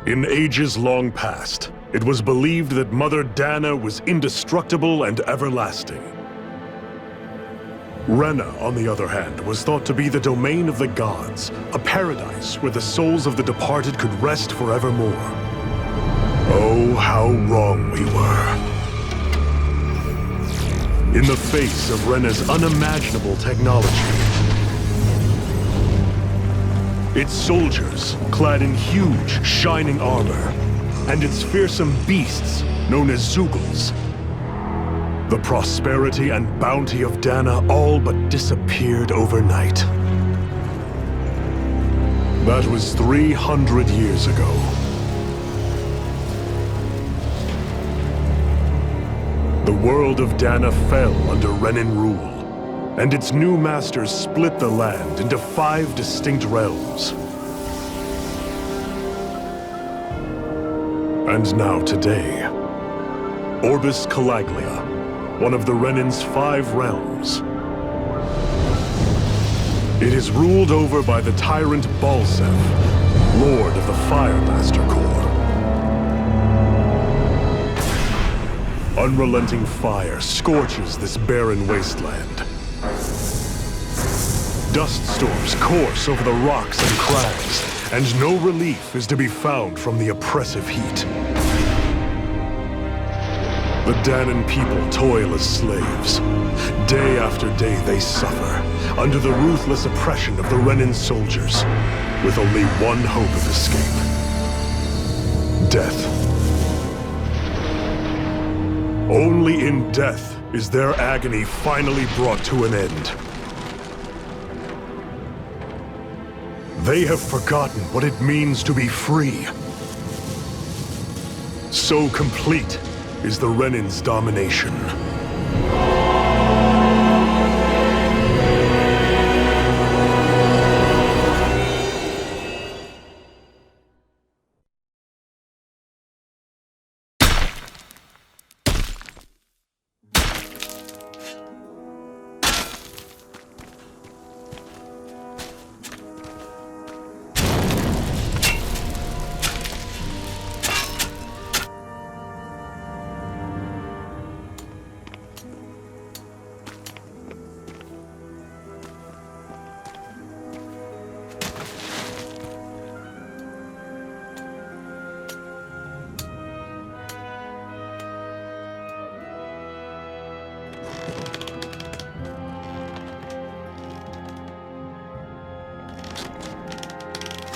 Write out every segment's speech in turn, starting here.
In ages long past, it was believed that Mother Dana was indestructible and everlasting. Rena, on the other hand, was thought to be the domain of the gods, a paradise where the souls of the departed could rest forevermore. Oh, how wrong we were. In the face of Rena's unimaginable technology, its soldiers, clad in huge, shining armor, and its fearsome beasts, known as Zeugles. The prosperity and bounty of Dana all but disappeared overnight. That was 300 years ago. The world of Dana fell under Renan rule, and its new masters split the land into 5 distinct realms. And now today, Orbis Calaglia, one of the Renan's 5 realms. It is ruled over by the tyrant Balsef, Lord of the Firemaster Corps. Unrelenting fire scorches this barren wasteland. Dust storms course over the rocks and crags, and no relief is to be found from the oppressive heat. The Danan people toil as slaves. Day after day they suffer, under the ruthless oppression of the Renan soldiers, with only one hope of escape. Death. Only in death is their agony finally brought to an end. They have forgotten what it means to be free. So complete is the Renan's domination.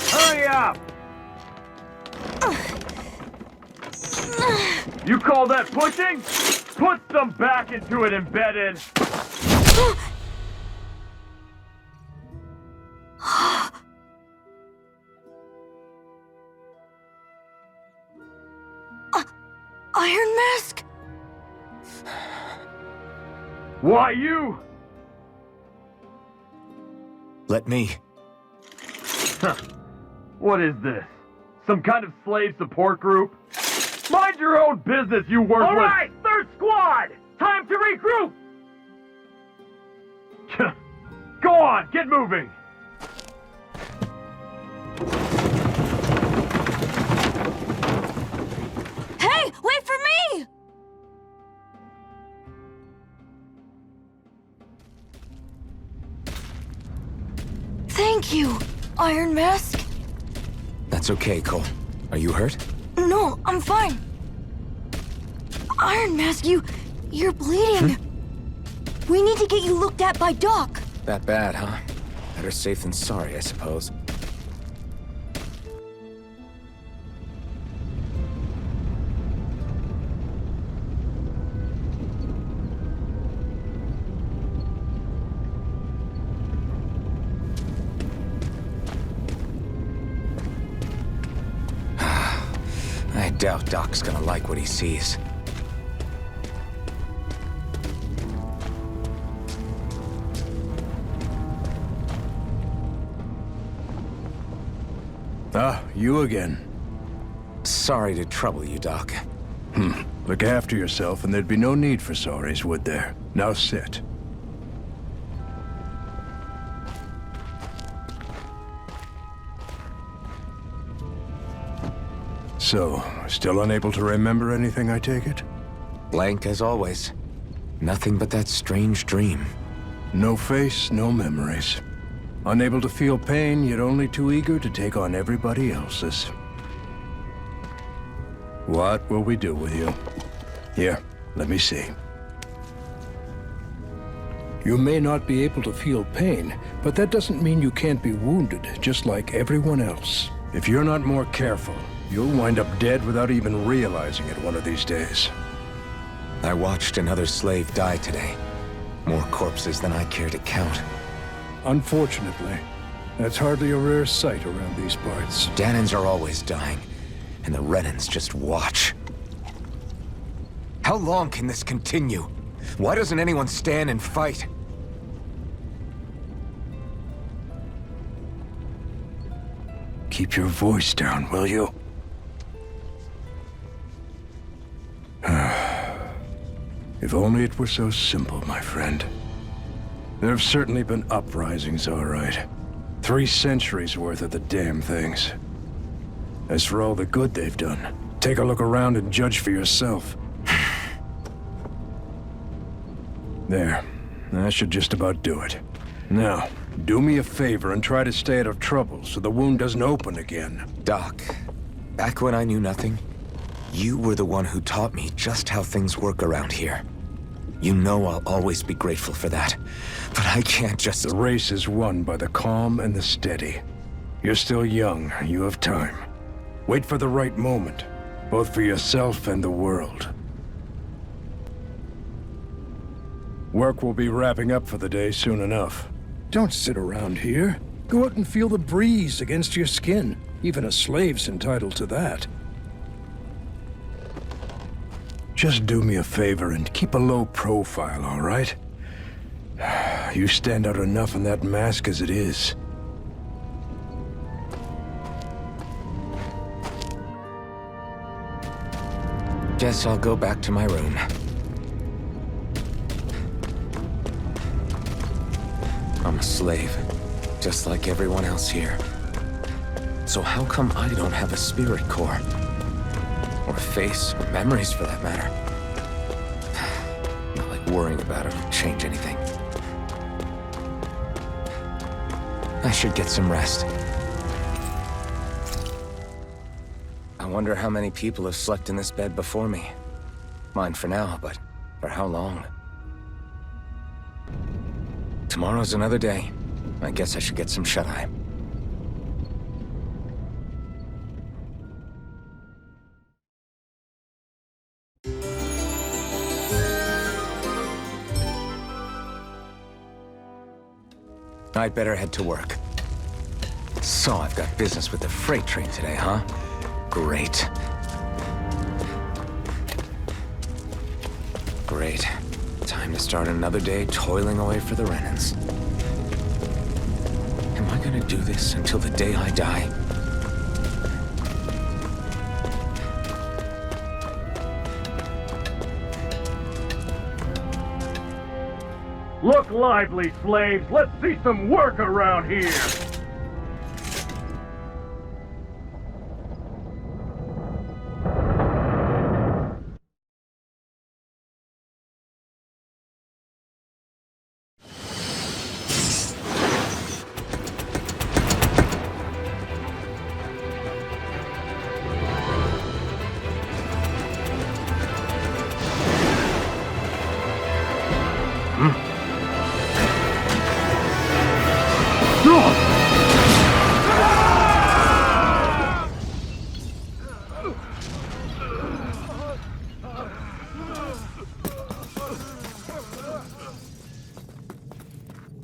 Hurry up! You call that pushing? Put some back into it, embedded! Iron Mask? Why you? Let me. Huh. What is this? Some kind of slave support group? Mind your own business, you worthless! All right, third squad! Time to regroup! Go on, get moving! Hey, wait for me! Thank you, Iron Mask. That's okay, Cole. Are you hurt? No, I'm fine. Iron Mask, you're bleeding. We need to get you looked at by Doc. That bad, huh? Better safe than sorry, I suppose. I doubt Doc's gonna like what he sees. Ah, you again. Sorry to trouble you, Doc. Look after yourself and there'd be no need for sorries, would there? Now sit. So, still unable to remember anything, I take it? Blank as always. Nothing but that strange dream. No face, no memories. Unable to feel pain, yet only too eager to take on everybody else's. What will we do with you? Here, let me see. You may not be able to feel pain, but that doesn't mean you can't be wounded, just like everyone else. If you're not more careful, you'll wind up dead without even realizing it one of these days. I watched another slave die today. More corpses than I care to count. Unfortunately, that's hardly a rare sight around these parts. Danans are always dying, and the Renans just watch. How long can this continue? Why doesn't anyone stand and fight? Keep your voice down, will you? If only it were so simple, my friend. There have certainly been uprisings, all right. 3 centuries worth of the damn things. As for all the good they've done, take a look around and judge for yourself. There. That should just about do it. Now, do me a favor and try to stay out of trouble so the wound doesn't open again. Doc, back when I knew nothing, you were the one who taught me just how things work around here. You know I'll always be grateful for that, but I can't just... The race is won by the calm and the steady. You're still young, you have time. Wait for the right moment, both for yourself and the world. Work will be wrapping up for the day soon enough. Don't sit around here. Go out and feel the breeze against your skin. Even a slave's entitled to that. Just do me a favor and keep a low profile, all right? You stand out enough in that mask as it is. Guess I'll go back to my room. I'm a slave, just like everyone else here. So how come I don't have a spirit core? Or a face, or memories for that matter? Not like worrying about it will change anything. I should get some rest. I wonder how many people have slept in this bed before me. Mine for now, but for how long? Tomorrow's another day. I guess I should get some shut-eye. I'd better head to work. So I've got business with the freight train today, huh? Great. Great. Time to start another day toiling away for the Renans. Am I gonna do this until the day I die? Look lively, slaves! Let's see some work around here!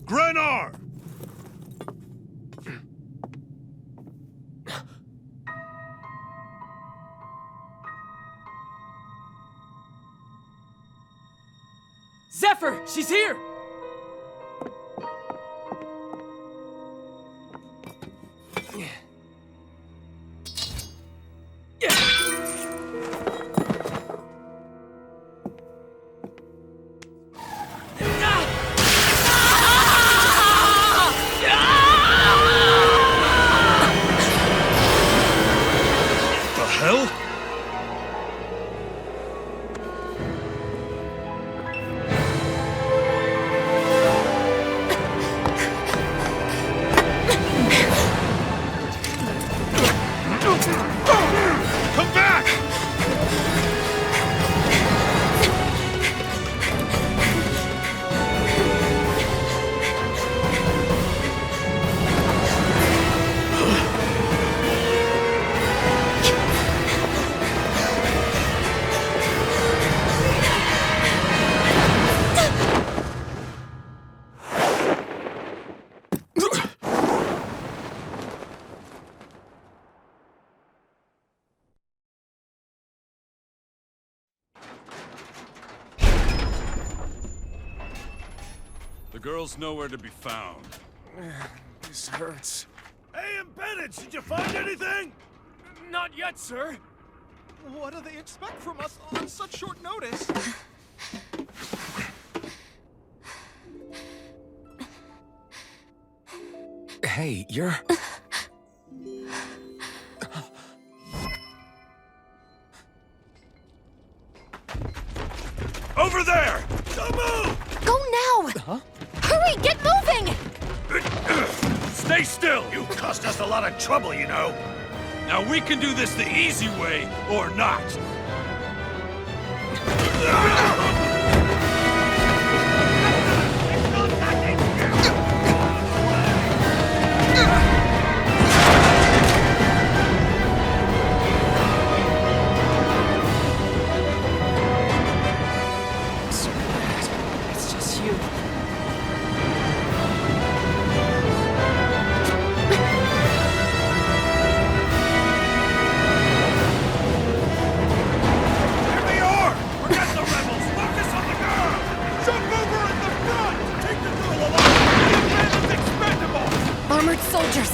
Grenar! Zephyr! She's here! The girl's nowhere to be found. This hurts. Hey, Bennett, did you find anything? Not yet, sir. What do they expect from us on such short notice? Hey, you're... Over there! Don't move! Go now! Huh? Hurry, get moving! Stay still! You cost us a lot of trouble, you know. Now we can do this the easy way, or not. It's just you. Here they are! Forget the rebels! Focus on the girl! Jump over in the front! Take the girl alive! The man is expendable! Armored soldiers!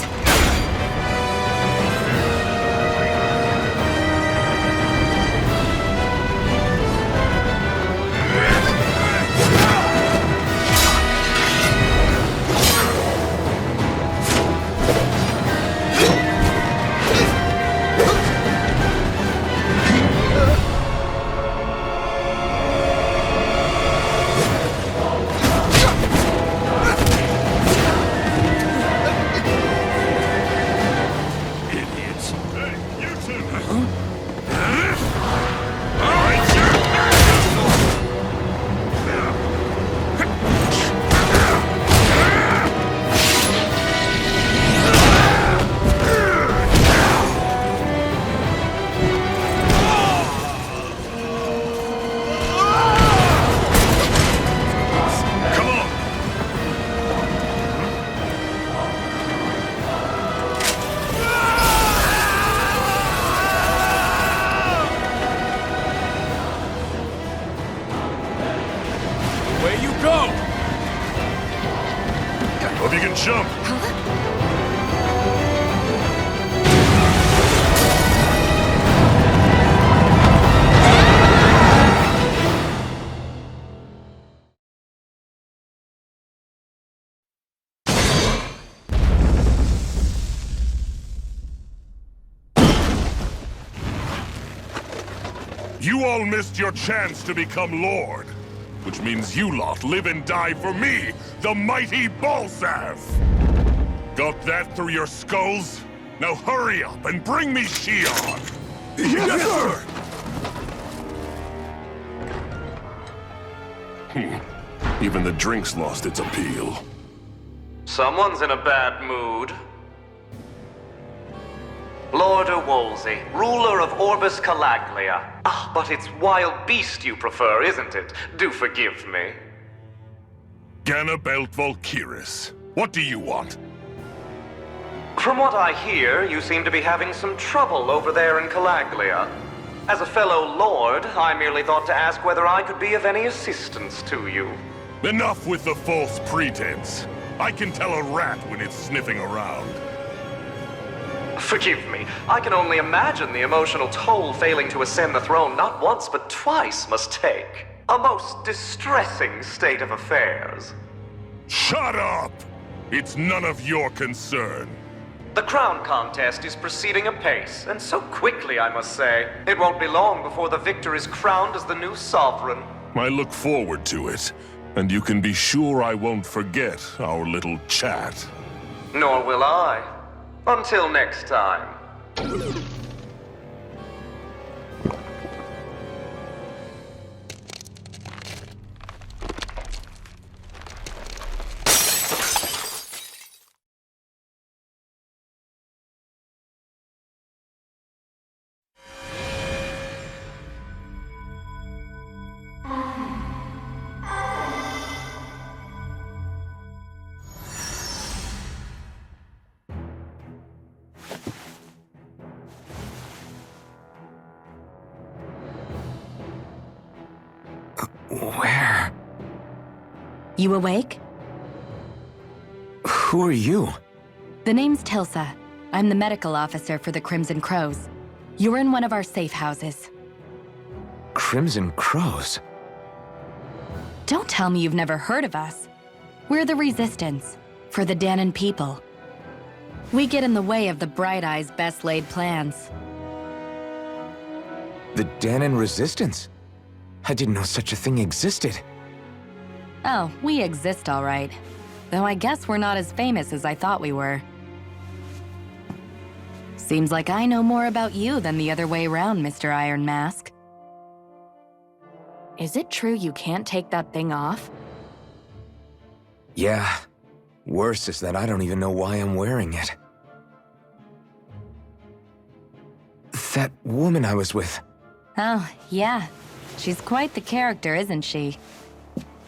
Idiots! Hey, you two! Come on! Away you go! Hope you can jump! You all missed your chance to become Lord. Which means you lot live and die for me, the mighty Balsav! Got that through your skulls? Now hurry up and bring me Shion! Yes, sir! Even the drink's lost its appeal. Someone's in a bad mood. Lord Wolsey, ruler of Orbis Calaglia. Ah, but it's wild beast you prefer, isn't it? Do forgive me. Ganabelt Volkiris, what do you want? From what I hear, you seem to be having some trouble over there in Calaglia. As a fellow lord, I merely thought to ask whether I could be of any assistance to you. Enough with the false pretense. I can tell a rat when it's sniffing around. Forgive me, I can only imagine the emotional toll failing to ascend the throne not once but twice must take. A most distressing state of affairs. Shut up! It's none of your concern. The crown contest is proceeding apace, and so quickly, I must say. It won't be long before the victor is crowned as the new sovereign. I look forward to it, and you can be sure I won't forget our little chat. Nor will I. Until next time. Where? You awake? Who are you? The name's Tilsa. I'm the medical officer for the Crimson Crows. You're in one of our safe houses. Crimson Crows? Don't tell me you've never heard of us. We're the Resistance, for the Danon people. We get in the way of the Bright Eye's best-laid plans. The Danon Resistance? I didn't know such a thing existed. Oh, we exist all right. Though I guess we're not as famous as I thought we were. Seems like I know more about you than the other way around, Mr. Iron Mask. Is it true you can't take that thing off? Yeah. Worse is that I don't even know why I'm wearing it. That woman I was with. Oh, yeah. She's quite the character, isn't she?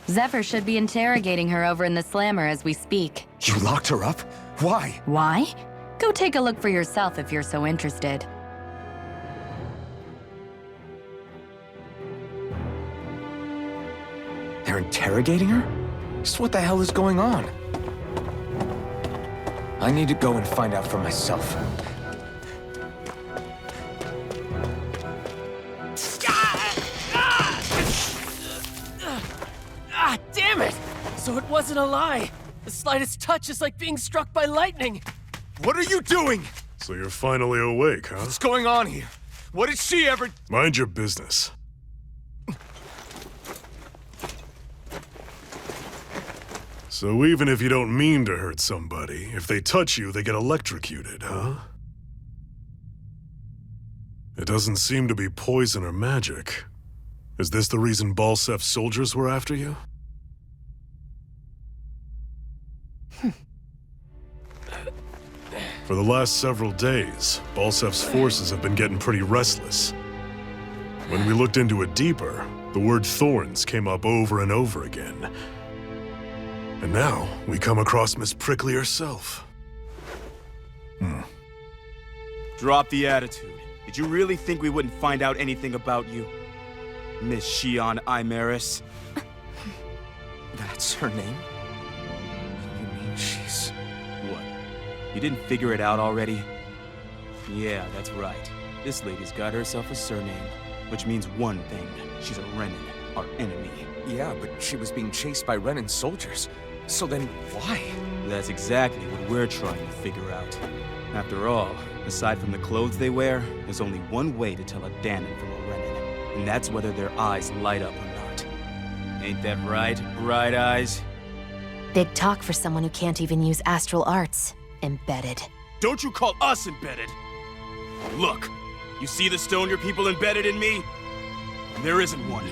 Zephyr should be interrogating her over in the Slammer as we speak. You locked her up? Why? Why? Go take a look for yourself if you're so interested. They're interrogating her? Just what the hell is going on? I need to go and find out for myself. Damn it! So it wasn't a lie. The slightest touch is like being struck by lightning. What are you doing? So you're finally awake, huh? What's going on here? What did she ever... Mind your business. So even if you don't mean to hurt somebody, if they touch you, they get electrocuted, huh? It doesn't seem to be poison or magic. Is this the reason Balsef's soldiers were after you? For the last several days, Balsef's forces have been getting pretty restless. When we looked into it deeper, the word thorns came up over and over again. And now, we come across Miss Prickly herself. Drop the attitude. Did you really think we wouldn't find out anything about you? Miss Shion Imaris? That's her name? You mean she's... What? You didn't figure it out already? Yeah, that's right. This lady's got herself a surname, which means one thing. She's a Renin, our enemy. Yeah, but she was being chased by Renin soldiers. So then, why? That's exactly what we're trying to figure out. After all, aside from the clothes they wear, there's only one way to tell a Danon from a Renin, and that's whether their eyes light up or not. Ain't that right, Bright Eyes? Big talk for someone who can't even use astral arts. Embedded. Don't you call us embedded! Look, you see the stone your people embedded in me? There isn't one.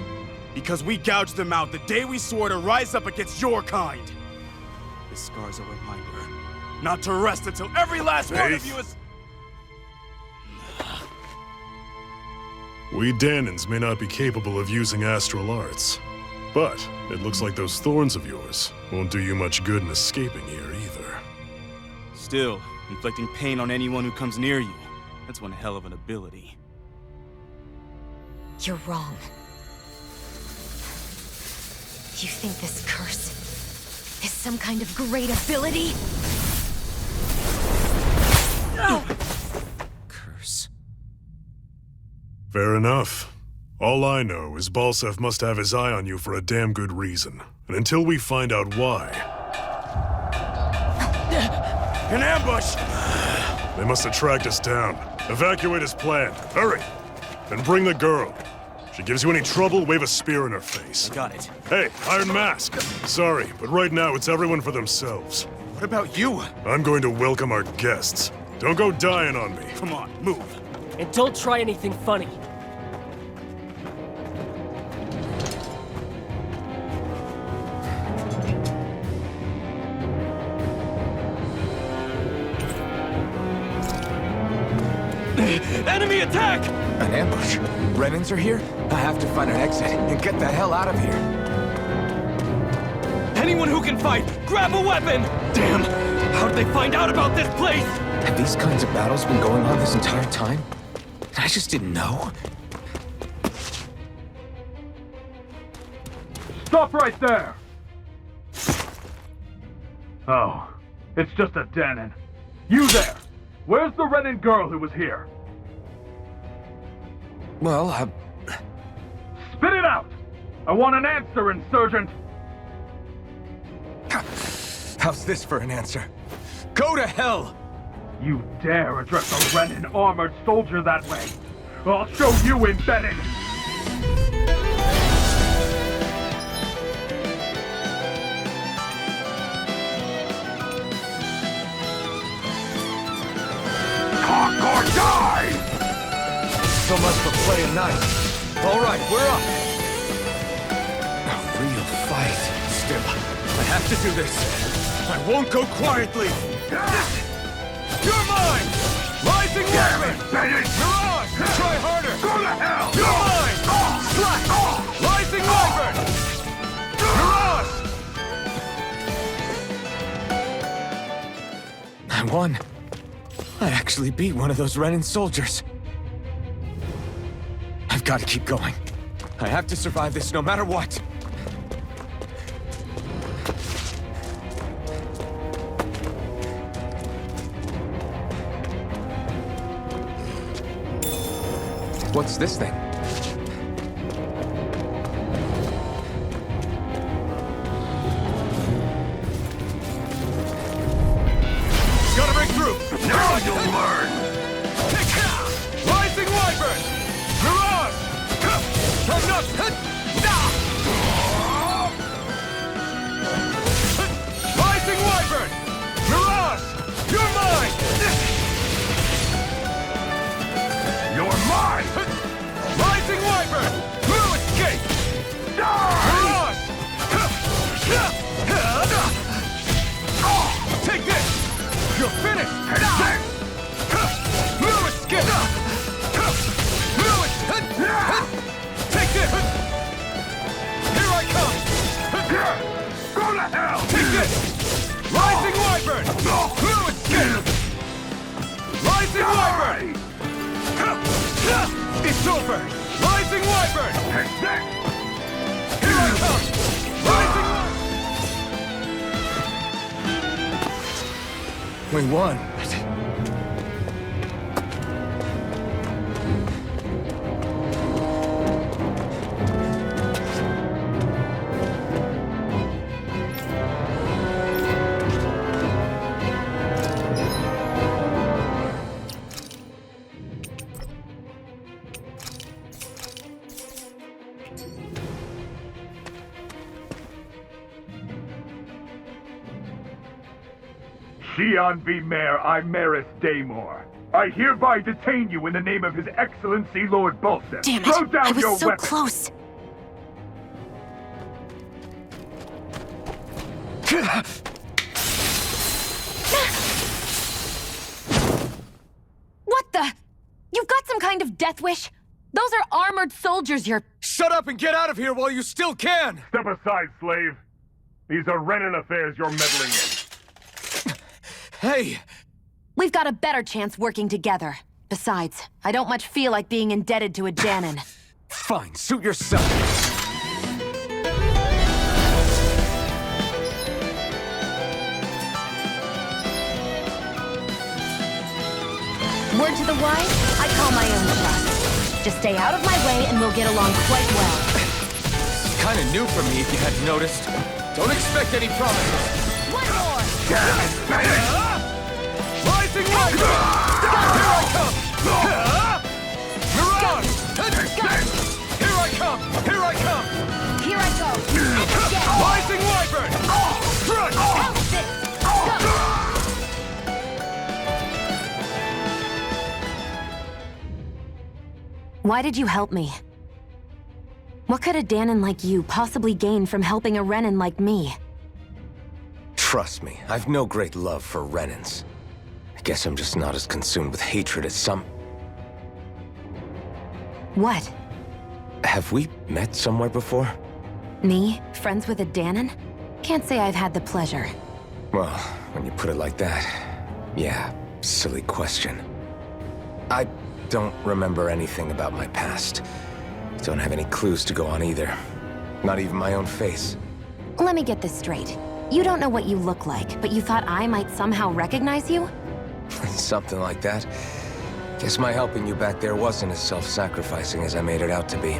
Because we gouged them out the day we swore to rise up against your kind. This scar's a reminder, not to rest until every last one of you is... We Danons may not be capable of using astral arts, but it looks like those thorns of yours won't do you much good in escaping here either. Still, inflicting pain on anyone who comes near you, that's one hell of an ability. You're wrong. You think this curse is some kind of great ability? Curse. Fair enough. All I know is Balsef must have his eye on you for a damn good reason. And until we find out why... An ambush! They must have tracked us down. Evacuate as planned. Hurry! And bring the girl. If she gives you any trouble, wave a spear in her face. Got it. Hey, Iron Mask! Sorry, but right now it's everyone for themselves. What about you? I'm going to welcome our guests. Don't go dying on me. Come on, move. And don't try anything funny. Enemy attack! An ambush? Renins are here? I have to find an exit and get the hell out of here. Anyone who can fight, grab a weapon! Damn! How did they find out about this place? Have these kinds of battles been going on this entire time? I just didn't know. Stop right there! Oh, It's just a Danon. You there! Where's the Renin girl who was here? Well, Spit it out! I want an answer, Insurgent! how's this for an answer? Go to hell! You dare address a Renin armored soldier that way? I'll show you embedded! Talk or die! So much for playing nice. All right, we're up. A real fight. Still, I have to do this. I won't go quietly. You're mine! Rising weapon! Mirage! Try harder! Go to hell! You're mine! Slack! Rising wyvern! Mirage! I won. I actually beat one of those Renin soldiers. I've got to keep going. I have to survive this no matter what. What's this thing? Gotta break through! Now you'll learn! Rising wyvern! Mirage! From nuts! Rising wyvern! Mirage! You're mine! You're mine! Rising wyvern! No escape! Mirage! Take this! You're finished! No escape! No escape! Take this! Here I come! Go to hell! Take this! Rising wyvern! No escape! Rising wyvern! It's over! Rising wyvern! Take that! Here I come! Rising We won. Xian V. Mayor Imaris Daymore. I hereby detain you in the name of His Excellency Lord Bolson. Damn it! Throw down I was your so weapon. close. What the? You've got some kind of death wish? Those are armored soldiers you're... Shut up and get out of here while you still can! Step aside, slave. These are Renin affairs you're meddling in. Hey! We've got a better chance working together. Besides, I don't much feel like being indebted to a Danon. Fine, suit yourself. Word to the wise, I call my own shot. Just stay out of my way and we'll get along quite well. It's kinda new for me if you hadn't noticed. Don't expect any promises. One more! Rising wyvern! Here I come! Mirage! Here I come! Here I come! Here I go! And again! Rising wyvern! Front! How's this? Go! Why did you help me? What could a Danon like you possibly gain from helping a Renin like me? Trust me, I've no great love for Renins. I guess I'm just not as consumed with hatred as some... What? Have we met somewhere before? Me? Friends with a Danon? Can't say I've had the pleasure. Well, when you put it like that, yeah, silly question. I don't remember anything about my past. Don't have any clues to go on either. Not even my own face. Let me get this straight. You don't know what you look like, but you thought I might somehow recognize you? Something like that. Guess my helping you back there wasn't as self-sacrificing as I made it out to be.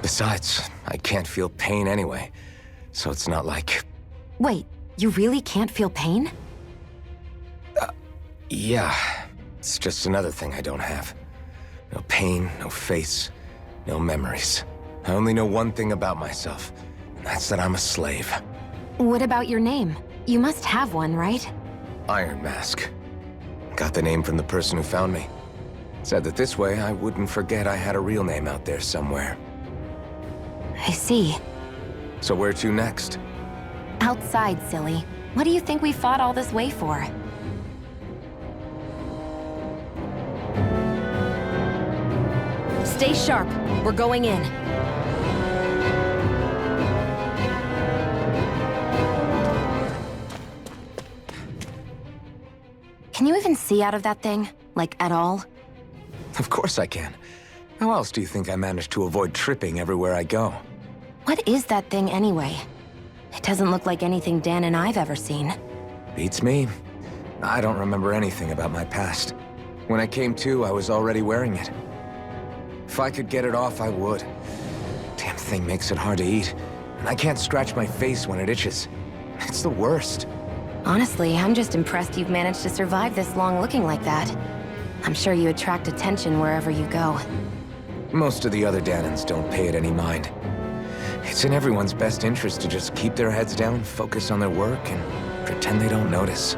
Besides, I can't feel pain anyway, so it's not like... Wait, you really can't feel pain? Yeah. It's just another thing I don't have. No pain, no face, no memories. I only know one thing about myself, and that's that I'm a slave. What about your name? You must have one, right? Iron Mask. Got the name from the person who found me. Said that this way I wouldn't forget I had a real name out there somewhere. I see. So where to next? Outside, silly. What do you think we fought all this way for? Stay sharp. We're going in. Can you even see out of that thing? Like, at all? Of course I can. How else do you think I managed to avoid tripping everywhere I go? What is that thing anyway? It doesn't look like anything Dan and I've ever seen. Beats me. I don't remember anything about my past. When I came to, I was already wearing it. If I could get it off, I would. Damn thing makes it hard to eat, and I can't scratch my face when it itches. It's the worst. Honestly, I'm just impressed you've managed to survive this long looking like that. I'm sure you attract attention wherever you go. Most of the other Danans don't pay it any mind. It's in everyone's best interest to just keep their heads down, focus on their work, and pretend they don't notice.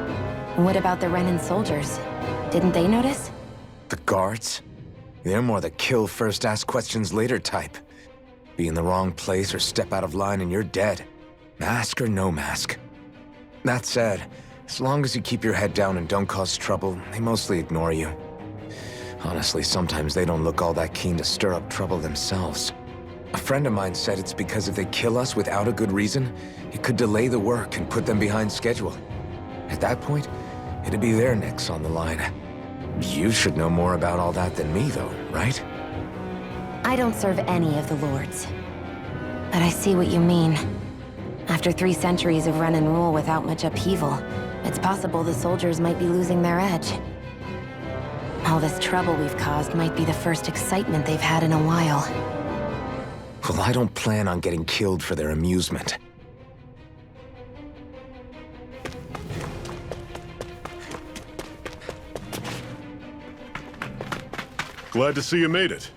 What about the Renan soldiers? Didn't they notice? The guards? They're more the kill first, ask questions later type. Be in the wrong place or step out of line and you're dead. Mask or no mask. That said, as long as you keep your head down and don't cause trouble, they mostly ignore you. Honestly, sometimes they don't look all that keen to stir up trouble themselves. A friend of mine said it's because if they kill us without a good reason, it could delay the work and put them behind schedule. At that point, it'd be their necks on the line. You should know more about all that than me, though, right? I don't serve any of the lords. But I see what you mean. After 3 centuries of run and rule without much upheaval, it's possible the soldiers might be losing their edge. All this trouble we've caused might be the first excitement they've had in a while. Well, I don't plan on getting killed for their amusement. Glad to see you made it.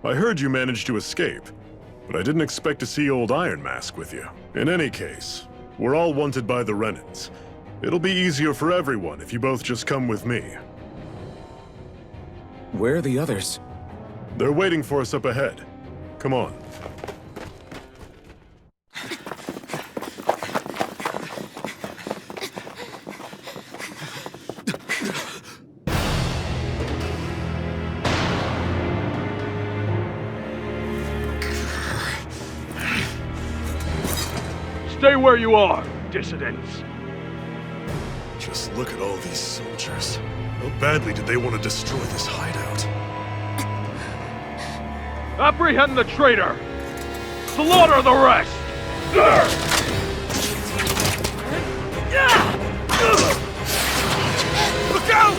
I heard you managed to escape, but I didn't expect to see old Iron Mask with you. In any case, we're all wanted by the Renans. It'll be easier for everyone if you both just come with me. Where are the others? They're waiting for us up ahead. Come on. Stay where you are, dissidents. Just look at all these soldiers. How badly did they want to destroy this hideout? Apprehend the traitor! Slaughter the rest! Look out!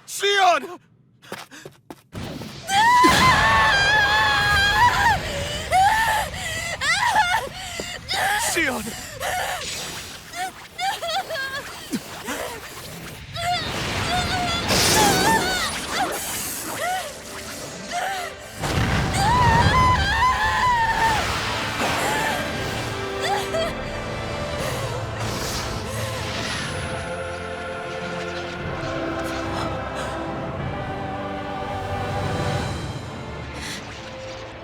Sion! Sion!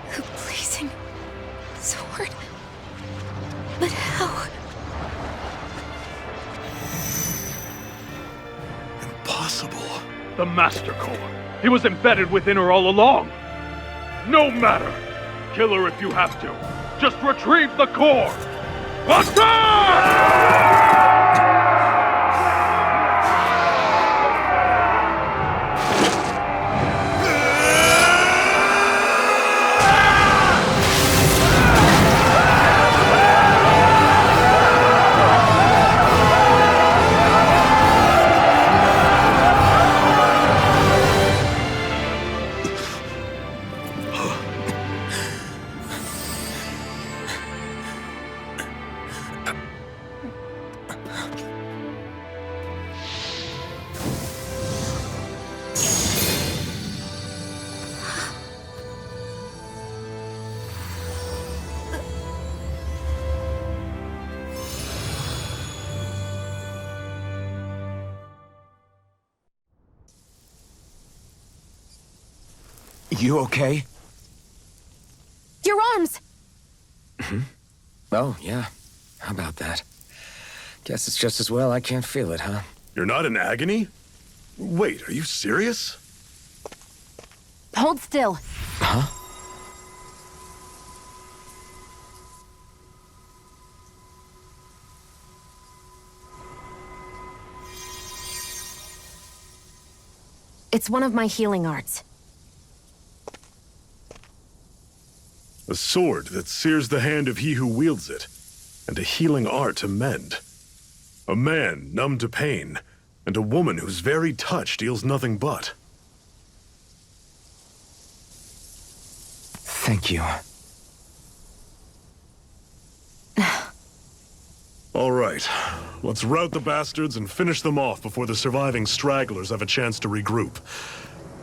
A blazing sword. But how? Impossible. The Master Core. He was embedded within her all along. No matter. Kill her if you have to. Just retrieve the core. Attack! You okay? Your arms! Oh, yeah. How about that? Guess it's just as well I can't feel it, huh? You're not in agony? Wait, are you serious? Hold still. Huh? It's one of my healing arts. A sword that sears the hand of he who wields it, and a healing art to mend. A man numb to pain, and a woman whose very touch deals nothing but. Thank you. All right, let's rout the bastards and finish them off before the surviving stragglers have a chance to regroup.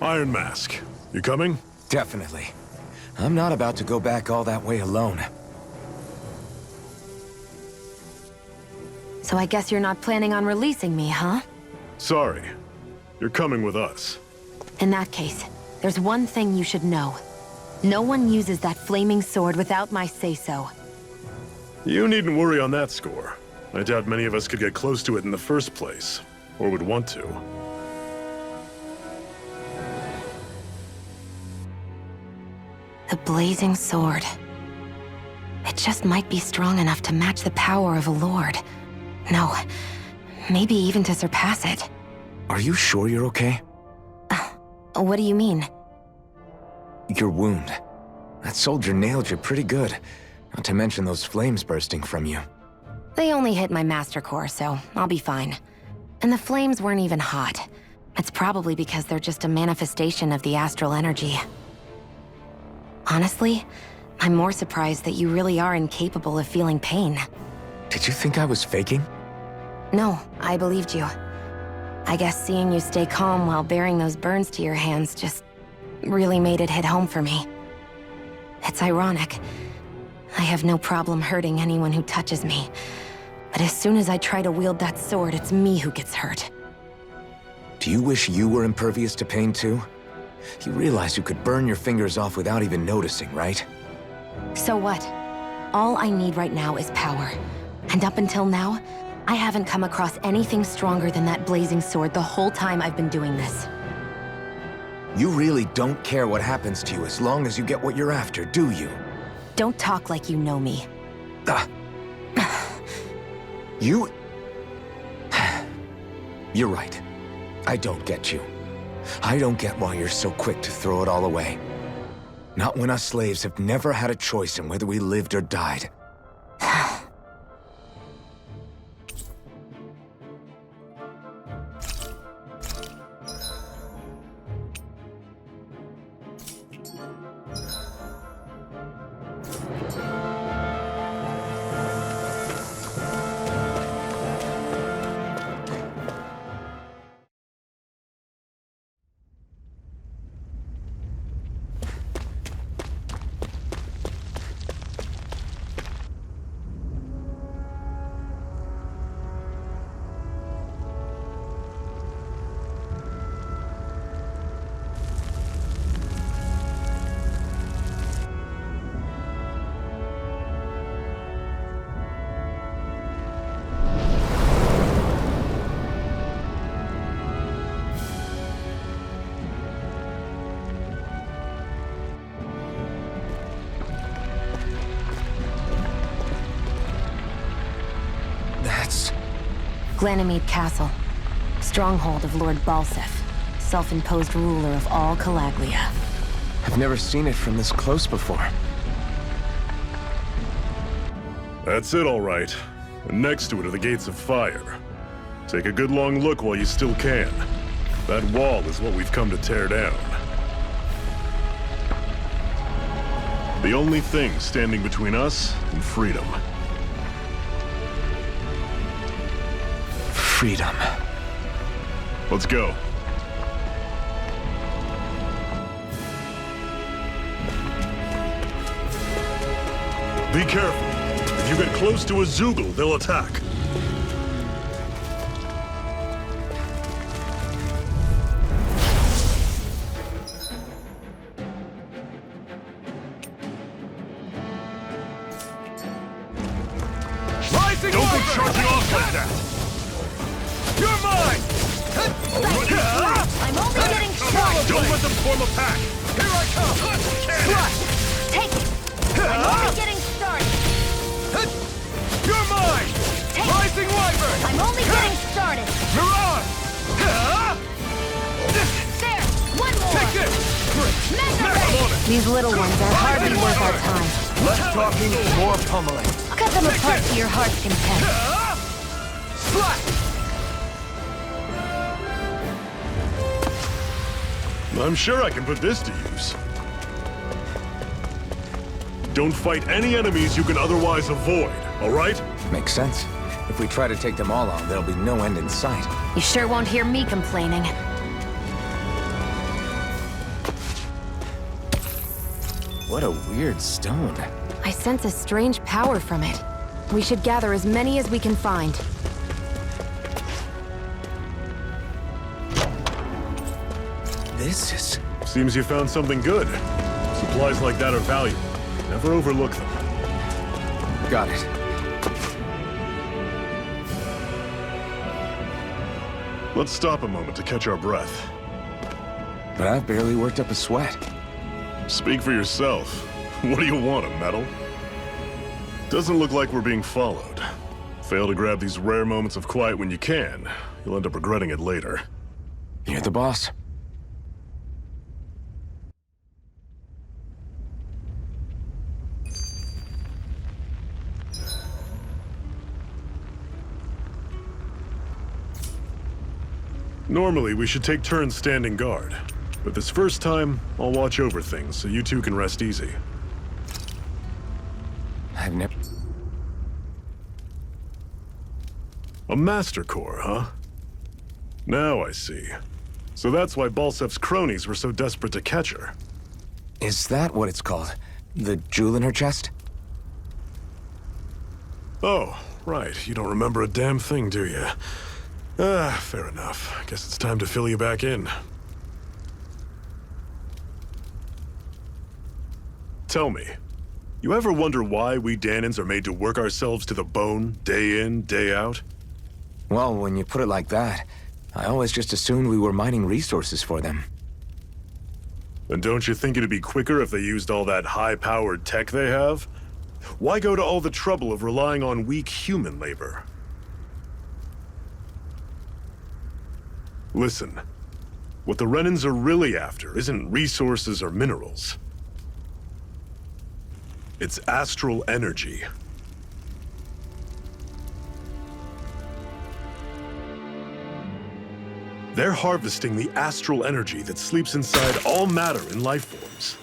Iron Mask, you coming? Definitely. I'm not about to go back all that way alone. So I guess you're not planning on releasing me, huh? Sorry. You're coming with us. In that case, there's one thing you should know. No one uses that flaming sword without my say-so. You needn't worry on that score. I doubt many of us could get close to it in the first place, or would want to. The blazing sword. It just might be strong enough to match the power of a lord. No, maybe even to surpass it. Are you sure you're okay? What do you mean? Your wound. That soldier nailed you pretty good. Not to mention those flames bursting from you. They only hit my master core, so I'll be fine. And the flames weren't even hot. It's probably because they're just a manifestation of the astral energy. Honestly, I'm more surprised that you really are incapable of feeling pain. Did you think I was faking? No, I believed you. I guess seeing you stay calm while bearing those burns to your hands just really made it hit home for me. It's ironic. I have no problem hurting anyone who touches me. But as soon as I try to wield that sword, it's me who gets hurt. Do you wish you were impervious to pain too? You realize you could burn your fingers off without even noticing, right? So what? All I need right now is power. And up until now, I haven't come across anything stronger than that blazing sword the whole time I've been doing this. You really don't care what happens to you as long as you get what you're after, do you? Don't talk like you know me. You... You're right. I don't get you. I don't get why you're so quick to throw it all away. Not when us slaves have never had a choice in whether we lived or died. Ganymede Castle, stronghold of Lord Balsef, self-imposed ruler of all Calaglia. I've never seen it from this close before. That's it, all right. And next to it are the gates of fire. Take a good long look while you still can. That wall is what we've come to tear down. The only thing standing between us and freedom. Freedom. Let's go. Be careful. If you get close to a Zoogle, they'll attack. Don't let them form a pack! Here I come! Slash! Take it! I'm only getting started! You're mine! Take Rising Wyvern! I'm only getting started! Mirage! There! One more! Take this! Mega Ray! These little ones are hardly worth our time. Less talking, more pummeling. Cut them apart to your heart's content. Slash! I'm sure I can put this to use. Don't fight any enemies you can otherwise avoid, all right? Makes sense. If we try to take them all on, there'll be no end in sight. You sure won't hear me complaining. What a weird stone. I sense a strange power from it. We should gather as many as we can find. This is... Seems you found something good. Supplies like that are valuable. Never overlook them. Got it. Let's stop a moment to catch our breath. But I've barely worked up a sweat. Speak for yourself. What do you want, a medal? Doesn't look like we're being followed. Fail to grab these rare moments of quiet when you can. You'll end up regretting it later. You're the boss. Normally, we should take turns standing guard. But this first time, I'll watch over things so you two can rest easy. I've never... A Master Core, huh? Now I see. So that's why Balsef's cronies were so desperate to catch her. Is that what it's called? The jewel in her chest? Oh, right. You don't remember a damn thing, do you? Fair enough. Guess it's time to fill you back in. Tell me, you ever wonder why we Danans are made to work ourselves to the bone, day in, day out? Well, when you put it like that, I always just assumed we were mining resources for them. And don't you think it'd be quicker if they used all that high-powered tech they have? Why go to all the trouble of relying on weak human labor? Listen, what the Renans are really after isn't resources or minerals. It's astral energy. They're harvesting the astral energy that sleeps inside all matter in life forms.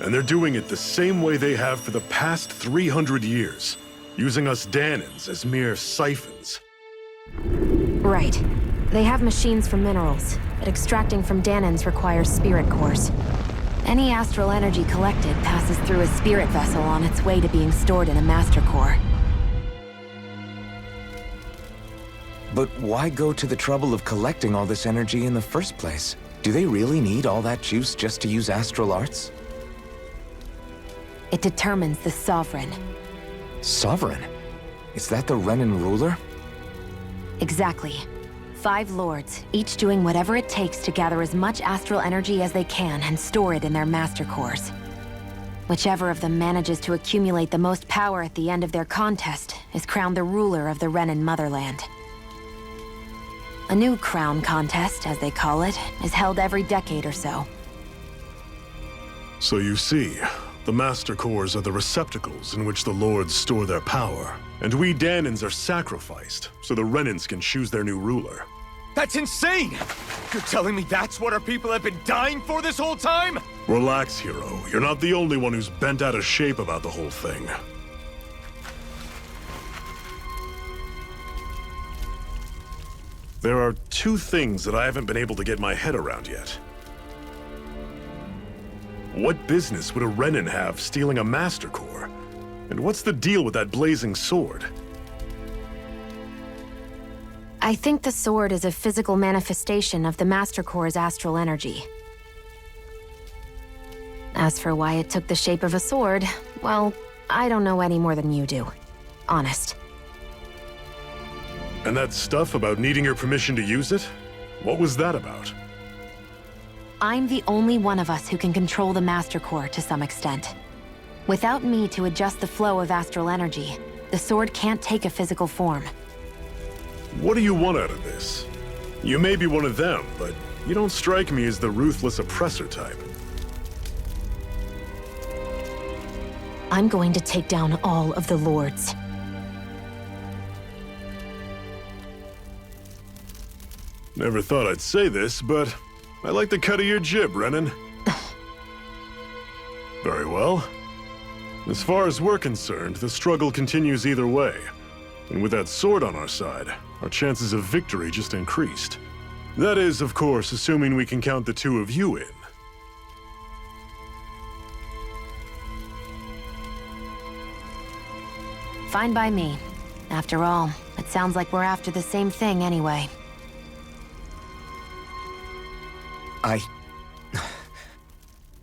And they're doing it the same way they have for the past 300 years, using us Danans as mere siphons. Right. They have machines for minerals, but extracting from Danans requires spirit cores. Any astral energy collected passes through a spirit vessel on its way to being stored in a master core. But why go to the trouble of collecting all this energy in the first place? Do they really need all that juice just to use astral arts? It determines the Sovereign. Sovereign? Is that the Renan ruler? Exactly. 5 lords, each doing whatever it takes to gather as much astral energy as they can and store it in their master cores. Whichever of them manages to accumulate the most power at the end of their contest is crowned the ruler of the Renan motherland. A new crown contest, as they call it, is held every decade or so. So you see, the Master Cores are the receptacles in which the Lords store their power. And we Danans are sacrificed, so the Renans can choose their new ruler. That's insane! You're telling me that's what our people have been dying for this whole time? Relax, hero. You're not the only one who's bent out of shape about the whole thing. There are 2 things that I haven't been able to get my head around yet. What business would a Renan have stealing a Master Core? And what's the deal with that blazing sword? I think the sword is a physical manifestation of the Master Core's astral energy. As for why it took the shape of a sword, well, I don't know any more than you do. Honest. And that stuff about needing your permission to use it? What was that about? I'm the only one of us who can control the Master Core to some extent. Without me to adjust the flow of astral energy, the sword can't take a physical form. What do you want out of this? You may be one of them, but you don't strike me as the ruthless oppressor type. I'm going to take down all of the Lords. Never thought I'd say this, but I like the cut of your jib, Renan. Very well. As far as we're concerned, the struggle continues either way. And with that sword on our side, our chances of victory just increased. That is, of course, assuming we can count the two of you in. Fine by me. After all, it sounds like we're after the same thing anyway.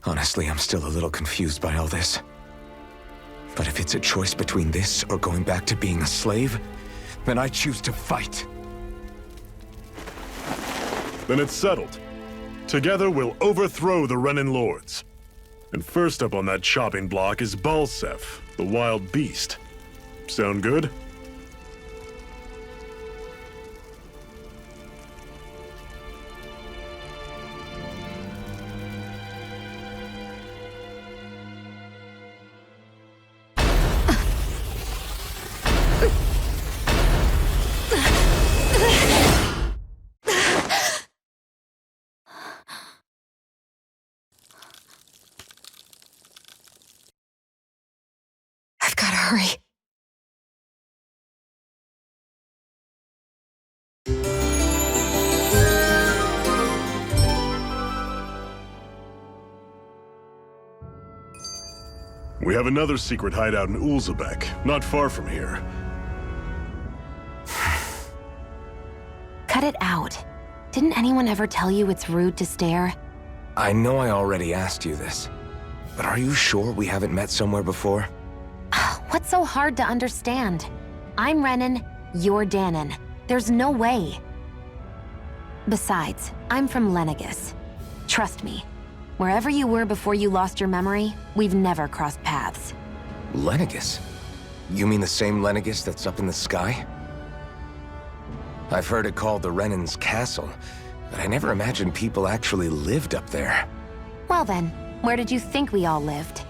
Honestly, I'm still a little confused by all this. But if it's a choice between this or going back to being a slave, then I choose to fight. Then it's settled. Together, we'll overthrow the Renan Lords. And first up on that chopping block is Balsef, the wild beast. Sound good? I've gotta hurry. We have another secret hideout in Ulzebek, not far from here. Cut it out. Didn't anyone ever tell you it's rude to stare? I know I already asked you this, but are you sure we haven't met somewhere before? What's so hard to understand? I'm Renan, you're Danon. There's no way. Besides, I'm from Lenegis. Trust me, wherever you were before you lost your memory, we've never crossed paths. Lenegis? You mean the same Lenegis that's up in the sky? I've heard it called the Renan's Castle, but I never imagined people actually lived up there. Well then, where did you think we all lived?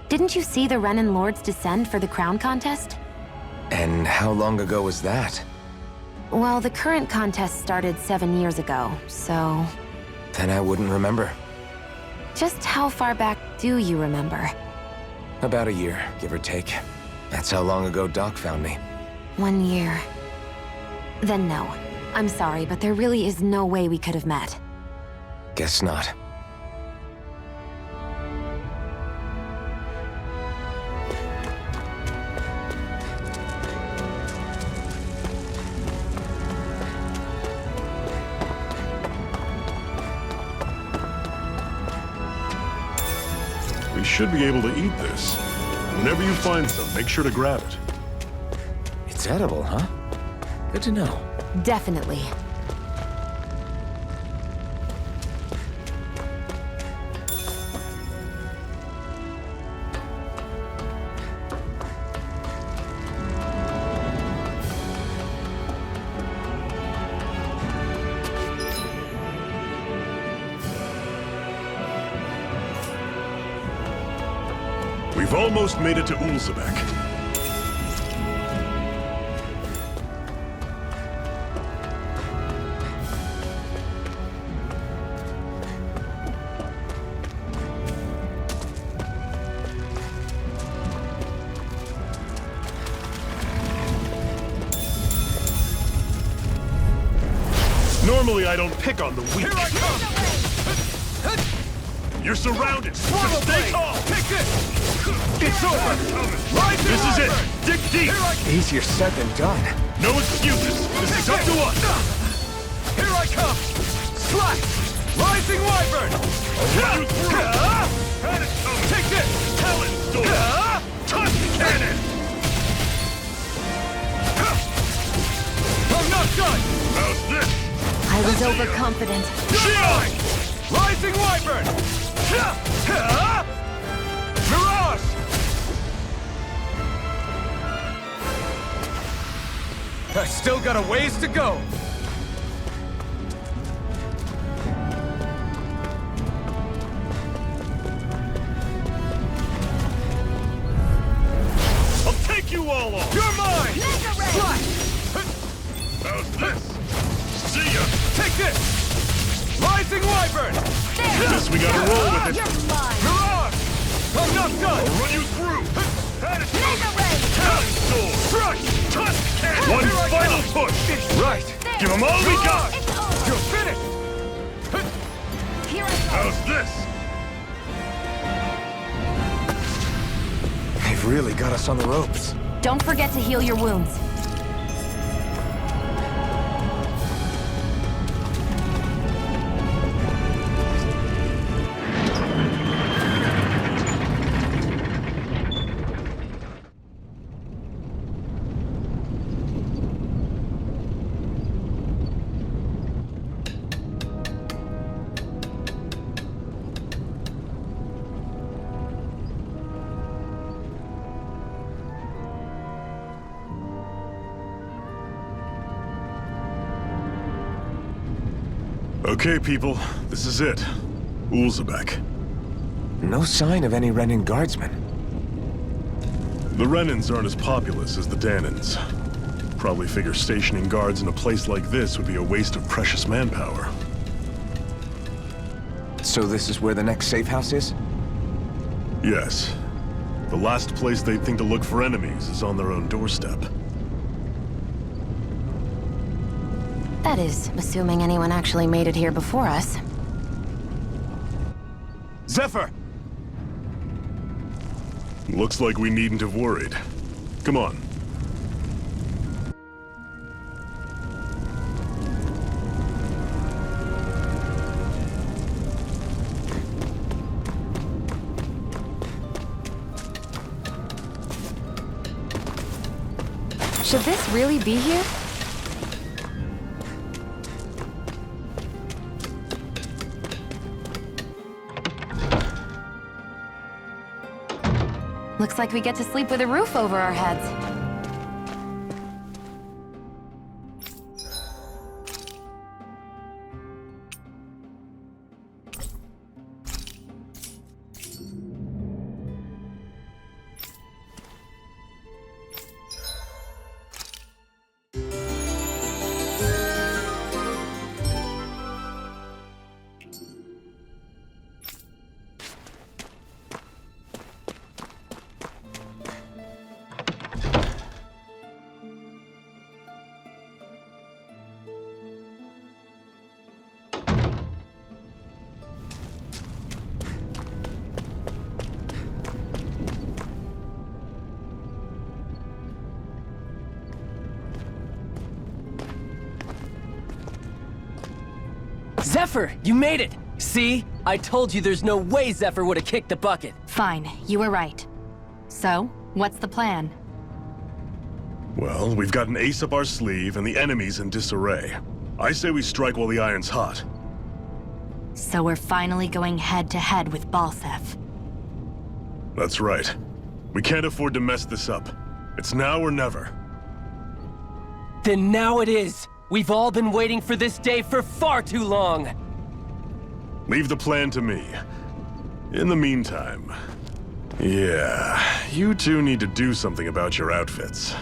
Didn't you see the Renan Lords descend for the crown contest? And how long ago was that? Well, the current contest started 7 years ago, so... Then I wouldn't remember. Just how far back do you remember? About a year, give or take. That's how long ago Doc found me. 1 year. Then no. I'm sorry, but there really is no way we could have met. Guess not. We should be able to eat this. Whenever you find some, make sure to grab it. It's edible, huh? Good to know. Definitely. We've almost made it to Ulzebek. Normally I don't pick on the weak. Here I come! You're surrounded! Stay calm! Take this! It's over! This is it! Dig deep! Easier said than done. No excuses! This is up to us! Here I come! Slash! Rising Wyvern! Run you through! Take this! Talon Storm! Touch cannon! I'm not done! How's this? I was overconfident. Shield! Rising Wyvern! Mirage! I still got a ways to go. I'll take you all off! You're mine! How's this? See ya! Take this! Rising Wyvern! Guess we gotta roll with it. Mirage! I'm not done! I'll run you through! Attitude! Talon sword! Crush! Tusk cannon! One Here I final go. push! Right! Give them all we got! You're finished! How's this? They've really got us on the ropes. Don't forget to heal your wounds. Okay, people. This is it. Ulzebek. No sign of any Renin guardsmen. The Renins aren't as populous as the Danins. Probably figure stationing guards in a place like this would be a waste of precious manpower. So this is where the next safe house is? Yes. The last place they'd think to look for enemies is on their own doorstep. That is, assuming anyone actually made it here before us. Zephyr! Looks like we needn't have worried. Come on. Should this really be here? Looks like we get to sleep with a roof over our heads. Zephyr, you made it! See? I told you there's no way Zephyr would have kicked the bucket. Fine, you were right. So, what's the plan? Well, we've got an ace up our sleeve and the enemy's in disarray. I say we strike while the iron's hot. So we're finally going head-to-head with Balsef. That's right. We can't afford to mess this up. It's now or never. Then now it is! We've all been waiting for this day for far too long! Leave the plan to me. In the meantime... yeah, you two need to do something about your outfits.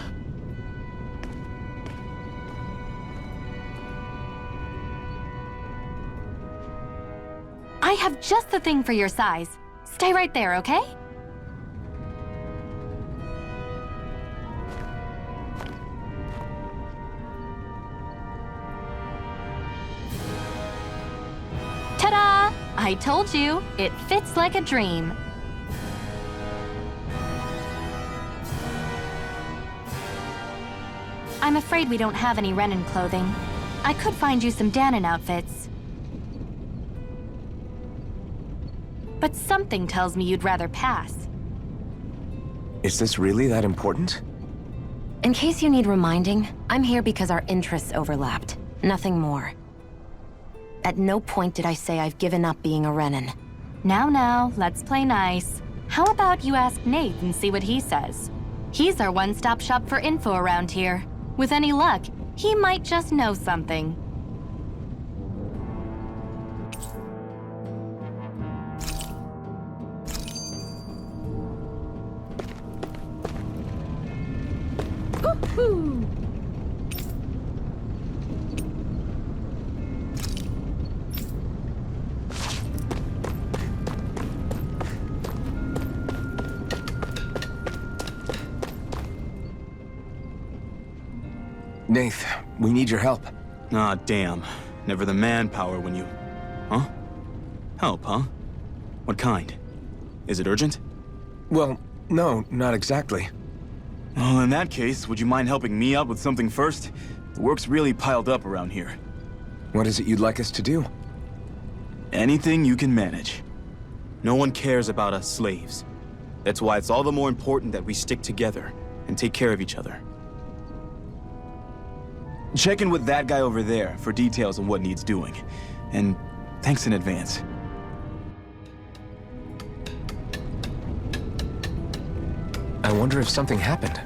I have just the thing for your size. Stay right there, okay? Ta-da! I told you, it fits like a dream. I'm afraid we don't have any Renin clothing. I could find you some Danon outfits. But something tells me you'd rather pass. Is this really that important? In case you need reminding, I'm here because our interests overlapped. Nothing more. At no point did I say I've given up being a Renan. Now, let's play nice. How about you ask Nate and see what he says? He's our one-stop shop for info around here. With any luck, he might just know something. Woohoo! Nath, we need your help. Ah, damn. Never the manpower when you... Huh? Help, huh? What kind? Is it urgent? Well, no, not exactly. Well, in that case, would you mind helping me out with something first? The work's really piled up around here. What is it you'd like us to do? Anything you can manage. No one cares about us slaves. That's why it's all the more important that we stick together and take care of each other. Check in with that guy over there for details on what needs doing. And thanks in advance. I wonder if something happened.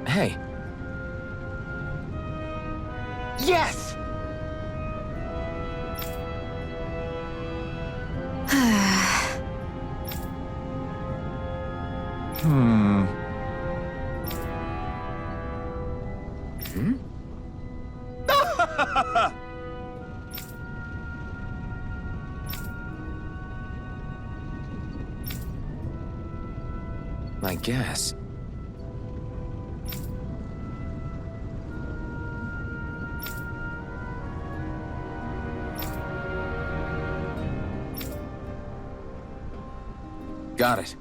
Hey. Yes! I guess. Got it.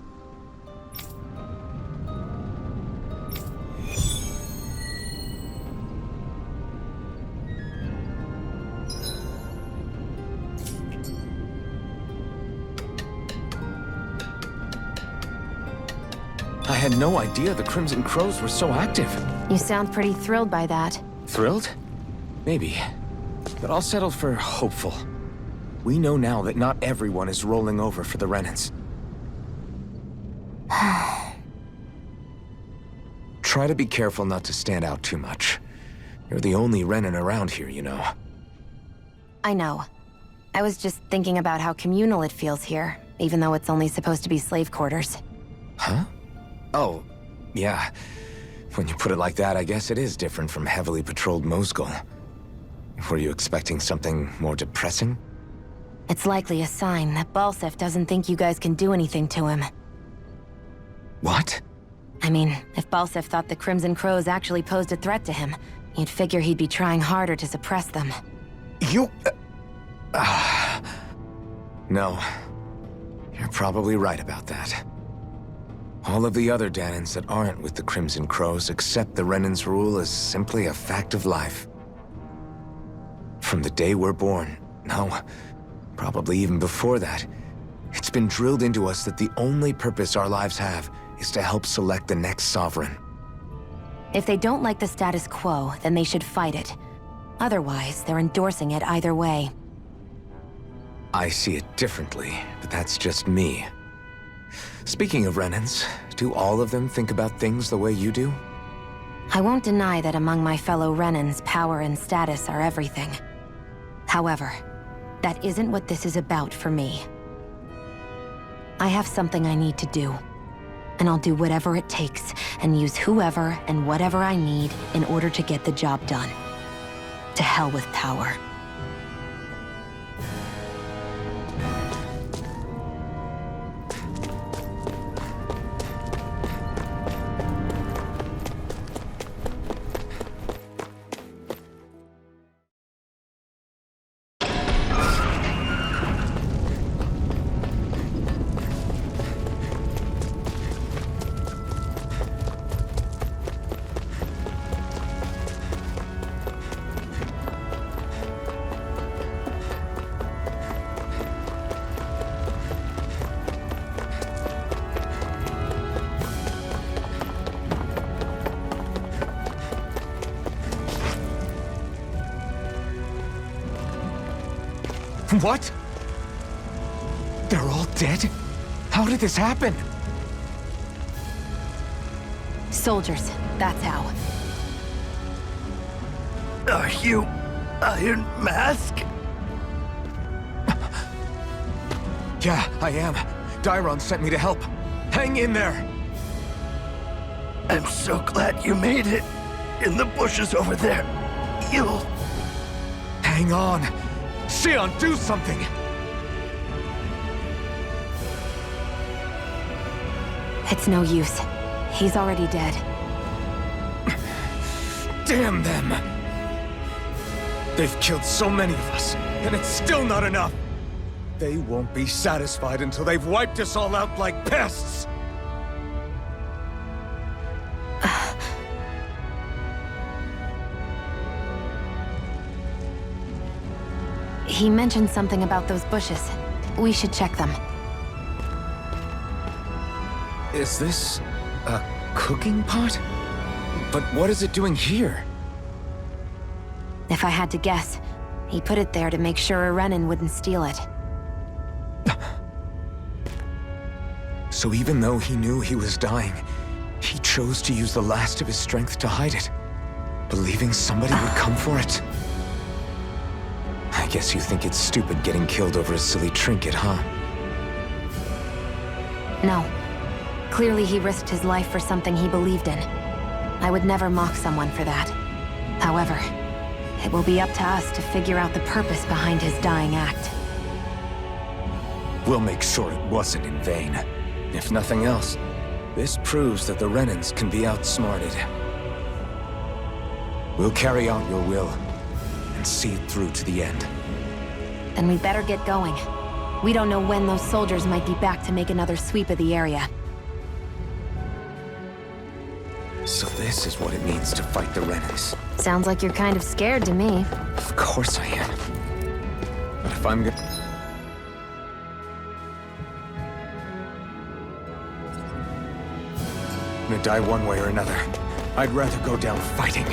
I had no idea the Crimson Crows were so active. You sound pretty thrilled by that. Thrilled? Maybe. But I'll settle for hopeful. We know now that not everyone is rolling over for the Renans. Try to be careful not to stand out too much. You're the only Renan around here, you know. I know. I was just thinking about how communal it feels here, even though it's only supposed to be slave quarters. Huh? Oh, yeah. When you put it like that, I guess it is different from heavily patrolled Mosgul. Were you expecting something more depressing? It's likely a sign that Balsef doesn't think you guys can do anything to him. What? I mean, if Balsef thought the Crimson Crows actually posed a threat to him, you'd figure he'd be trying harder to suppress them. You... No. You're probably right about that. All of the other Danans that aren't with the Crimson Crows accept the Renan's rule as simply a fact of life. From the day we're born, no, probably even before that, it's been drilled into us that the only purpose our lives have is to help select the next sovereign. If they don't like the status quo, then they should fight it. Otherwise, they're endorsing it either way. I see it differently, but that's just me. Speaking of Renans, do all of them think about things the way you do? I won't deny that among my fellow Renans, power and status are everything. However, that isn't what this is about for me. I have something I need to do, and I'll do whatever it takes and use whoever and whatever I need in order to get the job done. To hell with power. What? They're all dead? How did this happen? Soldiers, that's how. Are you Iron Mask? Yeah, I am. Dairon sent me to help. Hang in there! I'm so glad you made it. In the bushes over there. You'll... Hang on! Xion, do something! It's no use. He's already dead. Damn them! They've killed so many of us, and it's still not enough! They won't be satisfied until they've wiped us all out like pests! He mentioned something about those bushes. We should check them. Is this a cooking pot? But what is it doing here? If I had to guess, he put it there to make sure a Renin wouldn't steal it. So even though he knew he was dying, he chose to use the last of his strength to hide it, believing somebody would come for it. I guess you think it's stupid getting killed over a silly trinket, huh? No. Clearly he risked his life for something he believed in. I would never mock someone for that. However, it will be up to us to figure out the purpose behind his dying act. We'll make sure it wasn't in vain. If nothing else, this proves that the Renins can be outsmarted. We'll carry out your will, and see it through to the end. Then we better get going. We don't know when those soldiers might be back to make another sweep of the area. So this is what it means to fight the Renins. Sounds like you're kind of scared to me. Of course I am. But if I'm gonna die one way or another, I'd rather go down fighting.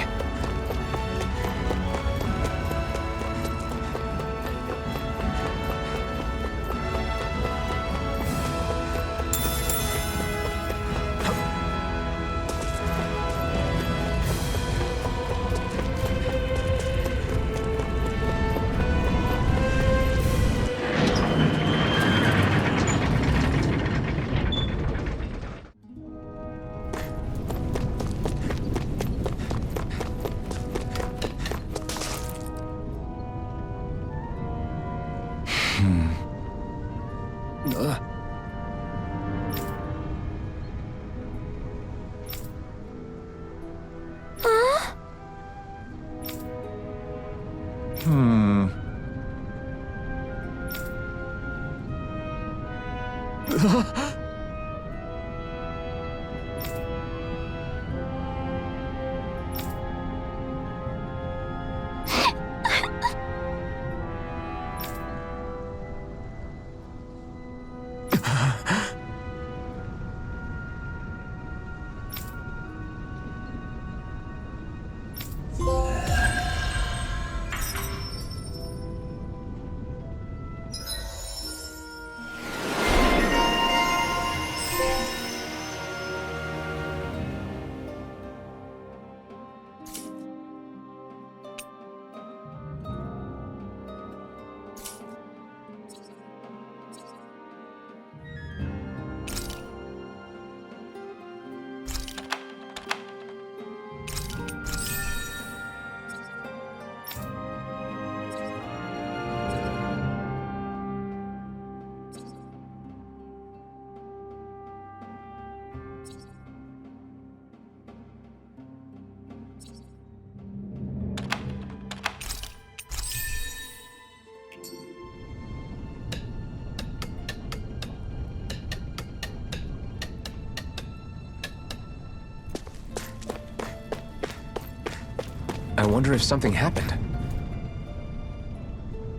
I wonder if something happened.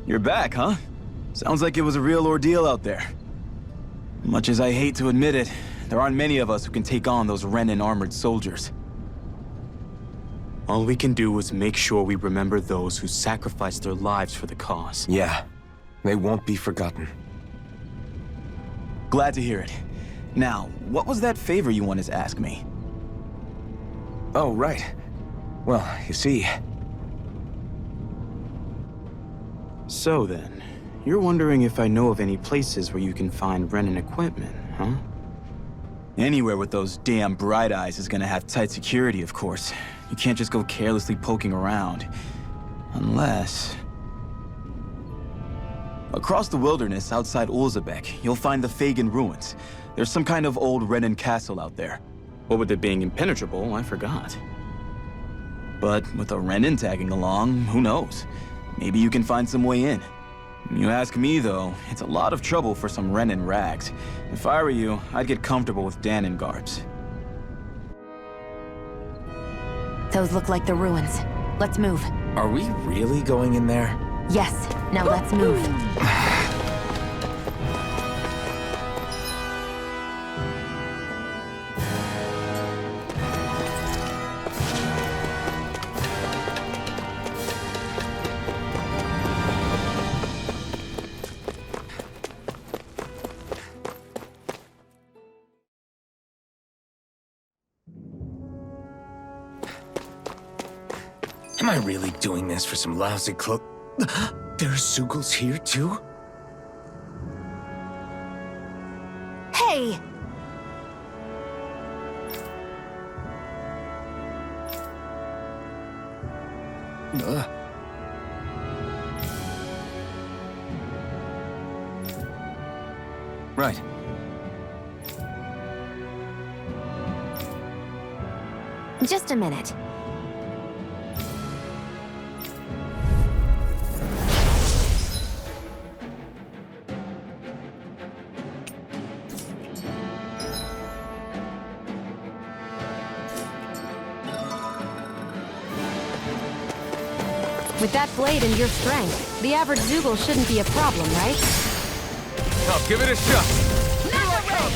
You're back, huh? Sounds like it was a real ordeal out there. Much as I hate to admit it, there aren't many of us who can take on those Renin armored soldiers. All we can do is make sure we remember those who sacrificed their lives for the cause. Yeah. They won't be forgotten. Glad to hear it. Now, what was that favor you wanted to ask me? Oh, right. Well, you see... So then, you're wondering if I know of any places where you can find Renin equipment, huh? Anywhere with those damn bright eyes is gonna have tight security, of course. You can't just go carelessly poking around. Unless... Across the wilderness outside Ulzebek, you'll find the Fagan ruins. There's some kind of old Renin castle out there. What with it being impenetrable, I forgot. But with a Renin tagging along, who knows? Maybe you can find some way in. You ask me, though, it's a lot of trouble for some Renin rags. If I were you, I'd get comfortable with Danon garbs. Those look like the ruins. Let's move. Are we really going in there? Yes. Now let's move. Am I really doing this for some lousy cloak? There are Zugals here, too? Hey! Right. Just a minute. With that blade and your strength, the average Zugal shouldn't be a problem, right? I'll give it a shot. Here I come!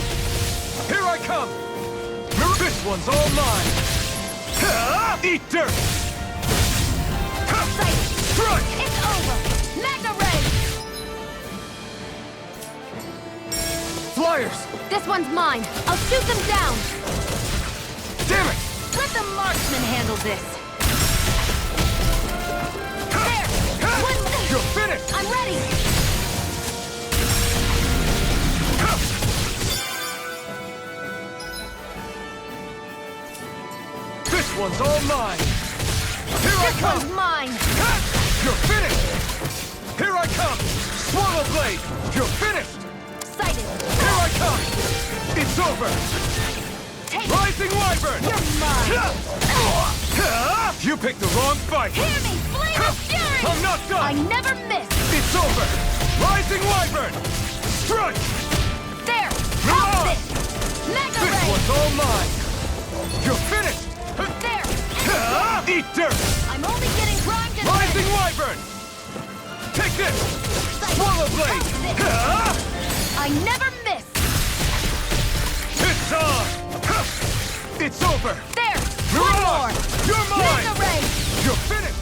Here I come! This one's all mine! Eat dirt! Strike! It's over! Mega Ray! Flyers! This one's mine! I'll shoot them down! Damn it! Let the marksman handle this! You're finished! I'm ready! This one's all mine! Here I come! This one's mine! You're finished! Here I come! Swallow blade! You're finished! Sighted! Here I come! It's over! Take Rising Wyvern! You're mine! You picked the wrong fight! Hear me! Flame of fury! I'm not done! I never miss! It's over! Rising Wyvern! Strike! There! Ah! Have this! Mega This Ray! one's all mine! You're finished! There! Eat dirt! I'm only getting primed and Rising Wyvern! Take this! Swallow blade! I never miss! It's on! It's over! There! You're One on! more! You're mine! Mega Ray! You're finished!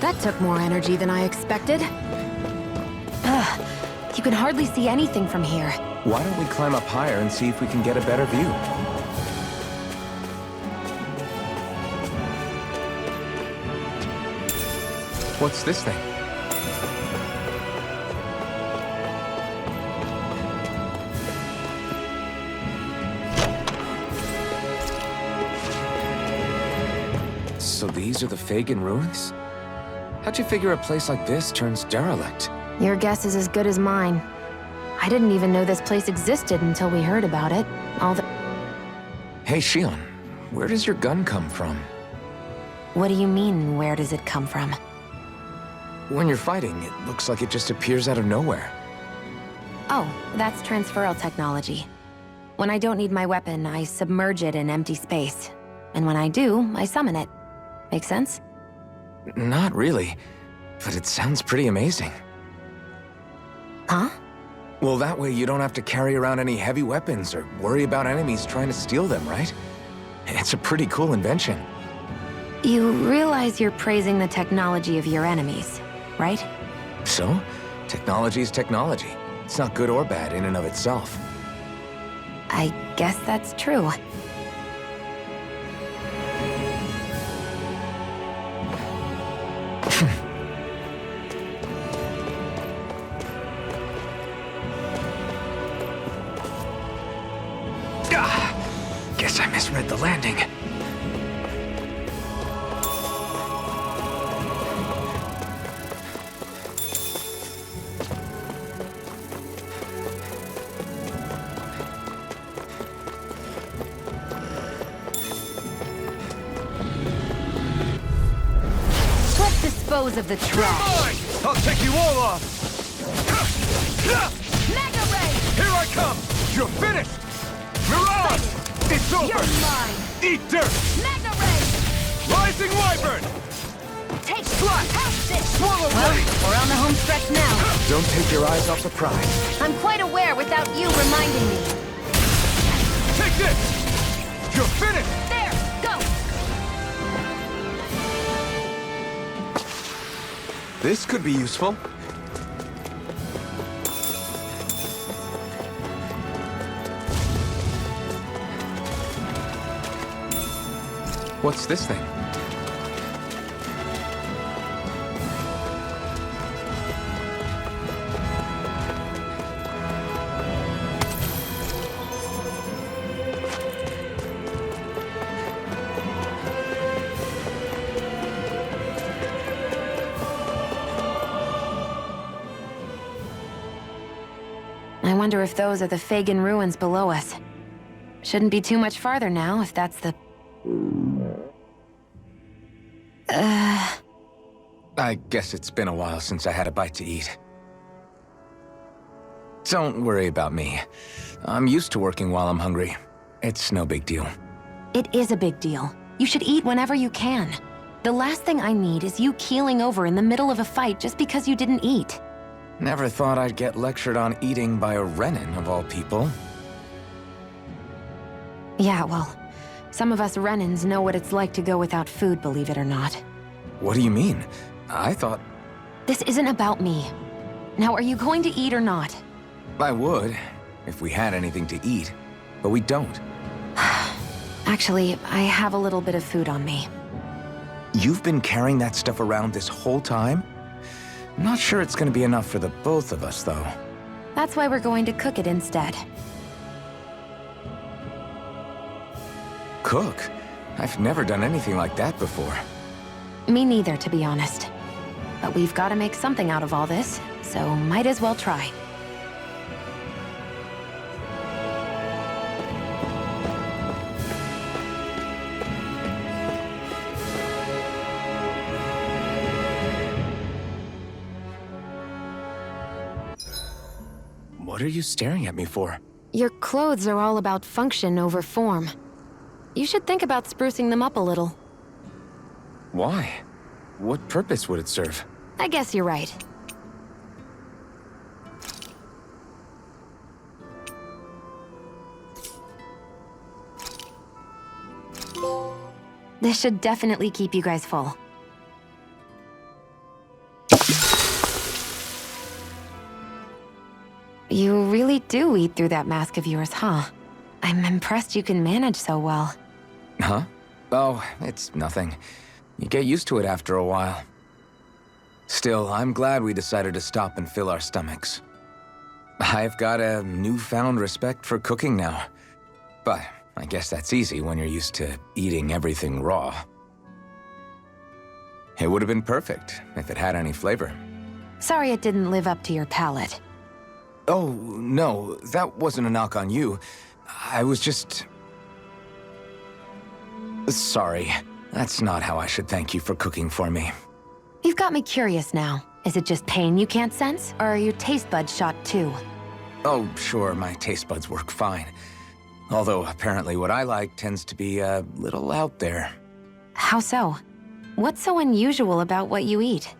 That took more energy than I expected. Ugh, you can hardly see anything from here. Why don't we climb up higher and see if we can get a better view? What's this thing? So these are the Fagan ruins? How'd you figure a place like this turns derelict? Your guess is as good as mine. I didn't even know this place existed until we heard about it. Hey, Shion, where does your gun come from? What do you mean, where does it come from? When you're fighting, it looks like it just appears out of nowhere. Oh, that's transferal technology. When I don't need my weapon, I submerge it in empty space. And when I do, I summon it. Make sense? Not really, but it sounds pretty amazing. Huh? Well, that way you don't have to carry around any heavy weapons or worry about enemies trying to steal them, right? It's a pretty cool invention. You realize you're praising the technology of your enemies, right? So, technology is technology. It's not good or bad in and of itself. I guess that's true. Guess I misread the landing. Let's dispose of the trash. I'll take you all off! Mega Ray! Here I come! You're finished! Mirage! It's over! You're mine! Eat dirt! Mega Ray! Rising Wyvern! Take slot! House this! Swallow Well, blade! we're on the home stretch now. Don't take your eyes off the prize. I'm quite aware without you reminding me. Take this! You're finished! There! Go! This could be useful. What's this thing? I wonder if those are the Fagin ruins below us. Shouldn't be too much farther now, if that's the... I guess it's been a while since I had a bite to eat. Don't worry about me. I'm used to working while I'm hungry. It's no big deal. It is a big deal. You should eat whenever you can. The last thing I need is you keeling over in the middle of a fight just because you didn't eat. Never thought I'd get lectured on eating by a Renin, of all people. Yeah, well, some of us Renins know what it's like to go without food, believe it or not. What do you mean? I thought... This isn't about me. Now, are you going to eat or not? I would, if we had anything to eat. But we don't. Actually, I have a little bit of food on me. You've been carrying that stuff around this whole time? I'm not sure it's gonna be enough for the both of us, though. That's why we're going to cook it instead. Cook? I've never done anything like that before. Me neither, to be honest. But we've got to make something out of all this, so might as well try. What are you staring at me for? Your clothes are all about function over form. You should think about sprucing them up a little. Why? What purpose would it serve? I guess you're right. This should definitely keep you guys full. You really do eat through that mask of yours, huh? I'm impressed you can manage so well. Huh? Oh, it's nothing. You get used to it after a while. Still, I'm glad we decided to stop and fill our stomachs. I've got a newfound respect for cooking now. But I guess that's easy when you're used to eating everything raw. It would have been perfect if it had any flavor. Sorry it didn't live up to your palate. Oh, no, that wasn't a knock on you. I was just... Sorry. That's not how I should thank you for cooking for me. You've got me curious now. Is it just pain you can't sense, or are your taste buds shot too? Oh, sure, my taste buds work fine. Although, apparently what I like tends to be a little out there. How so? What's so unusual about what you eat?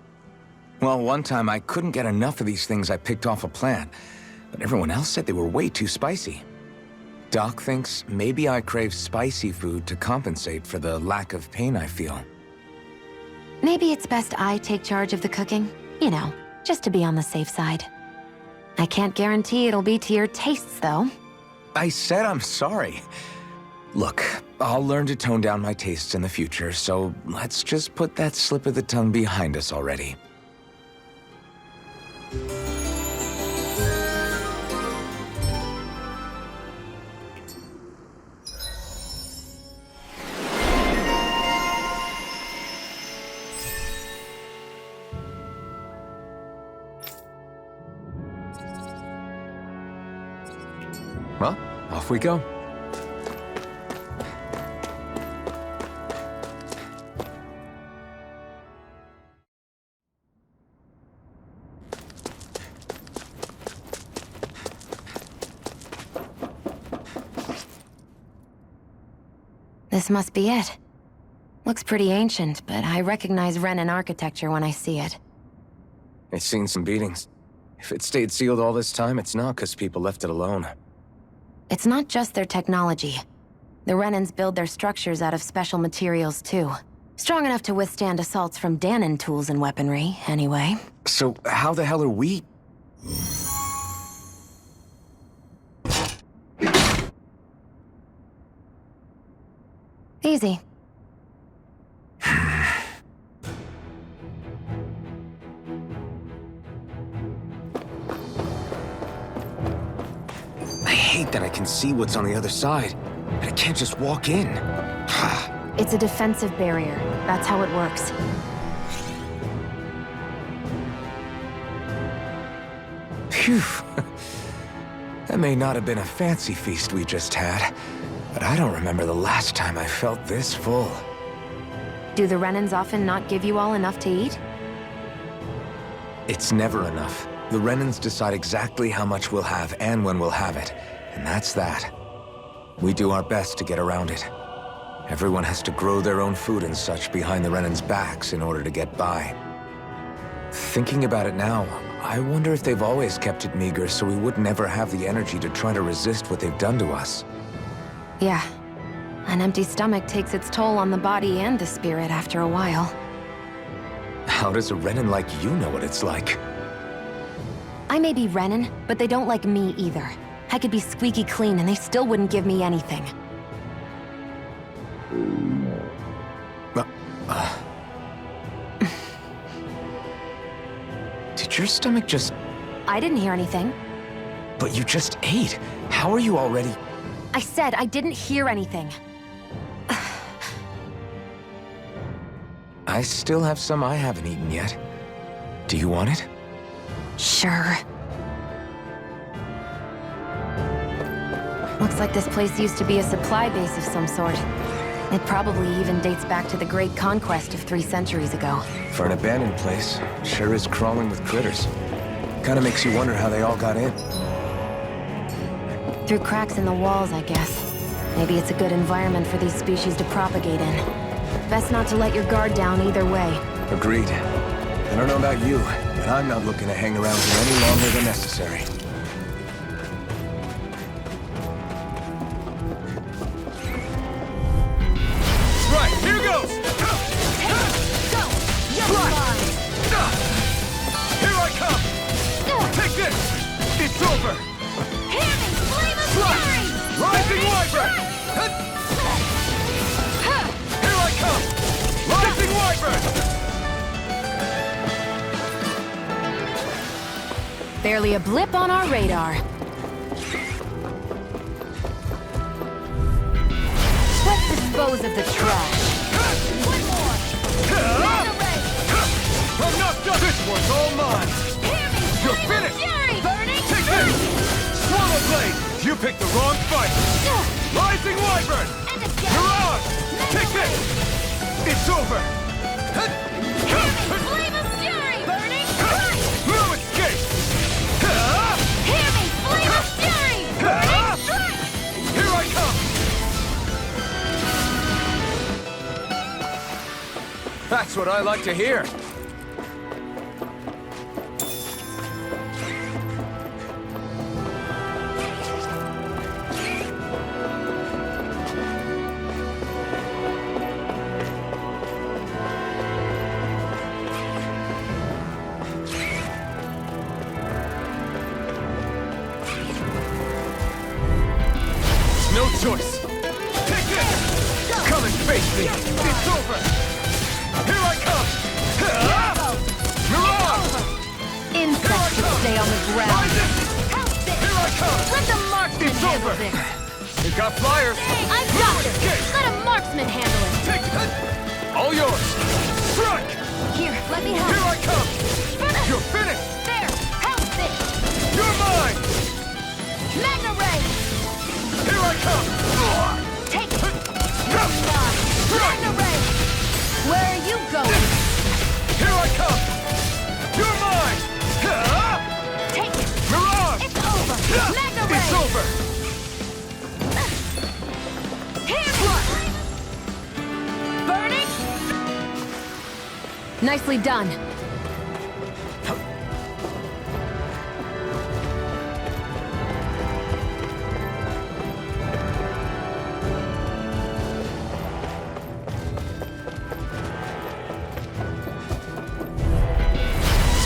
Well, one time I couldn't get enough of these things I picked off a plant. but everyone else said they were way too spicy. Doc thinks maybe I crave spicy food to compensate for the lack of pain I feel. Maybe it's best I take charge of the cooking. You know, just to be on the safe side. I can't guarantee it'll be to your tastes, though. I said I'm sorry. Look, I'll learn to tone down my tastes in the future, so let's just put that slip of the tongue behind us already. Well, off we go. This must be it. Looks pretty ancient, but I recognize Renan architecture when I see it. It's seen some beatings. If it stayed sealed all this time, it's not because people left it alone. It's not just their technology. The Renans build their structures out of special materials, too. Strong enough to withstand assaults from Danon tools and weaponry, anyway. So how the hell are we... Easy. I hate that I can see what's on the other side, and I can't just walk in. It's a defensive barrier. That's how it works. Phew. That may not have been a fancy feast we just had, but I don't remember the last time I felt this full. Do the Renans often not give you all enough to eat? It's never enough. The Renans decide exactly how much we'll have and when we'll have it, and that's that. We do our best to get around it. Everyone has to grow their own food and such behind the Renans' backs in order to get by. Thinking about it now, I wonder if they've always kept it meager so we would never have the energy to try to resist what they've done to us. Yeah. An empty stomach takes its toll on the body and the spirit after a while. How does a Renan like you know what it's like? I may be Renan, but they don't like me either. I could be squeaky clean and they still wouldn't give me anything. Did your stomach just... I didn't hear anything. But you just ate. How are you already... I said I didn't hear anything. I still have some I haven't eaten yet. Do you want it? Sure. Looks like this place used to be a supply base of some sort. It probably even dates back to the Great Conquest of 3 centuries ago. For an abandoned place, sure is crawling with critters. Kinda makes you wonder how they all got in. Through cracks in the walls, I guess. Maybe it's a good environment for these species to propagate in. Best not to let your guard down either way. Agreed. I don't know about you, but I'm not looking to hang around here any longer than necessary. Right, here goes! Here I come! Take this! It's over! Rising Wyvern! Here I come! Rising Wyvern! Barely a blip on our radar. Let's dispose of the trash. One more! I'm not done! This one's all mine! You're finished! Take this! Swallow Blade! You picked the wrong fight! Rising Wyvern! You're on! Take this! It's over! Flame of Fury! Burning Strike! No escape! Hear me! Flame of Fury! Burning Strike! Here I come! That's what I like to hear. choice. Take this! Come and face me! It's over! Here I come! Mirage! Insects should stay on the ground. Here I come! Let the marksman It's handle over. this. You got flyers! I've got it! Let a marksman handle it. Take it! All yours! Strike! Here, let me help. Here I come! Finish! You're finished! There! Help this! You're mine! Magna Ray! Here I come! Take it! You're mine! Magna Ray! Where are you going? Here I come! You're mine! Take it! Mirage! It's over! Magna Ray! It's over! Here one! Burning! Nicely done.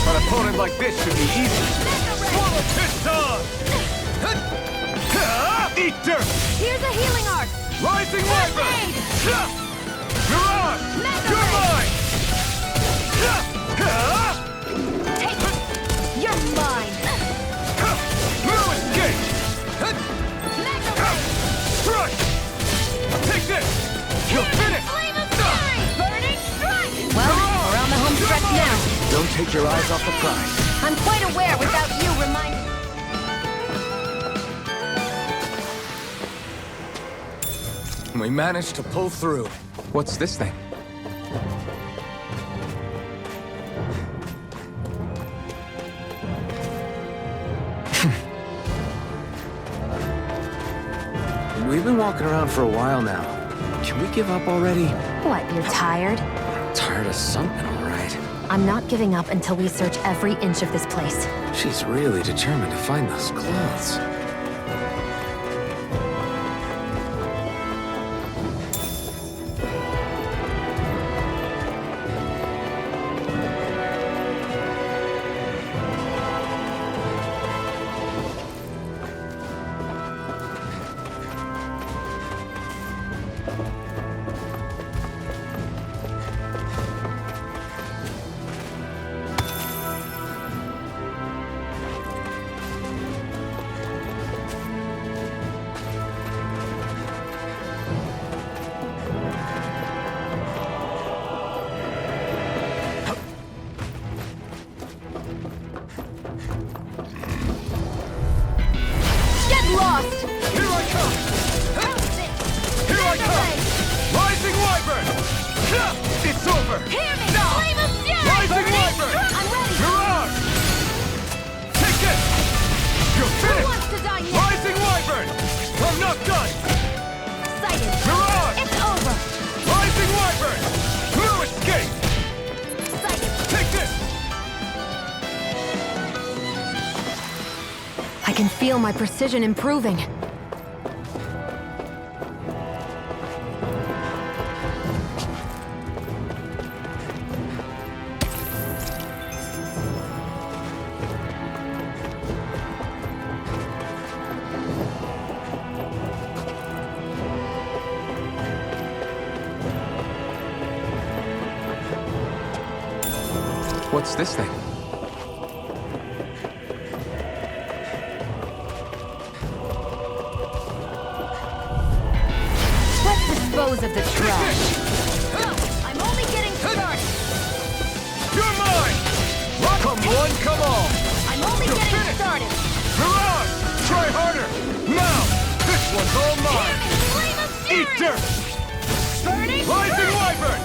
An opponent like this should be easy. Swallow Piston! Eat dirt! Here's a healing arc! Rising Wyvern! Aid! Mirage! You're mine! Take it! You're mine! Lewis Gate! Magna Ray! Strike! Take this! You're finished! Flame of Fury! Burning Strike! Well, we're on the home stretch now. Don't take your eyes off the prize. I'm quite aware without you reminding... We managed to pull through. What's this thing? We've been walking around for a while now. Can we give up already? What, you're tired? Tired of something, all right. I'm not giving up until we search every inch of this place. She's really determined to find those clothes. Lost! Here I come! Here I come! Rising Wyvern! It's over! Hear me! Now! Flame of Fury! Rising Burning Wyvern! Strike! I'm ready! Mirage! Take this! You're Who finished! wants to die next? Rising Wyvern! I'm not done! Sighted! Mirage! It's over! Rising Wyvern! Lewis Gate! Sighted! Take this! I can feel my precision improving. What's this thing? Let's dispose of the trash. No, I'm only getting started. You're mine! Come one, come all! I'm only You're getting finished. started. Mirage! Try harder! Now! This one's all Hear mine! me! Flame of Fury! Eat dirt! Burning Rising Strike! Wyvern!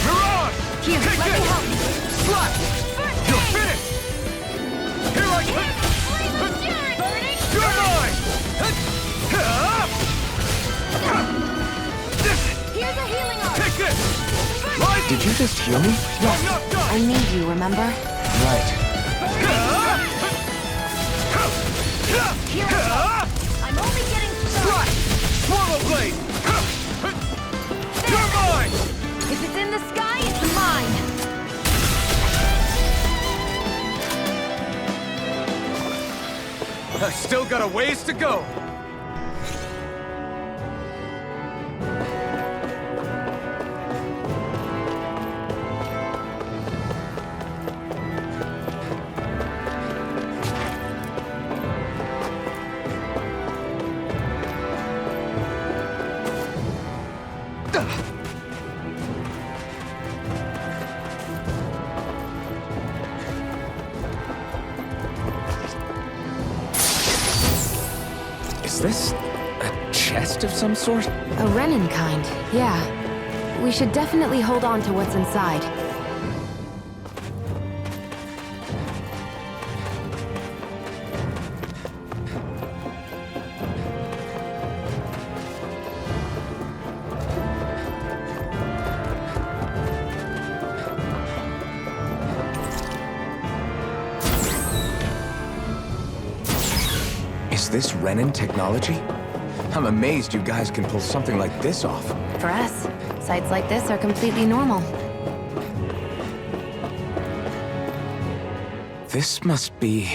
Mirage! Here, Take let me this! help you. Slap! First You're aid! finished! Here I Hear come! me! Flame of Fury! Burning You're mine! Here's a healing arc! Take this! First Rise! aid! Did you just heal me? I'm not I done! need you, remember? Right. Here I go. I'm only getting started. Swallow Blade! You're mine! If it's in the sky, it's mine. I've still got a ways to go. Is this a chest of some sort? A Renin kind, yeah. We should definitely hold on to what's inside. Is this Renin technology? I'm amazed you guys can pull something like this off. For us, sights like this are completely normal. This must be...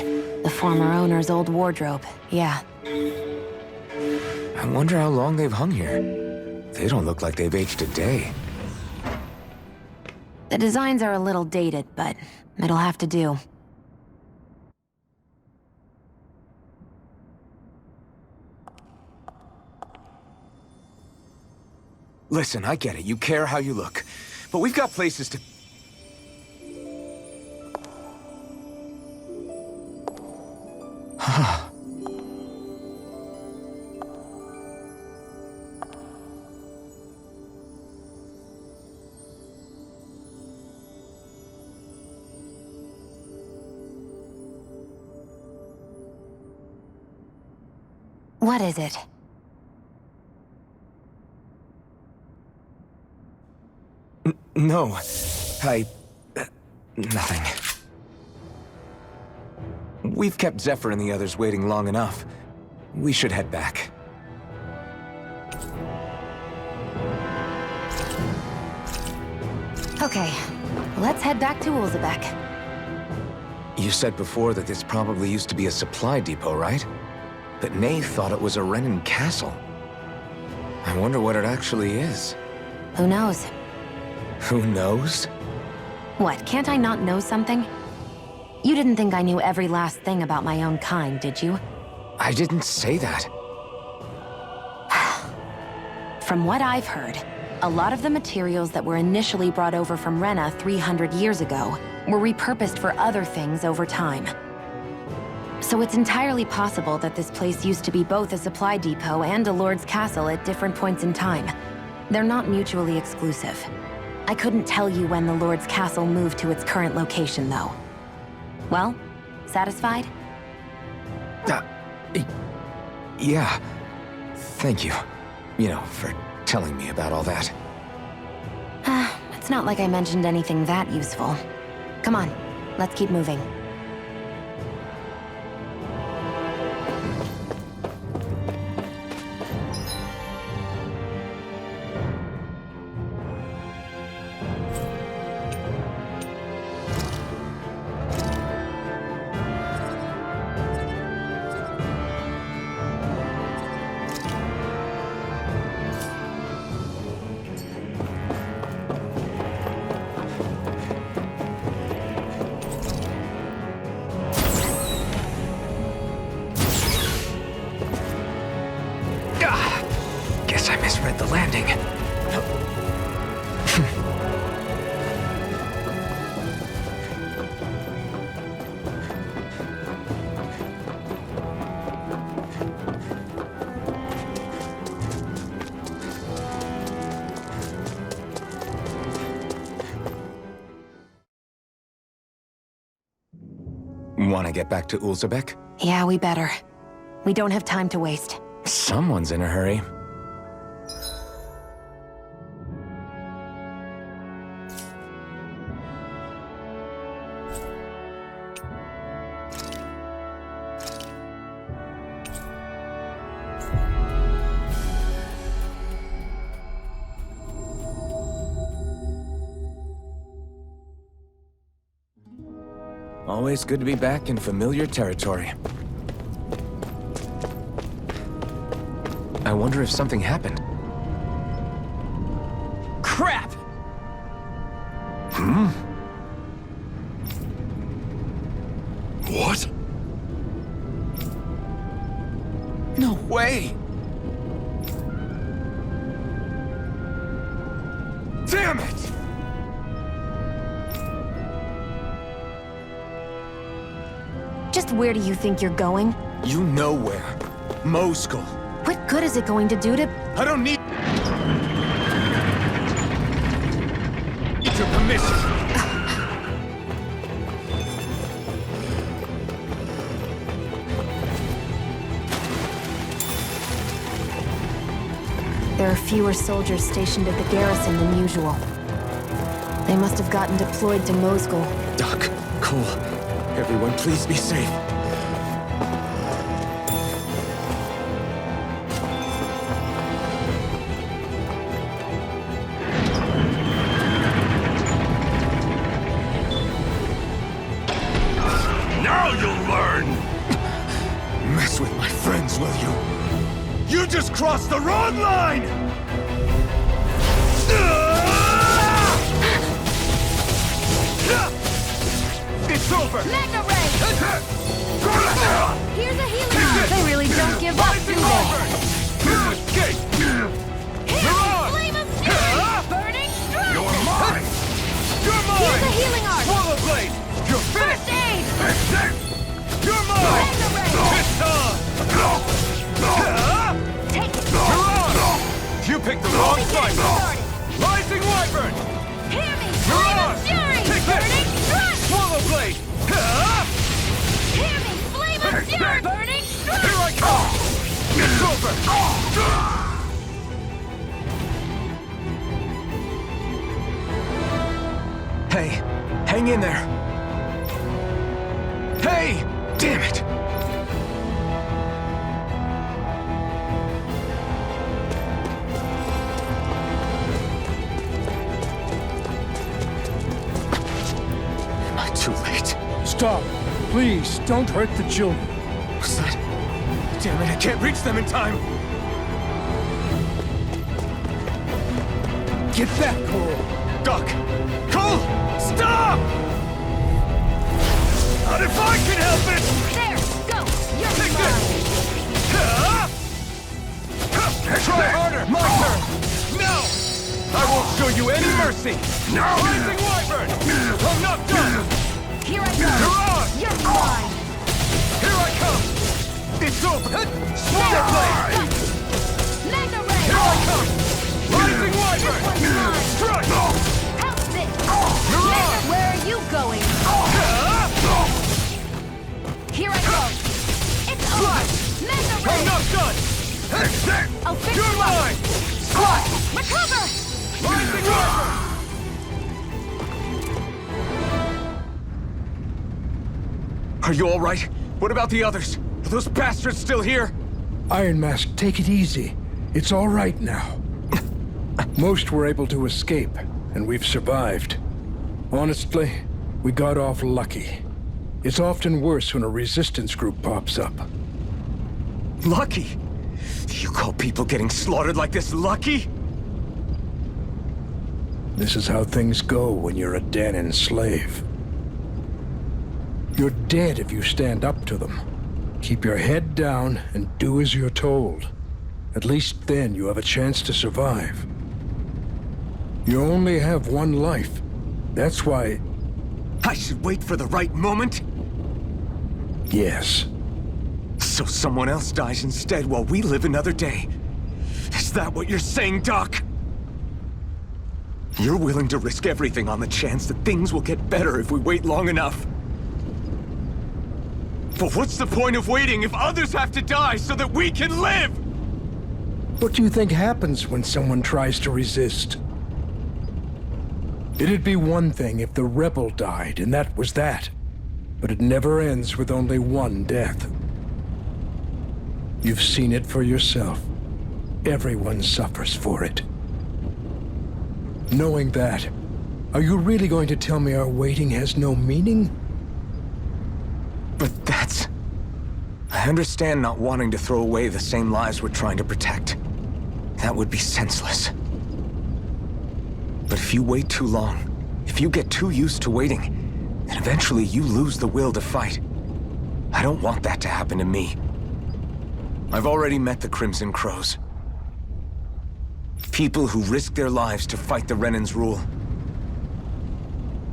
The former owner's old wardrobe, yeah. I wonder how long they've hung here. They don't look like they've aged a day. The designs are a little dated, but it'll have to do. Listen, I get it. You care how you look. But we've got places to... What is it? No, nothing. We've kept Zephyr and the others waiting long enough. We should head back. Okay, let's head back to Ulzebek. You said before that this probably used to be a supply depot, right? But Nate thought it was a Renin castle. I wonder what it actually is. Who knows? Who knows? What, can't I not know something? You didn't think I knew every last thing about my own kind, did you? I didn't say that. From what I've heard, a lot of the materials that were initially brought over from Rena 300 years ago were repurposed for other things over time. So it's entirely possible that this place used to be both a supply depot and a lord's castle at different points in time. They're not mutually exclusive. I couldn't tell you when the lord's castle moved to its current location, though. Well, satisfied? Yeah. Thank you. You know, for telling me about all that. It's not like I mentioned anything that useful. Come on, let's keep moving. Guess I misread the landing. Want to get back to Ulzebek? Yeah, we better. We don't have time to waste. Someone's in a hurry. Always good to be back in familiar territory. I wonder if something happened. Crap! What? No way! Damn it! Just where do you think you're going? You know where. Moskul. What good is it going to do to... I don't need your permission. There are fewer soldiers stationed at the garrison than usual. They must have gotten deployed to Moskul. Doc, Cole, everyone please be safe. Now you'll learn! Mess with my friends, will you? You just crossed the wrong line! It's over! Mega Ray! Here's a healing arm! They really don't give up, do they? Escape! Here's Flame of Fury! Burning Strike! You're mine! You're Here's a mine! healing arm! Swallow Blade! You're First aid! You're mine! Mega Ray! It's time! Take it! You're on! You picked the wrong Only fight! getting started! Rising Wyvern! Hear me! You're Flame on! of Fury! Take Burning this! Strike! Swallow Blade! Hear me! Flame of Fury! Burning Strike! Here I come! It's over! Hey, hang in there. Hey! Damn it! Am I too late? Stop. Please, don't hurt the children. What's that? Damn it, I can't reach them in time! Get back, Cole. Doc! Cole! Stop! Not if I can help it! There! Go! You're Take mine! Try harder! My turn! No! I won't show you any mercy! No! Rising Wyvern! I'm not done! Here I You're go! on! You're mine! Here I come! It's over! Swallow Blade! Mega Ray! Here I come! Rising Wyvern! This one's mine! Strike! How's this? You're Mega, on! where are you going? Here I go! It's over! Mega I'm Ray! not done! I'll fix You're you up! mine! Strike! Recover! Rising Wyvern! Are you all right? What about the others? Are those bastards still here? Iron Mask, take it easy. It's all right now. Most were able to escape, and we've survived. Honestly, we got off lucky. It's often worse when a resistance group pops up. Lucky? You call people getting slaughtered like this lucky? This is how things go when you're a Danon slave. You're dead if you stand up to them. Keep your head down and do as you're told. At least then you have a chance to survive. You only have one life. That's why... I should wait for the right moment? Yes. So someone else dies instead while we live another day. Is that what you're saying, Doc? You're willing to risk everything on the chance that things will get better if we wait long enough. But what's the point of waiting if others have to die so that we can live? What do you think happens when someone tries to resist? It'd be one thing if the rebel died, and that was that. But it never ends with only one death. You've seen it for yourself. Everyone suffers for it. Knowing that, are you really going to tell me our waiting has no meaning? But that's... I understand not wanting to throw away the same lives we're trying to protect. That would be senseless. But if you wait too long, if you get too used to waiting, then eventually you lose the will to fight. I don't want that to happen to me. I've already met the Crimson Crows. People who risk their lives to fight the Renan's rule.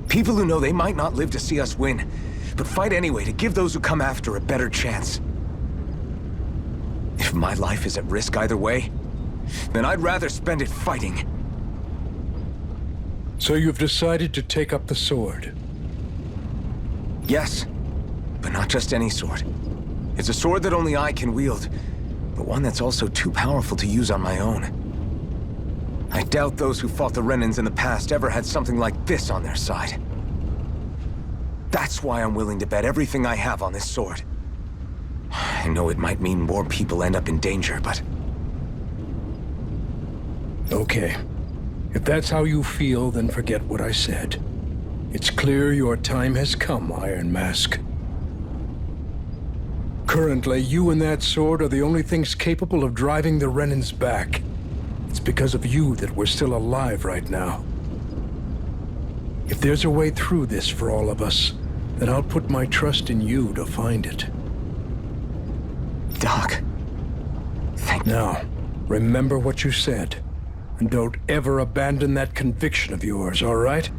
People who know they might not live to see us win, but fight anyway to give those who come after a better chance. It If my life is at risk either way, then I'd rather spend it fighting. So you've decided to take up the sword? Yes, but not just any sword. It's a sword that only I can wield, but one that's also too powerful to use on my own. I doubt those who fought the Renans in the past ever had something like this on their side. That's why I'm willing to bet everything I have on this sword. I know it might mean more people end up in danger, but... Okay. If that's how you feel, then forget what I said. It's clear your time has come, Iron Mask. Currently, you and that sword are the only things capable of driving the Renans back. It's because of you that we're still alive right now. If there's a way through this for all of us, then I'll put my trust in you to find it. Doc, thank you. Now, remember what you said, and don't ever abandon that conviction of yours, all right?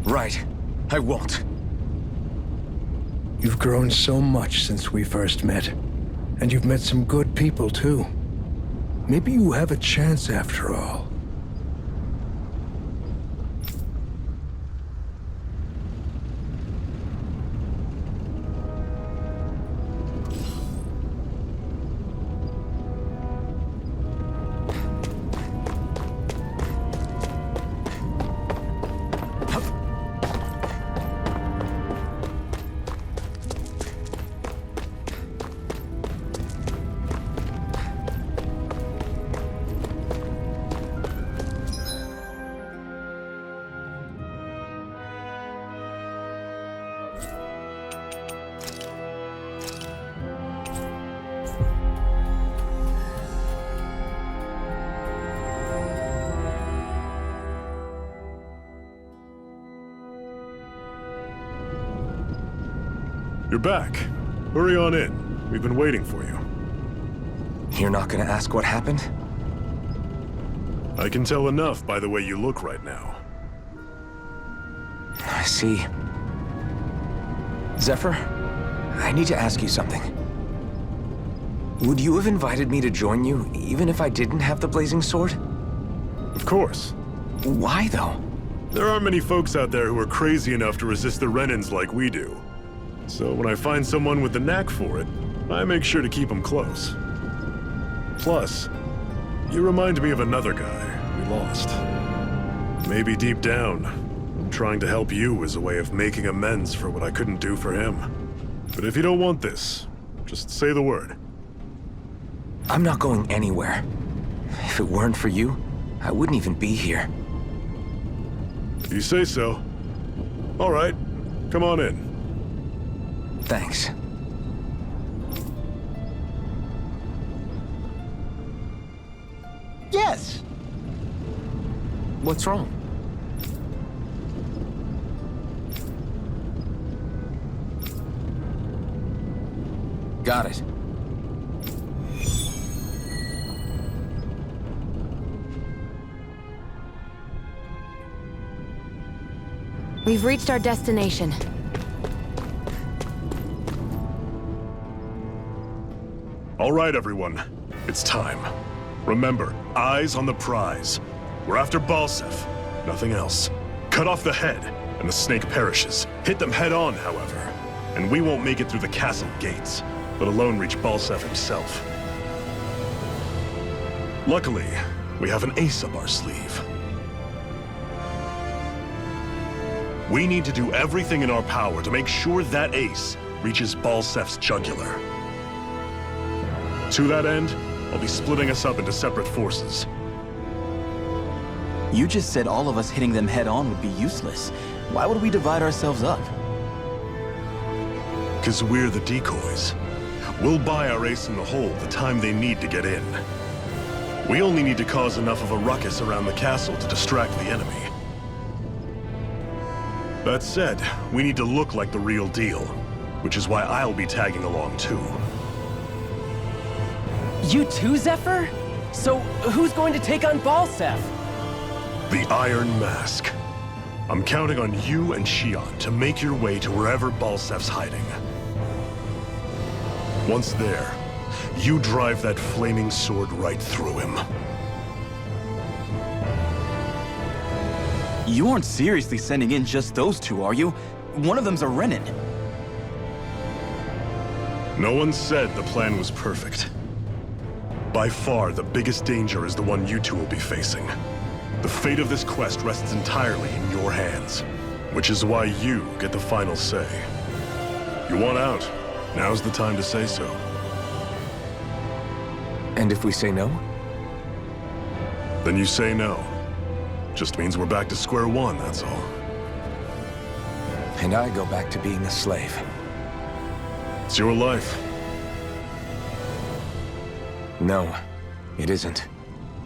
Right. I won't. You've grown so much since we first met, and you've met some good people, too. Maybe you have a chance after all. You're back. Hurry on in. We've been waiting for you. You're not gonna ask what happened? I can tell enough by the way you look right now. I see. Zephyr, I need to ask you something. Would you have invited me to join you, even if I didn't have the blazing sword? Of course. Why, though? There aren't many folks out there who are crazy enough to resist the Renans like we do. So when I find someone with the knack for it, I make sure to keep them close. Plus, you remind me of another guy we lost. Maybe deep down, I'm trying to help you as a way of making amends for what I couldn't do for him. But if you don't want this, just say the word. I'm not going anywhere. If it weren't for you, I wouldn't even be here. If you say so. All right, come on in. Thanks. Yes! What's wrong? Got it. We've reached our destination. All right, everyone. It's time. Remember, eyes on the prize. We're after Balseph, nothing else. Cut off the head, and the snake perishes. Hit them head on, however, and we won't make it through the castle gates, let alone reach Balseph himself. Luckily, we have an ace up our sleeve. We need to do everything in our power to make sure that ace reaches Balseph's jugular. To that end, I'll be splitting us up into separate forces. You just said all of us hitting them head-on would be useless. Why would we divide ourselves up? 'Cause we're the decoys. We'll buy our ace in the hole the time they need to get in. We only need to cause enough of a ruckus around the castle to distract the enemy. That said, we need to look like the real deal, which is why I'll be tagging along too. You too, Zephyr? So, who's going to take on Balseph? The Iron Mask. I'm counting on you and Shion to make your way to wherever Balseph's hiding. Once there, you drive that flaming sword right through him. You aren't seriously sending in just those two, are you? One of them's a Renin. No one said the plan was perfect. By far, the biggest danger is the one you two will be facing. The fate of this quest rests entirely in your hands, which is why you get the final say. You want out, now's the time to say so. And if we say no? Then you say no. Just means we're back to square one, that's all. And I go back to being a slave. It's your life. No, it isn't.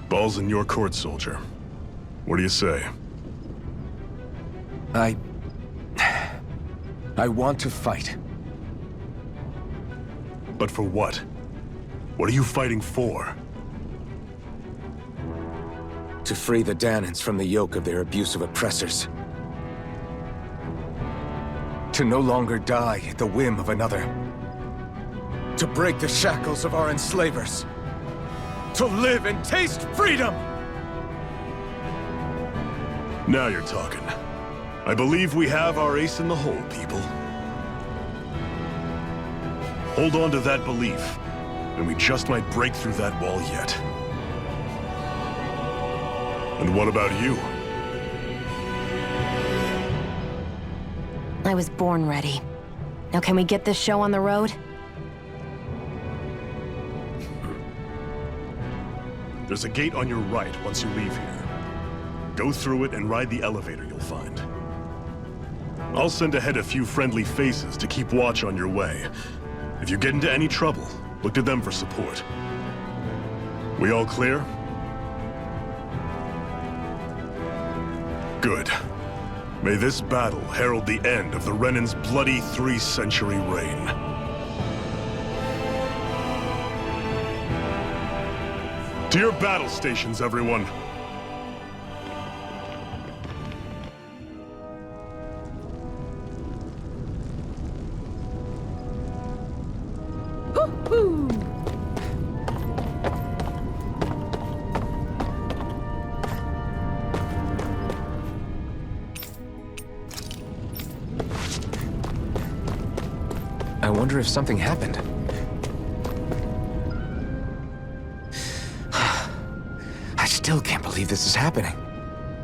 Ball's in your court, soldier. What do you say? I want to fight. But for what? What are you fighting for? To free the Danans from the yoke of their abusive oppressors. To no longer die at the whim of another. To break the shackles of our enslavers. To live and taste freedom! Now you're talking. I believe we have our ace in the hole, people. Hold on to that belief, and we just might break through that wall yet. And what about you? I was born ready. Now can we get this show on the road? There's a gate on your right once you leave here. Go through it and ride the elevator you'll find. I'll send ahead a few friendly faces to keep watch on your way. If you get into any trouble, look to them for support. We all clear? Good. May this battle herald the end of the Renin's bloody 3-century reign. To your battle stations, everyone! I wonder if something happened. I still can't believe this is happening.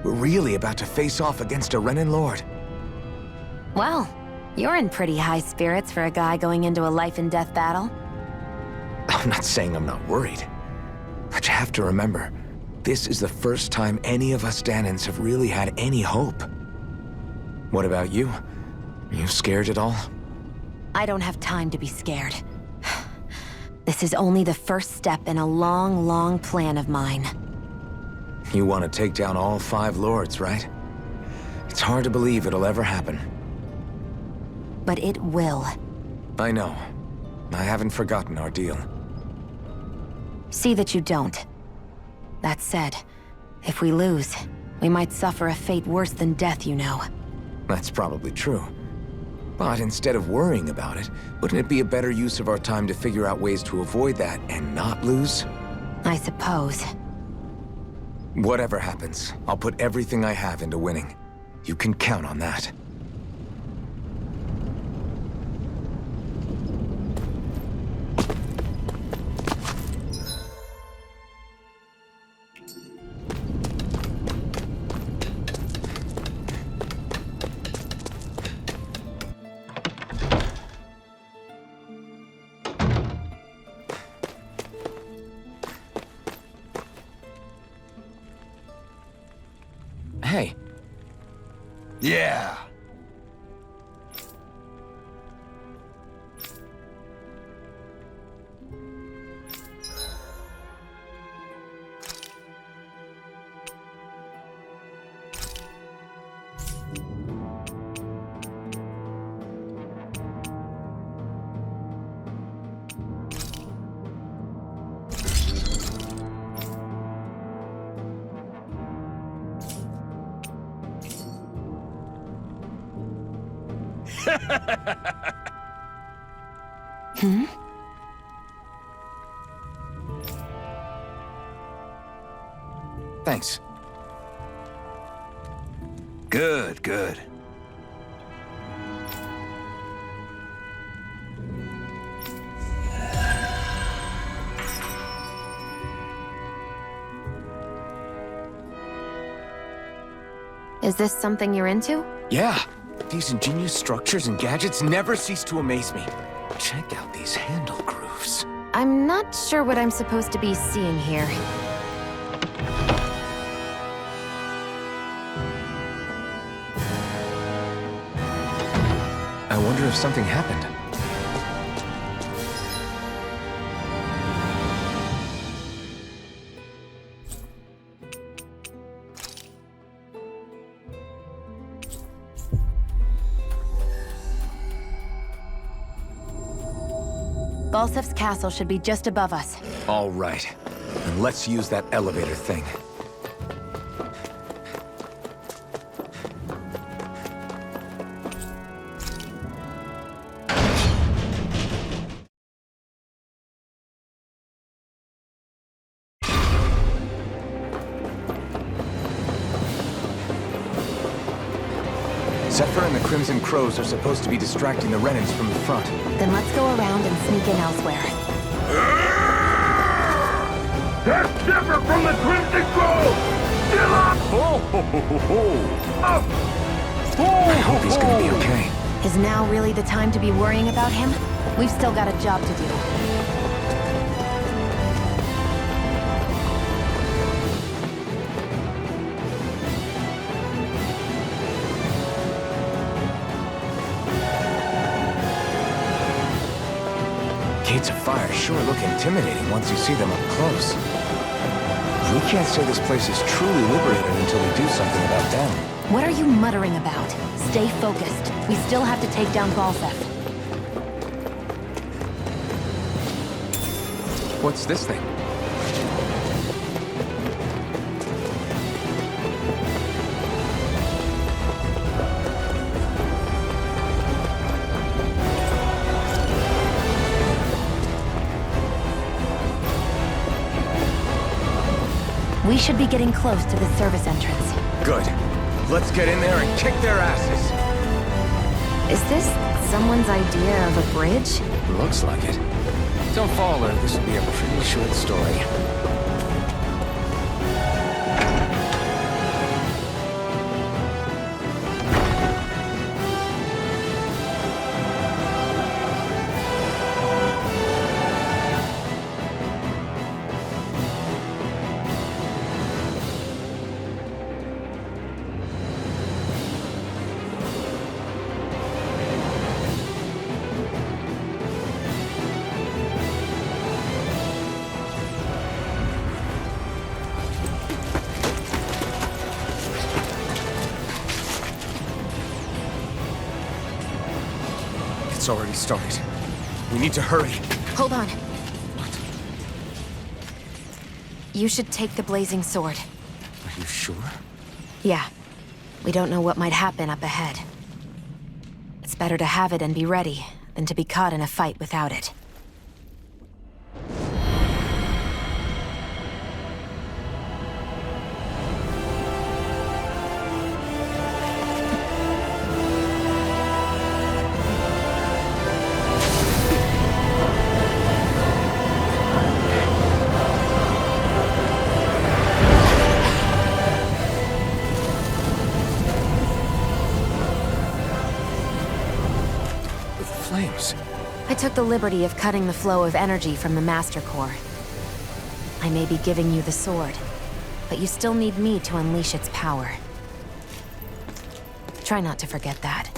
We're really about to face off against a Renin Lord. Well, you're in pretty high spirits for a guy going into a life-and-death battle. I'm not saying I'm not worried. But you have to remember, this is the first time any of us Danans have really had any hope. What about you? Are you scared at all? I don't have time to be scared. This is only the first step in a long, long plan of mine. You want to take down all 5 lords, right? It's hard to believe it'll ever happen. But it will. I know. I haven't forgotten our deal. See that you don't. That said, if we lose, we might suffer a fate worse than death, you know. That's probably true. But instead of worrying about it, wouldn't it be a better use of our time to figure out ways to avoid that and not lose? I suppose. Whatever happens, I'll put everything I have into winning. You can count on that. Hey. Yeah. Thanks. Good, good. Is this something you're into? Yeah. These ingenious structures and gadgets never cease to amaze me. Check out these handle grooves. I'm not sure what I'm supposed to be seeing here. I wonder if something happened. Balsef's castle should be just above us. All right. And let's use that elevator thing. Zephyr and the Crimson Crows are supposed to be distracting the Renans from the front. Then let's go around and sneak in elsewhere. That's Zephyr from the Crimson Crow! Still up! I hope he's gonna be okay. Is now really the time to be worrying about him? We've still got a job to do. Gates of fire sure look intimidating once you see them up close. We can't say this place is truly liberated until we do something about them. What are you muttering about? Stay focused. We still have to take down Balsef. What's this thing? We should be getting close to the service entrance. Good. Let's get in there and kick their asses. Is this someone's idea of a bridge? Looks like it. Don't fall or this will be a pretty short story. It's already started. We need to hurry. Hold on. You should take the blazing sword. Are you sure? Yeah. We don't know what might happen up ahead. It's better to have it and be ready than to be caught in a fight without it. Flames. I took the liberty of cutting the flow of energy from the Master Core. I may be giving you the sword, but you still need me to unleash its power. Try not to forget that.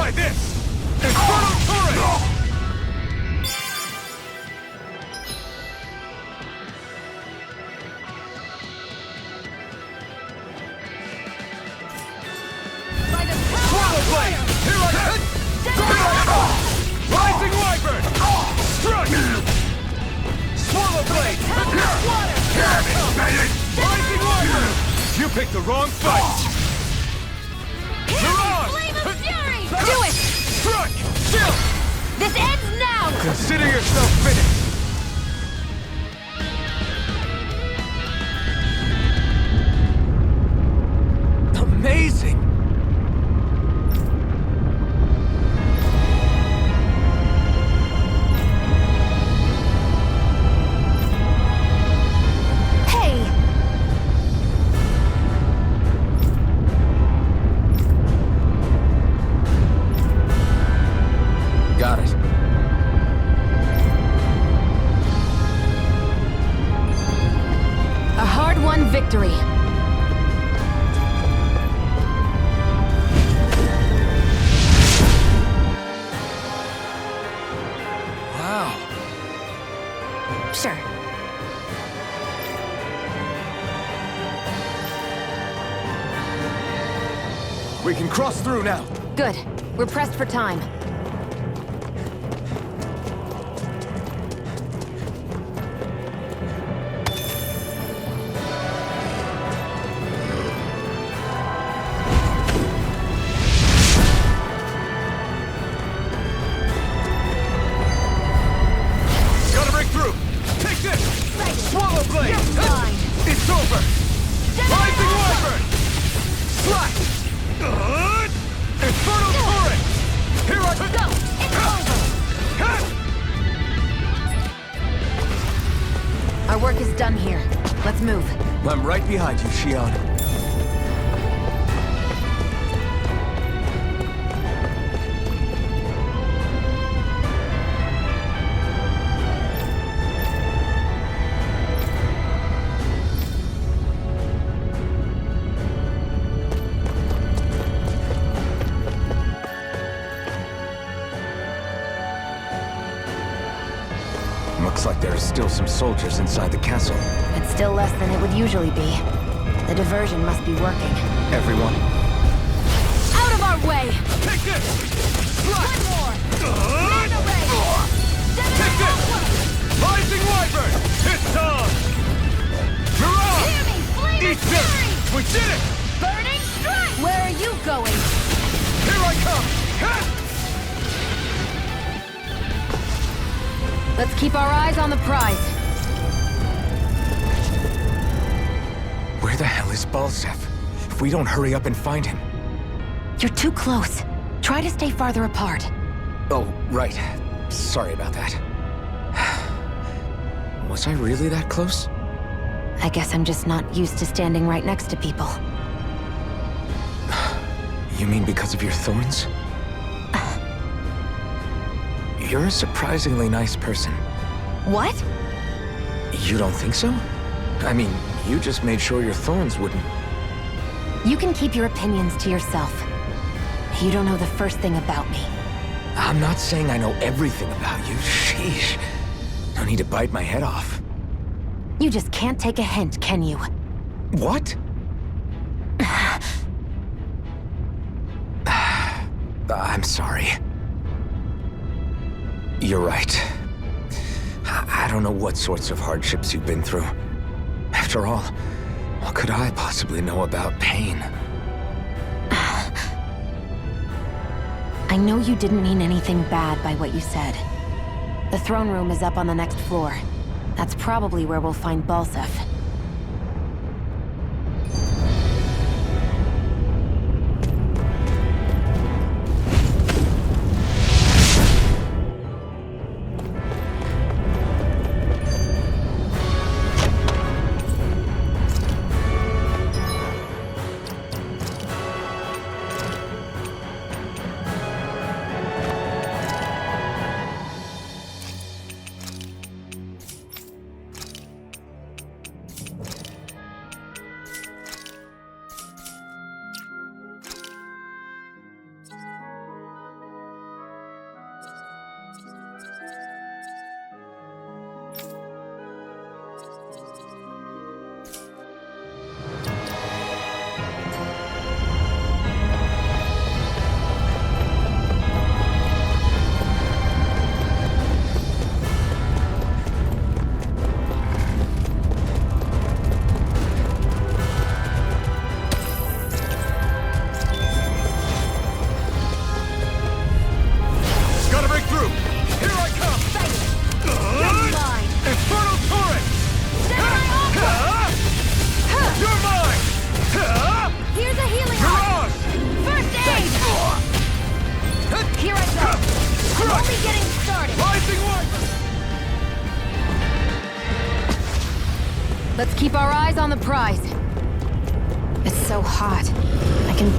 Try this! Infernal Turret! Swallow Blade! Here I come! Rising Wyvern! Strike! Swallow Blade! Rising Wyvern! You picked the wrong fight! Flame of Fury! Do it! Strike! Chill! This ends now! Consider yourself finished! Amazing! Hey! Got it. A hard-won victory. Wow. Sure. We can cross through now. Good. We're pressed for time. Gotta break through! Take this! Swallow Blade! You're fine. It's over! Rising Wyvern! Slash! Infernal Torrent! Here I Go! It's over! Our work is done here. Let's move. I'm right behind you, Shion. Looks like there are still some soldiers inside the castle. It's still less than it would usually be. The diversion must be working. Everyone, Out of our way! Take this! Slash! One more! Take this! Rising Wyvern! It's on! Mirage! Hear me! Flame Eat of this! Fury! We did it! Burning Strike! Where are you going? Here I come! Ha! Let's keep our eyes on the prize. where the hell is Balsef? If we don't hurry up and find him... You're too close. Try to stay farther apart. Oh, right. Sorry about that. Was I really that close? I guess I'm just not used to standing right next to people. You mean because of your thorns? You're a surprisingly nice person. What? You don't think so? I mean, you just made sure your thorns wouldn't... You can keep your opinions to yourself. You don't know the first thing about me. I'm not saying I know everything about you. Sheesh. No need to bite my head off. You just can't take a hint, can you? What? I'm sorry. You're right. I don't know what sorts of hardships you've been through. After all, what could I possibly know about pain? I know you didn't mean anything bad by what you said. The throne room is up on the next floor. That's probably where we'll find Balsef. Let's keep our eyes on the prize. It's so hot. I can...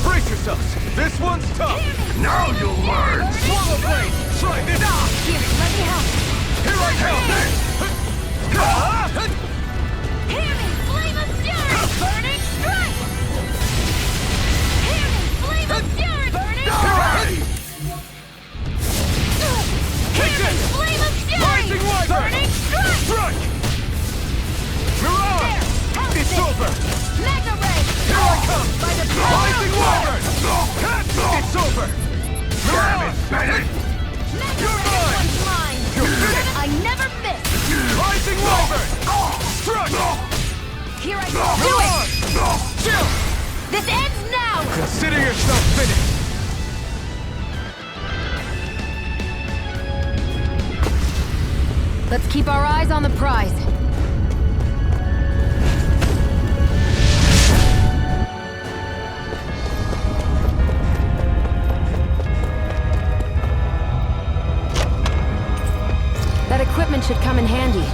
Brace yourselves! This one's tough! Now you'll learn! Swallow blade! Try this! Here, let me help. Here I come! Hear me, flame of fury! Burning strike! Hear me, flame of fury! Burning strike! Hear me, flame of fury! Rising Wyvern! Burning strike! Strike! Mirage! It's over! Mega ray! Here I come! By the Rising Wyvern! It's over! Mirage! You're mine! You're finished! I never miss! Rising Wyvern! Strike! Here I go! Do it! Chill! This ends now! Consider yourself finished! Let's keep our eyes on the prize. That equipment should come in handy.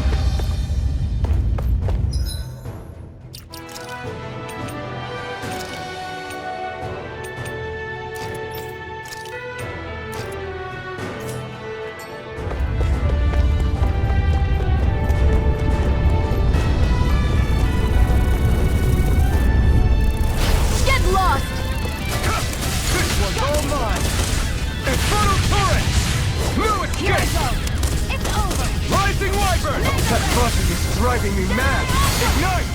Get lost! This one's all mine! Infernal Torrent! No Here I escape! go! It's over! Rising Wyvern! That buzzing is driving me mad! Ignite!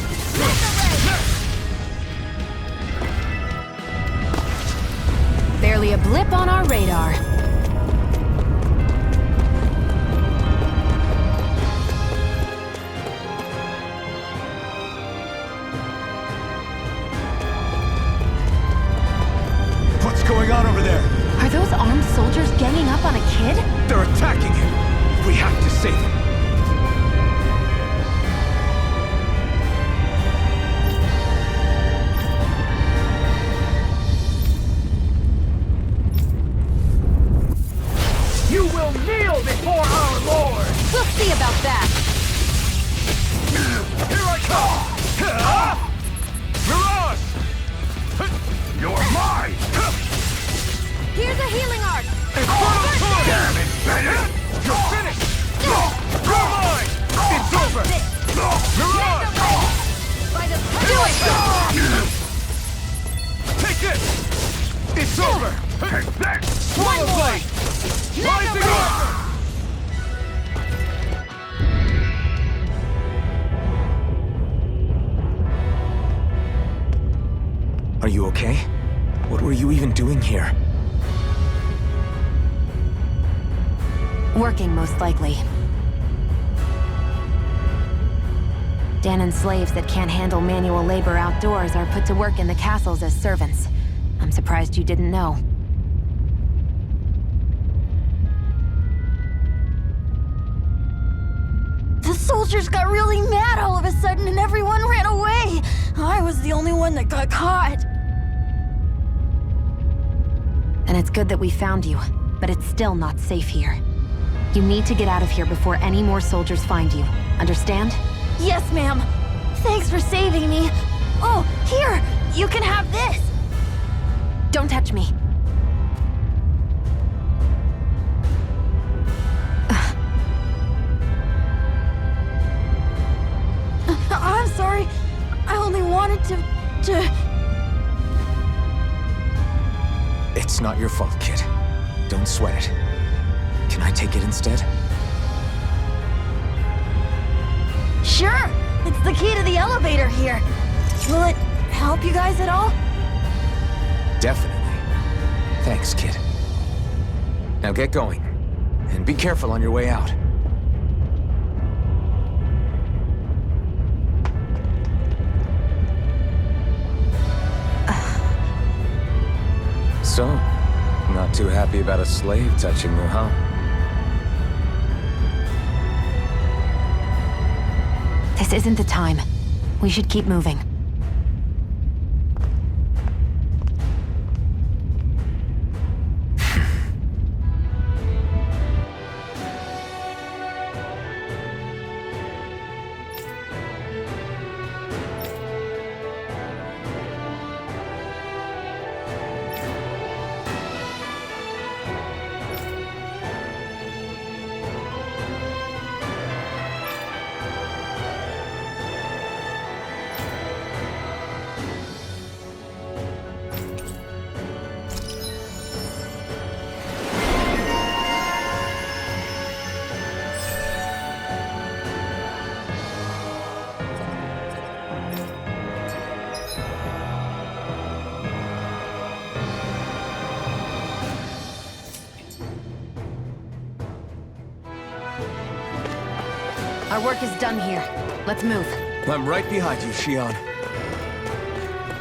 Barely a blip on our radar. What's going on over there? Are those armed soldiers ganging up on a kid? They're attacking him! We have to save him! You will kneel before our Lord! We'll see about that! Here I come! Mirage! You're mine! Here's a healing arc! Infernal Torrent! Damn it, Bennett! You're finished! You're mine! It's over! Mirage! Do it! Take this! It's over! Take that! Swallow blade! Rising Wyvern! Are you okay? What were you even doing here? Working, most likely. Danon slaves that can't handle manual labor outdoors are put to work in the castles as servants. I'm surprised you didn't know. The soldiers got really mad all of a sudden and everyone ran away. I was the only one that got caught. And it's good that we found you, but it's still not safe here. You need to get out of here before any more soldiers find you. Understand? Yes, ma'am. Thanks for saving me. Oh, here! You can have this! Don't touch me. I'm sorry. I only wanted to... It's not your fault, kid. Don't sweat it. Can I take it instead? Sure! It's the key to the elevator here. Will it help you guys at all? Definitely. Thanks, kid. Now get going. And be careful on your way out. So, not too happy about a slave touching you, huh? This isn't the time. We should keep moving. Our work is done here. Let's move. I'm right behind you, Xion.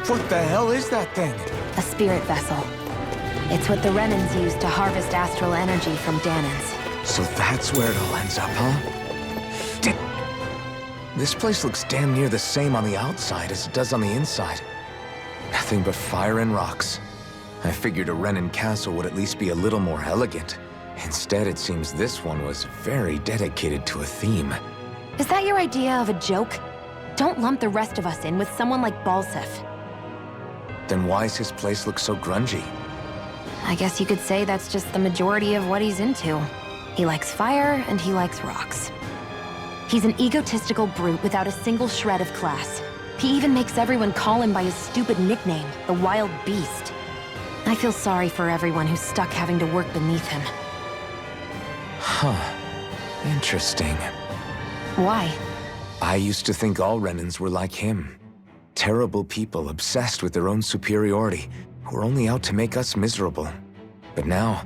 What the hell is that thing? A spirit vessel. It's what the Renans use to harvest astral energy from Danans. So that's where it all ends up, huh? This place looks damn near the same on the outside as it does on the inside. Nothing but fire and rocks. I figured a Renan castle would at least be a little more elegant. Instead, it seems this one was very dedicated to a theme. Is that your idea of a joke? Don't lump the rest of us in with someone like Balsef. Then why's his place look so grungy? I guess you could say that's just the majority of what he's into. He likes fire and he likes rocks. He's an egotistical brute without a single shred of class. He even makes everyone call him by his stupid nickname, the Wild Beast. I feel sorry for everyone who's stuck having to work beneath him. Huh. Interesting. Why? I used to think all Renans were like him. Terrible people obsessed with their own superiority, who are only out to make us miserable. But now,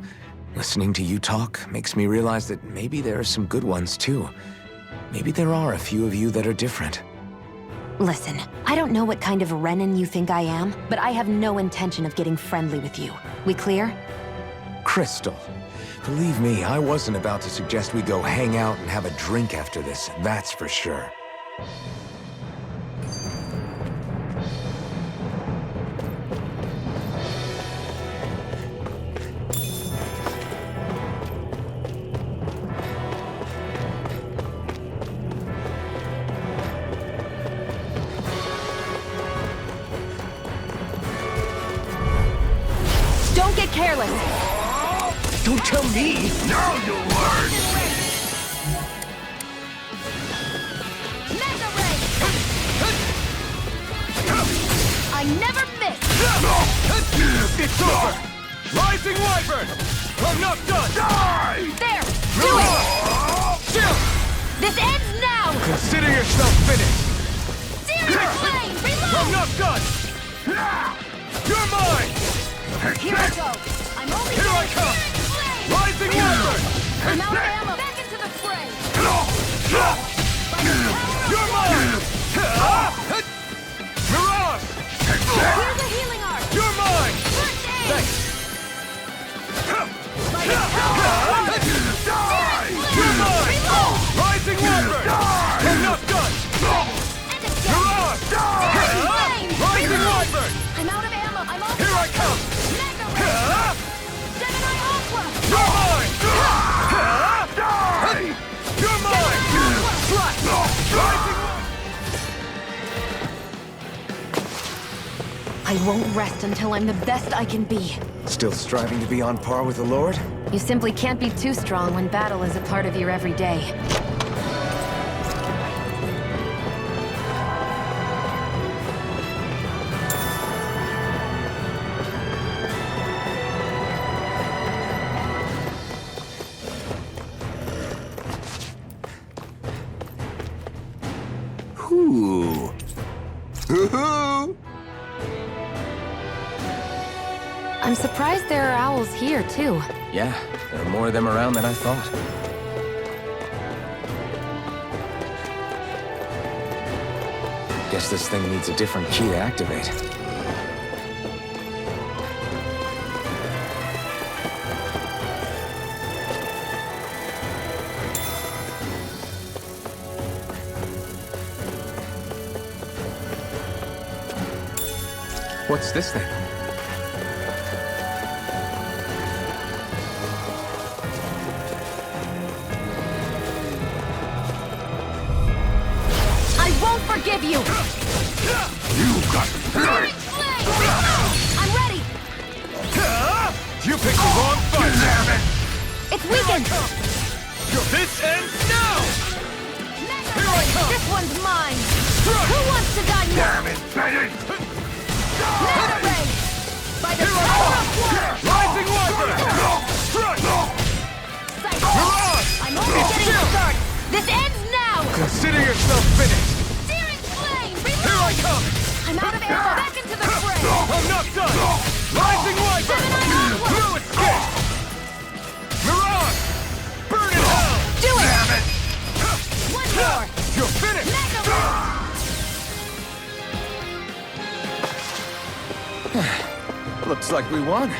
listening to you talk makes me realize that maybe there are some good ones too. Maybe there are a few of you that are different. Listen, I don't know what kind of Renan you think I am, but I have no intention of getting friendly with you. We clear? Crystal, believe me, I wasn't about to suggest we go hang out and have a drink after this, that's for sure. Don't get careless! Don't tell me! Now you'll learn! Mega Ray! I never miss! It's over! Rising Wyvern! I'm not done! Die! There! Do it! Chill! This ends now! Consider yourself finished! Searing Flame! I'm Reload! not done! You're mine! Here I go! I'm only Here I come! Flame! Rising Wyvern! I'm out of ammo! Back into the fray! You're mine! Mirage! Here's a healing art! You're mine! First aid! Thanks! By the power of Searing You're Flame! mine! Reload! Rising Wyvern! I'm not done! And escape! Mirage! Searing Flame! Rising Reload! Wyvern! I'm out of ammo! I'm all Here I come! Mega Ray! Gemini Aqua! You're mine! You're mine! Slash! Rising! I won't rest until I'm the best I can be. Still striving to be on par with the Lord? You simply can't be too strong when battle is a part of your everyday. Ooh. Hoo-hoo! I'm surprised there are owls here, too. Yeah, there are more of them around than I thought. Guess this thing needs a different key to activate. What's this thing? I won't forgive you! You got Searing Flame! Reload! I'm ready! You picked the wrong fight! Damn it! It's weakened! This ends now! Mega Here I Ray! come! This one's mine! Crush! Who wants to die now? Damn it, Bennett! Mega Ray! By the Here I power come! of water! Rising Wyvern! Crush! Sight. Mirage! I'm only getting started! This ends now! Consider yourself finished! Searing Flame! Here I Reload! come! I'm out of ammo! Back into the fray! I'm not done! Rising Wyvern! Gemini Aqua! Blue escape! Mirage! Burn in hell! Do it! Damn it! One floor! You're finished! Looks like we won.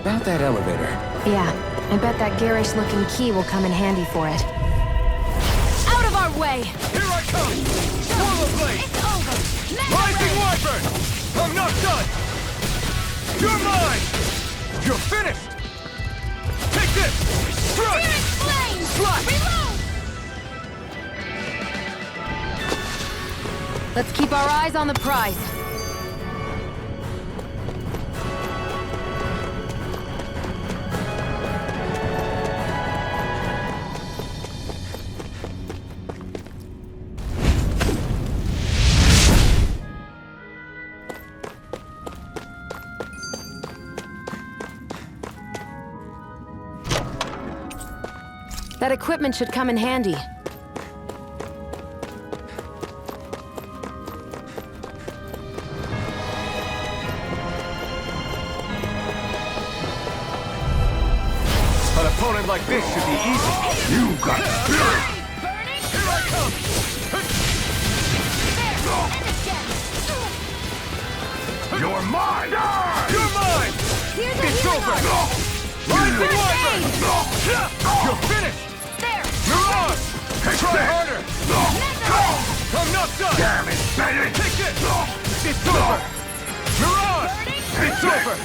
About that elevator. Yeah, I bet that garish-looking key will come in handy for it. Out of our way! Here I come! Swallow blade! It's over! Rising Wyvern! I'm not done! You're mine! You're finished! Take this! Strike! Spirit flame! Slide! Reload! Let's keep our eyes on the prize. That equipment should come in handy. An opponent like this should be easy. You got spirit! Burning! Here I come! There! You're mine! You're mine! Here's a It's healing over! art. Rising First Wyvern! aid. You're finished! There! Mirage! Try harder! I'm not done! Damn it, Bennett! Take this! It's over! Mirage! It's over!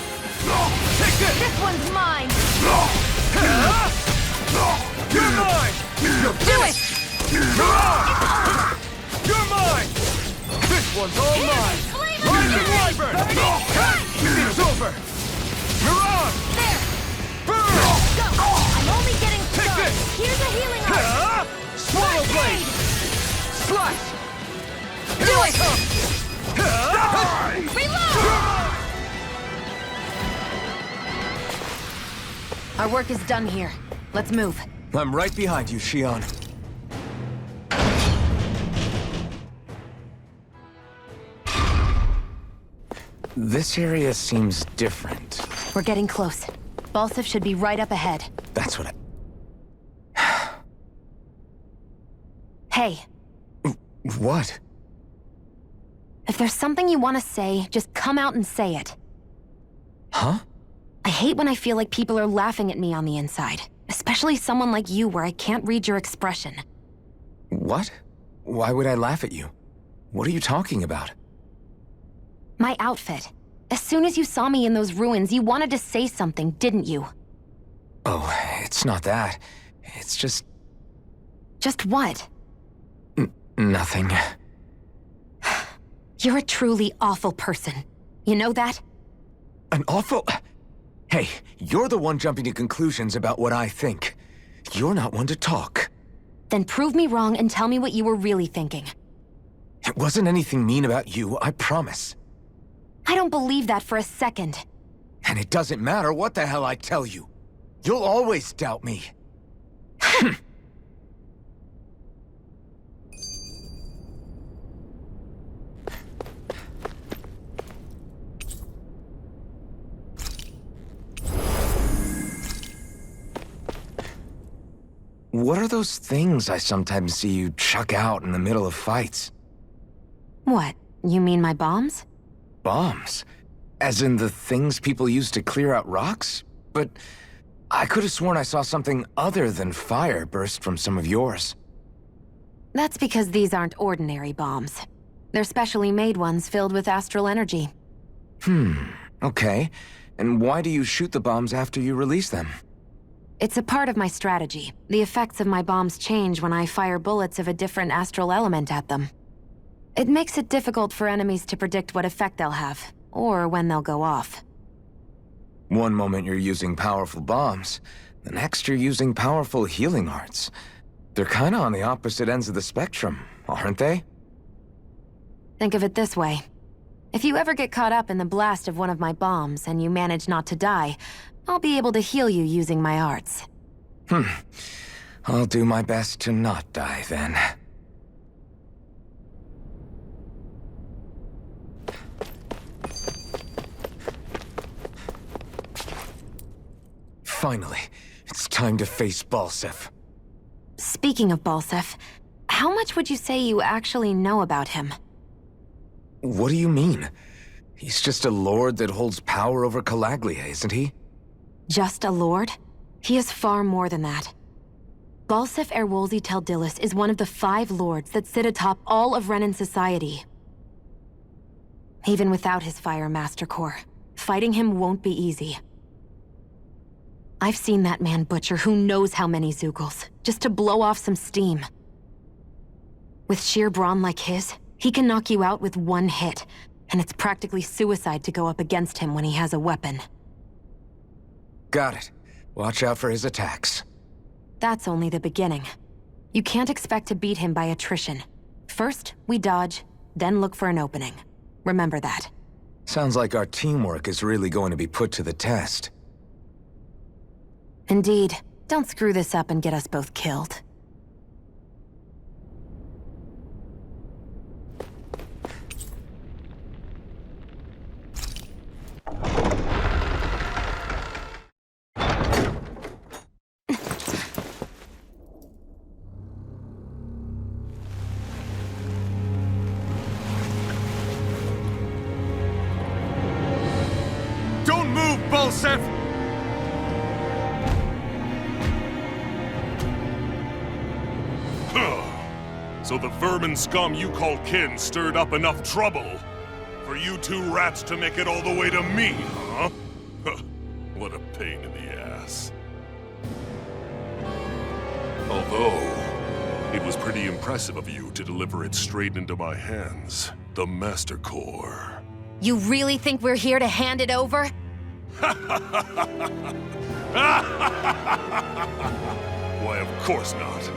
Take this! This one's mine! You're mine! Do it! Mirage! You're mine! This one's all mine! Rising Wyvern! It's over! Mirage! There! Burn! Go! I'm only getting Take started! this! Here's a healing art! Swallow blade! Slash! Do it! Die! Reload! Our work is done here. Let's move. I'm right behind you, Shion. This area seems different. We're getting close. Balsif should be right up ahead. That's what Hey, What? if there's something you want to say, just come out and say it. Huh? I hate when I feel like people are laughing at me on the inside. Especially someone like you where I can't read your expression. What? Why would I laugh at you? What are you talking about? My outfit. As soon as you saw me in those ruins, you wanted to say something, didn't you? Oh, it's not that. It's just... Just what? Nothing. You're a truly awful person. You know that? An awful... Hey, you're the one jumping to conclusions about what I think. You're not one to talk. Then prove me wrong and tell me what you were really thinking. It wasn't anything mean about you, I promise. I don't believe that for a second. And it doesn't matter what the hell I tell you. You'll always doubt me. What are those things I sometimes see you chuck out in the middle of fights? What? You mean my bombs? Bombs? As in the things people use to clear out rocks? But I could have sworn I saw something other than fire burst from some of yours. That's because these aren't ordinary bombs. They're specially made ones filled with astral energy. Okay. And why do you shoot the bombs after you release them? It's a part of my strategy. The effects of my bombs change when I fire bullets of a different astral element at them. It makes it difficult for enemies to predict what effect they'll have, or when they'll go off. One moment you're using powerful bombs, the next you're using powerful healing arts. They're kinda on the opposite ends of the spectrum, aren't they? Think of it this way. If you ever get caught up in the blast of one of my bombs and you manage not to die, I'll be able to heal you using my arts. I'll do my best to not die then. Finally, it's time to face Balsef. Speaking of Balsef, how much would you say you actually know about him? What do you mean? He's just a lord that holds power over Calaglia, isn't he? Just a lord? He is far more than that. Balsef Erwolzi Teldilis is one of the 5 lords that sit atop all of Renan society. Even without his Fire Master Corps, fighting him won't be easy. I've seen that man butcher who knows how many Zugals, just to blow off some steam. With sheer brawn like his, he can knock you out with one hit, and it's practically suicide to go up against him when he has a weapon. Got it. Watch out for his attacks. That's only the beginning. You can't expect to beat him by attrition. First, we dodge, then look for an opening. Remember that. Sounds like our teamwork is really going to be put to the test. Indeed. Don't screw this up and get us both killed. Don't move, Balsef! So the vermin scum you call kin stirred up enough trouble for you 2 rats to make it all the way to me, huh? What a pain in the ass. Although, it was pretty impressive of you to deliver it straight into my hands. The Master Core. You really think we're here to hand it over? Why, of course not.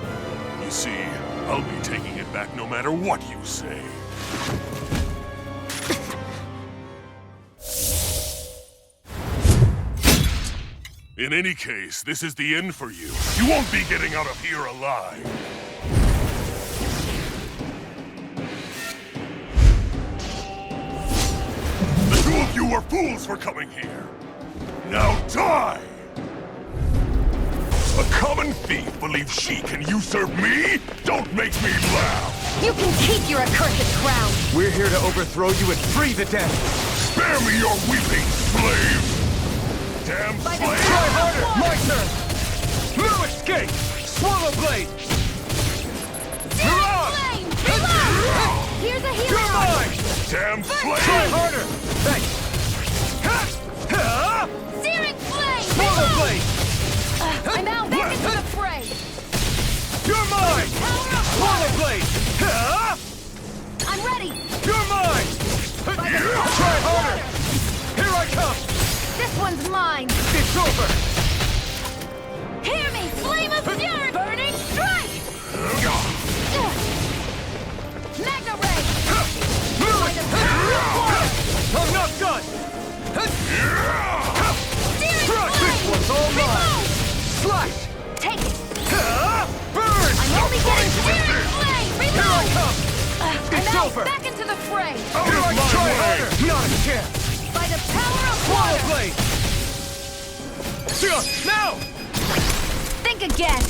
You see, I'll be taking it back no matter what you say. In any case, this is the end for you. You won't be getting out of here alive. The 2 of you were fools for coming here. Now die! A common thief believes she can usurp me? Don't make me laugh! You can keep your accursed crown! We're here to overthrow you and free the dead! Spare me your weeping, slave! Damn slave! Try harder! My turn! No escape! Swallow blade! Flame! Reload! Here's a You're hero! mine! Damn slave! Try harder! Thanks! Searing flame! Swallow Reload! blade! I'm out! Back into the fray! You're mine! Power up! Swallow blade! I'm ready! You're mine! Try harder! Here I come! This one's mine! It's over! Hear me! Flame of fury! Burning strike! Magna ray! By the power of water! I'm not done! Searing This flame! one's all mine! Reload! Slash! Take it! Burn! I'm only getting searing flame! Here I Reload! come! I'm It's out! over! Back into the fray! Here I try harder! Not a chance! By the power of Swallow water! blade! Now! Think again!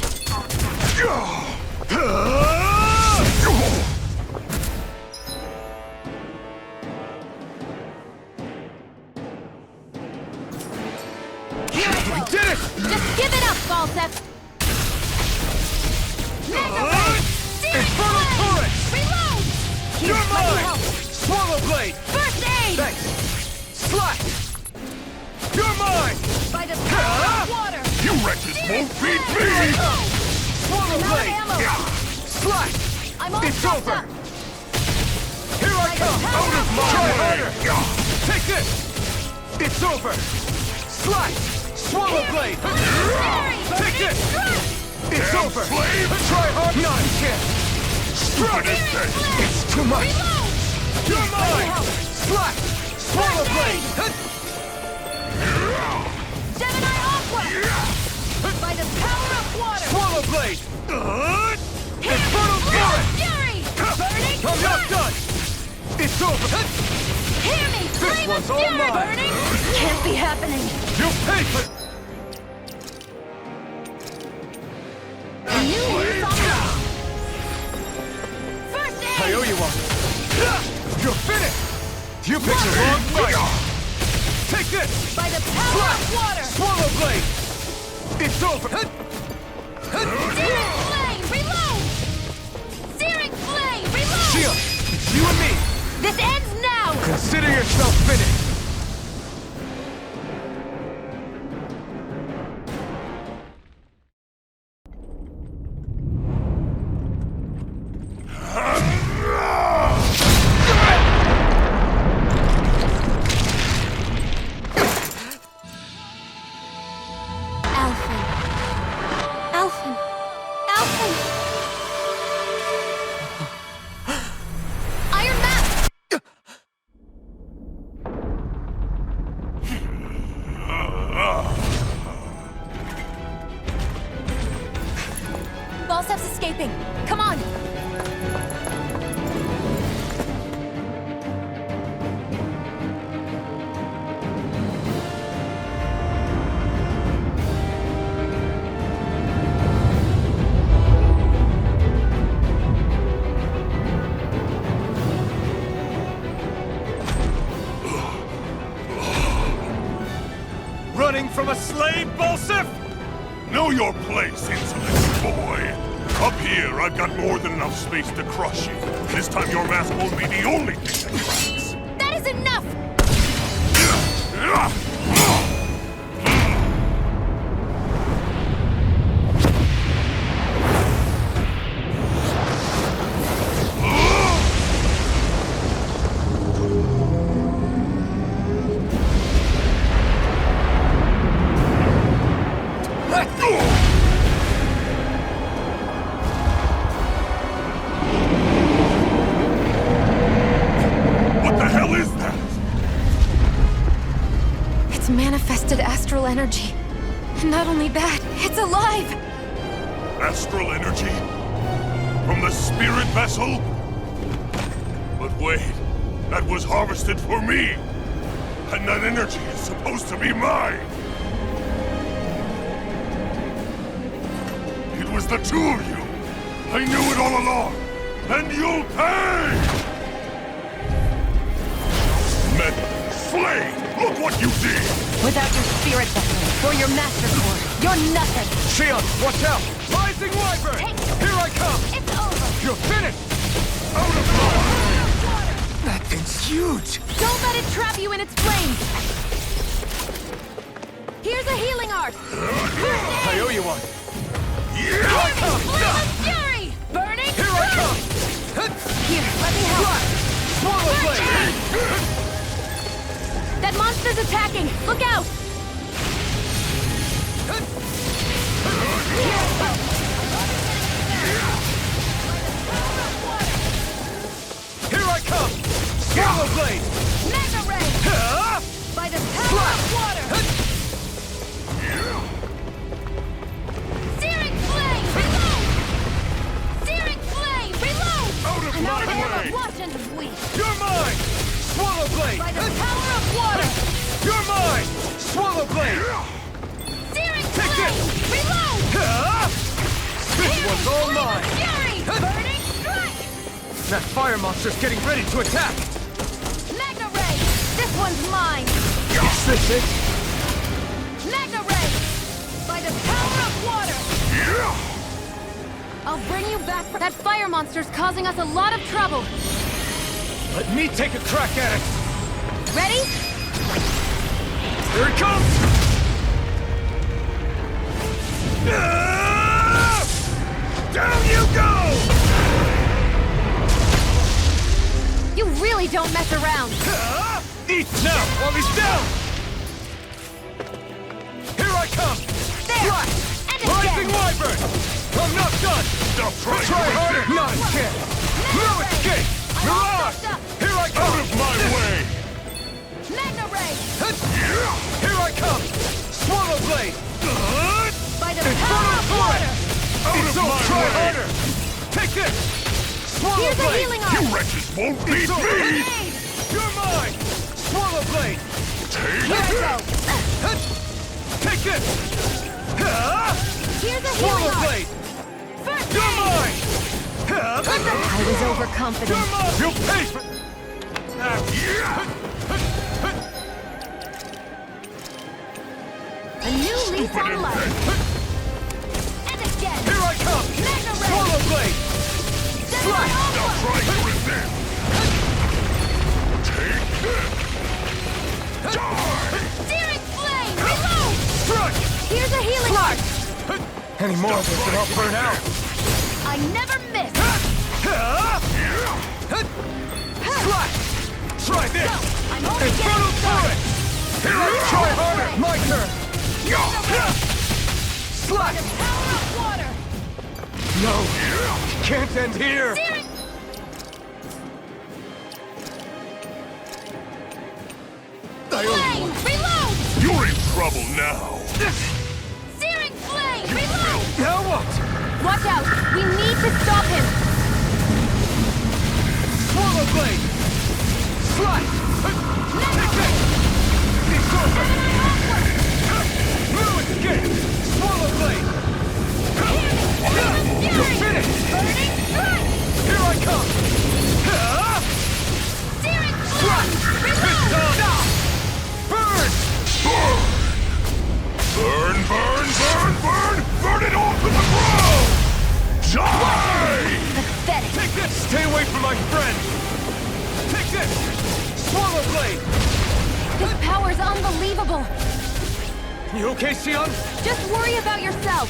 We did it! Just give it up, Balsef! Infernal turret! Reload! You're Let me mine! help! Swallow blade! First aid! Thanks! Slash! You're mine! By the power of water! You wretches won't beat me! Swallow I'm out of blade! ammo! Slash! I'm all It's fucked over! up! Here I come! Out of my way! Take this! It's over! Slice! Swallow blade! Take this! It's over! Try hard! Not a chance! Strike! It's too much! You're mine! Slice! Swallow blade! Gemini Aqua! By the power of water! Swallow blade! Infernal Fury! Fury! Burning I'm not done! It's over! Hear me! This Flame one's of all Fury! mine! Burning! Can't be happening! You pay for... New use on the... First aid! I owe you one! You're finished! You picked the wrong fight! Take this! By the power of water! Swallow blade! It's over! Searing flame! Reload! Searing flame! Reload! Shield! It's you and me! This ends now! Consider yourself finished! Alphen. Alphen. Alphen. Iron Mask! Ballstep's escaping. Come on. Running from a slave, Bolsif? Know your place, insolent boy. Up here, I've got more than enough space to crush you. This time your mask won't be the only thing that cracks. That is enough! What the hell is that? It's manifested astral energy. And not only that, it's alive! Astral energy? From the spirit vessel? But wait, that was harvested for me! And that energy is supposed to be mine! It was the two of you! I knew it all along! And you'll pay! Men, slay! Look what you did! Without your spirit vessel or your master core, you're nothing. Shield, watch out! Rising Wyvern! Here I come! It's over! You're finished! Out of power! That thing's huge! Don't let it trap you in its flames! Here's a healing art! I owe you one! Here I come! Flame of Fury! Burning! Here I come! Here, let me help! Swallow blade! That monster's attacking! Look out! Here I come! Swallow blade! Mega Ray! By the power of water! Searing flame! Reload! Searing flame! Reload! Out of my way! Watch and weep! You're mine! Swallow blade! By the power of water! You're mine! Swallow blade! Searing Take flame! this! Reload! This one's all Flame of mine! Fury! Burning strike! That fire monster's getting ready to attack! Magna Ray! This one's mine! Is this it? Magna Ray! By the power of water! I'll bring you back for... That fire monster's causing us a lot of trouble! Let me take a crack at it! Ready? Here it comes! Down you go! You really don't mess around. Eat now while he's down! Here I come! There! Slash! And Rising again! Wyvern! I'm not done! Stop trying Try to harder! resist. Not again! No escape! Mirage! Here I come! Out of my way! Magna Ray! Here I come! Swallow Blade! By the It's power of water! It's over! Try harder! Take this! Swallow Here's a Blade! healing You arm! wretches won't beat It's over! me! You're mine! Swallow Blade! Take Here I go! Take this! Here's a healing Swallow arm! Blade! First You're aid! mine! I was overconfident. You're mine! You pay for... A new leaf on life. And again! Here I come! Magna Ray! Swallow Blade! Slash! Stop trying to resist! Take this! Die! Searing flame! Reload! Strike! Here's a healing arm! Any more of this and I'll burn out. I never miss! Slash! Try this! I'm only Infernal getting started! Fury! Try harder! My turn! Slash! Power of water! No! Can't end here! Searing... Flame! Reload! You're in trouble now! Searing flame! Reload! Now what? Watch out! We need to stop him! Swallow Blade! Slash! Take this! It's over! No escape! Swallow Blade! You're finished! Burning strike! Here I come! Searing Slash! flame! Reload! Burn! Burn, burn, burn, burn! Burn it all to the ground! Die! Pathetic! Take this! Stay away from my friend! Take this! Swallow Blade! His power's unbelievable! You okay, Sion? Just worry about yourself!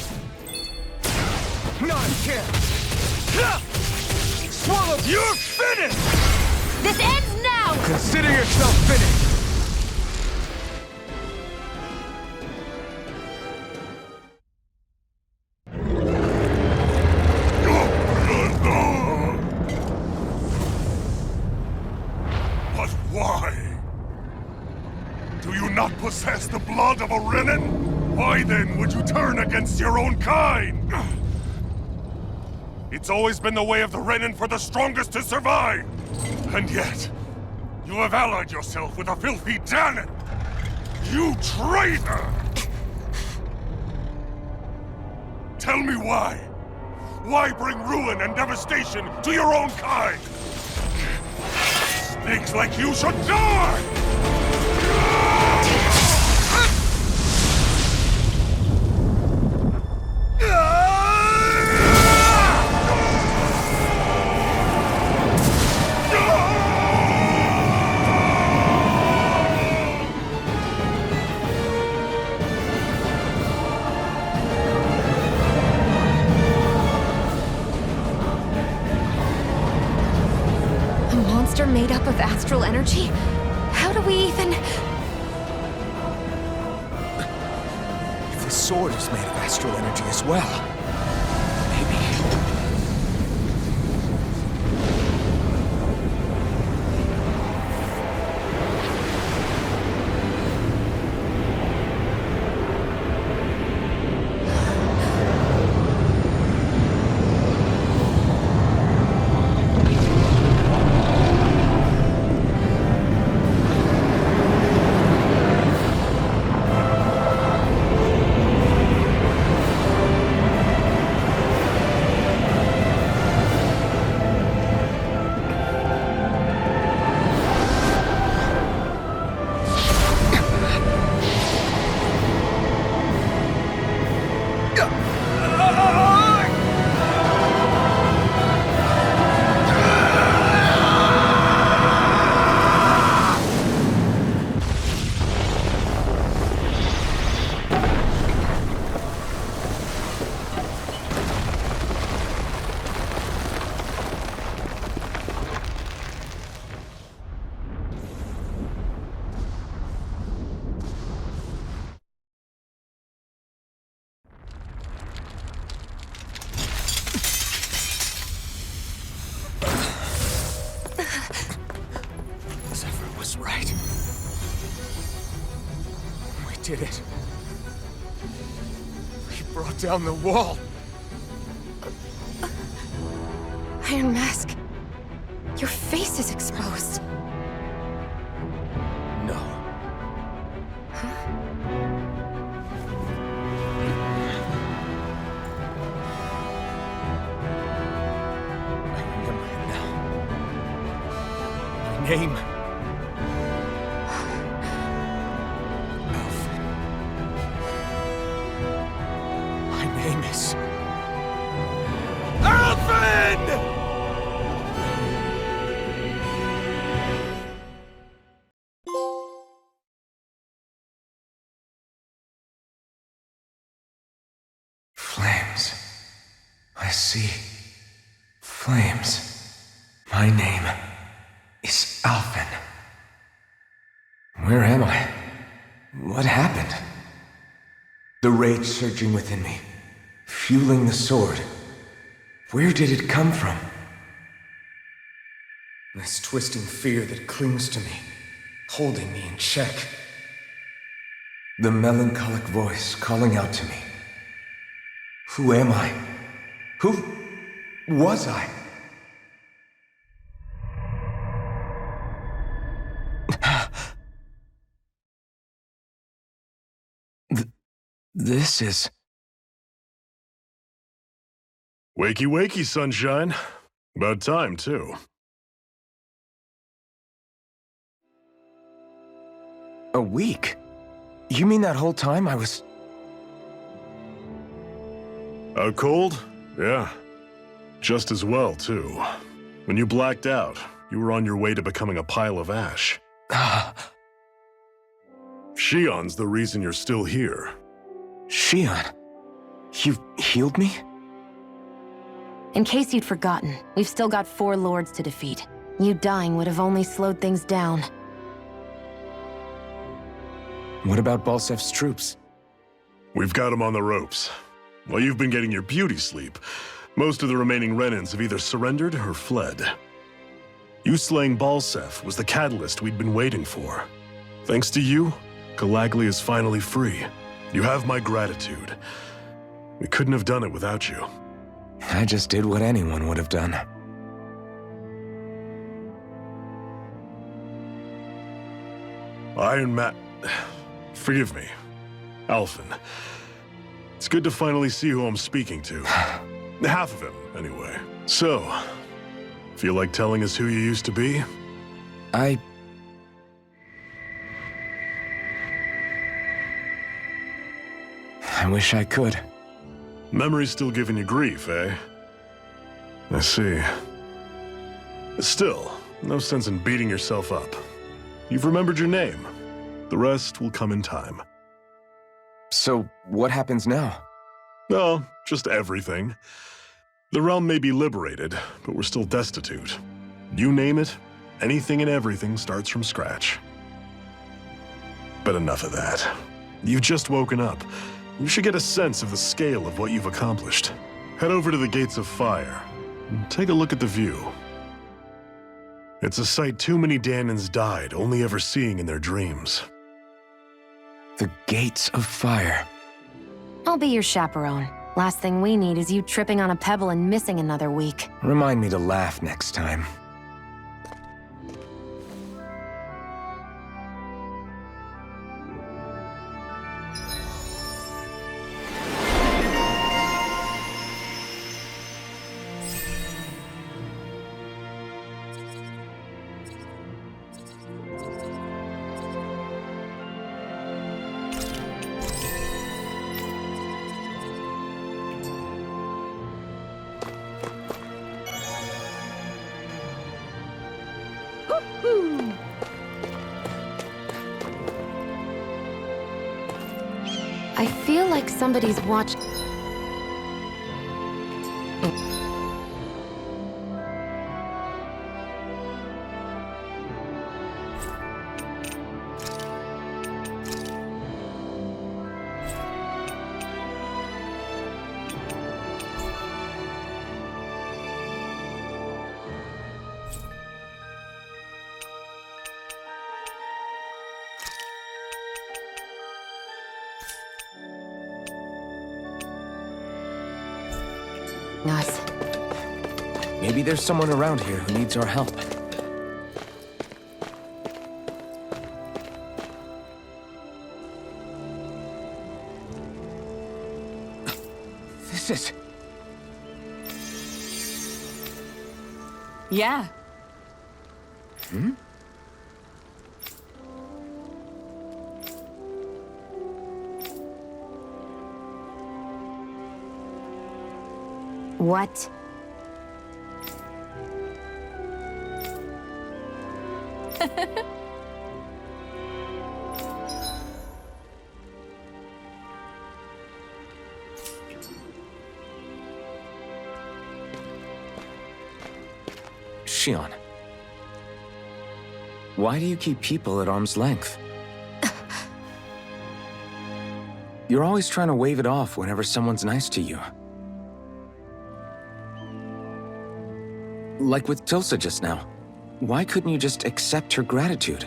Not a chance! Swallow! You're finished! This ends now! Consider yourself finished! But why? Do you not possess the blood of a Renin? Why then would you turn against your own kind? It's always been the way of the Renin for the strongest to survive! And yet, you have allied yourself with a filthy Danon! You traitor! Tell me why? Why bring ruin and devastation to your own kind? Snakes like you should die! Made up of astral energy? How do we even... If the sword is made of astral energy as well, maybe... was right. We did it. We brought down the wall. Iron Mask, your face is exposed. No. I remember it now. My name. Alphen. My name is... Alphen! Flames. I see. Flames. My name is Alphen. Where am I? What happened? The rage surging within me, fueling the sword. Where did it come from? This twisting fear that clings to me, holding me in check. The melancholic voice calling out to me. Who am I? Who was I? This is... Wakey, wakey, sunshine. About time, too. A week? You mean that whole time I was... Out cold? Yeah. Just as well, too. When you blacked out, you were on your way to becoming a pile of ash. Shion's the reason you're still here. Shion? You healed me? In case you'd forgotten, we've still got 4 lords to defeat. You dying would have only slowed things down. What about Balsef's troops? We've got them on the ropes. While you've been getting your beauty sleep, most of the remaining Renans have either surrendered or fled. You slaying Balsef was the catalyst we'd been waiting for. Thanks to you, Calaglia is finally free. You have my gratitude. We couldn't have done it without you. I just did what anyone would have done. Forgive me. Alphen. It's good to finally see who I'm speaking to. Half of him, anyway. So, feel like telling us who you used to be? I wish I could. Memory's still giving you grief, eh? I see. Still, no sense in beating yourself up. You've remembered your name. The rest will come in time. So, what happens now? Oh, just everything. The realm may be liberated, but we're still destitute. You name it, anything and everything starts from scratch. But enough of that. You've just woken up. You should get a sense of the scale of what you've accomplished. Head over to the Gates of Fire and take a look at the view. It's a sight too many Danans died only ever seeing in their dreams. The Gates of Fire. I'll be your chaperone. Last thing we need is you tripping on a pebble and missing another week. Remind me to laugh next time. I feel like somebody's watching. Us. Maybe there's someone around here who needs our help. This is... Yeah. Hmm? What? Shion. Why do you keep people at arm's length? You're always trying to wave it off whenever someone's nice to you. Like with Tilsa just now. Why couldn't you just accept her gratitude?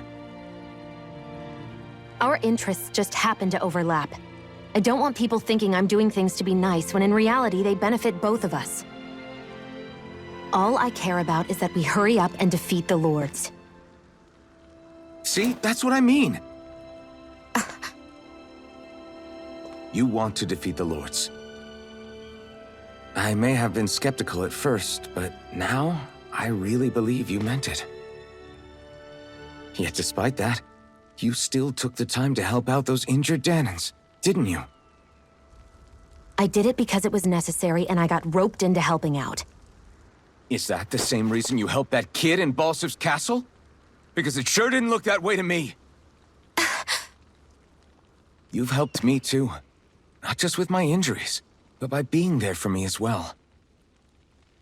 Our interests just happen to overlap. I don't want people thinking I'm doing things to be nice when in reality they benefit both of us. All I care about is that we hurry up and defeat the Lords. See? That's what I mean! You want to defeat the Lords. I may have been skeptical at first, but now I really believe you meant it. Yet despite that, you still took the time to help out those injured Danans, didn't you? I did it because it was necessary and I got roped into helping out. Is that the same reason you helped that kid in Balsif's castle? Because it sure didn't look that way to me. You've helped me too. Not just with my injuries, but by being there for me as well.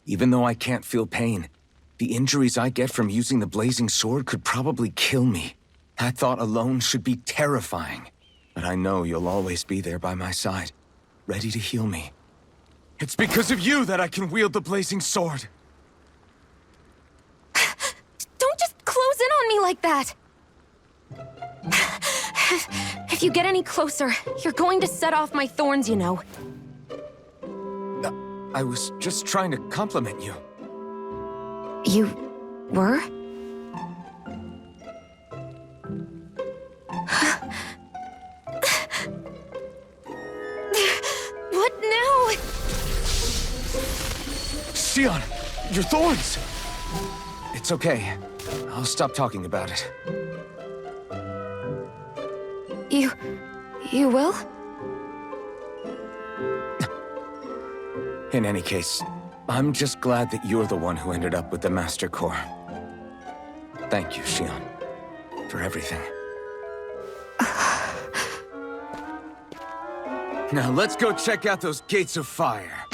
Even though I can't feel pain, the injuries I get from using the blazing sword could probably kill me. That thought alone should be terrifying. But I know you'll always be there by my side, ready to heal me. It's because of you that I can wield the blazing sword. Don't just close in on me like that! If you get any closer, you're going to set off my thorns, you know. I was just trying to compliment you. You were? What now? Shion, your thorns! It's okay. I'll stop talking about it. You will? In any case, I'm just glad that you're the one who ended up with the Master Core. Thank you, Shion, for everything. Now let's go check out those gates of fire.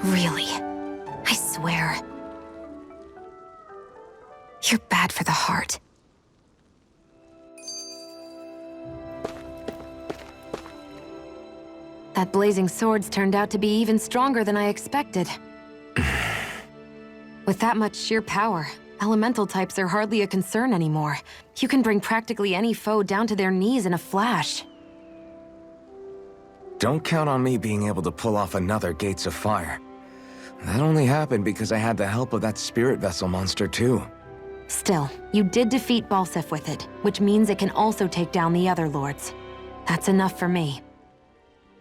Really? I swear. You're bad for the heart. That blazing sword's turned out to be even stronger than I expected. With that much sheer power, elemental types are hardly a concern anymore. You can bring practically any foe down to their knees in a flash. Don't count on me being able to pull off another Gates of Fire. That only happened because I had the help of that spirit vessel monster too. Still, you did defeat Balsif with it, which means it can also take down the other lords. That's enough for me.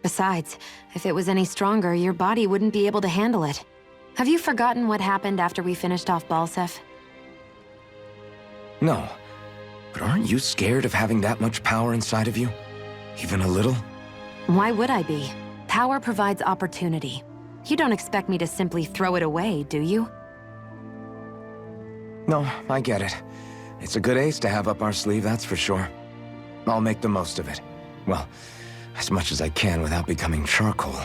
Besides, if it was any stronger, your body wouldn't be able to handle it. Have you forgotten what happened after we finished off Balsif? No, but aren't you scared of having that much power inside of you? Even a little? Why would I be? Power provides opportunity. You don't expect me to simply throw it away, do you? No, I get it. It's a good ace to have up our sleeve, that's for sure. I'll make the most of it. Well, as much as I can without becoming charcoal.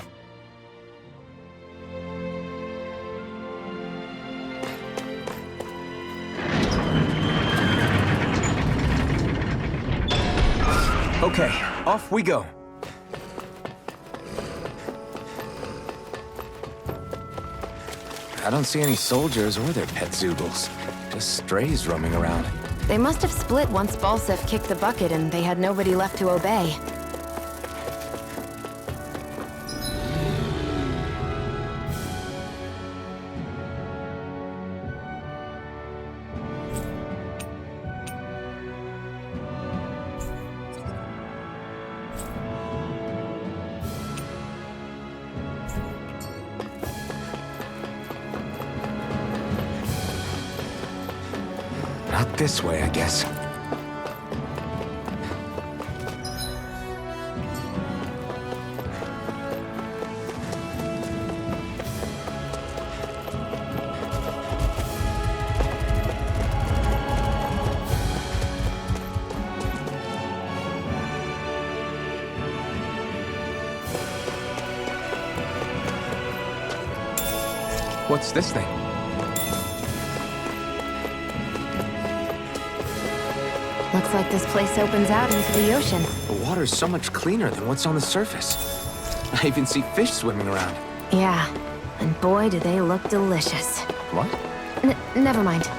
Okay, off we go. I don't see any soldiers or their pet zoogles. Just strays roaming around. They must have split once Balsef kicked the bucket and they had nobody left to obey. Not this way, I guess. What's this thing? Looks like this place opens out into the ocean. The water's so much cleaner than what's on the surface. I even see fish swimming around. Yeah, and boy do they look delicious. What? Never mind.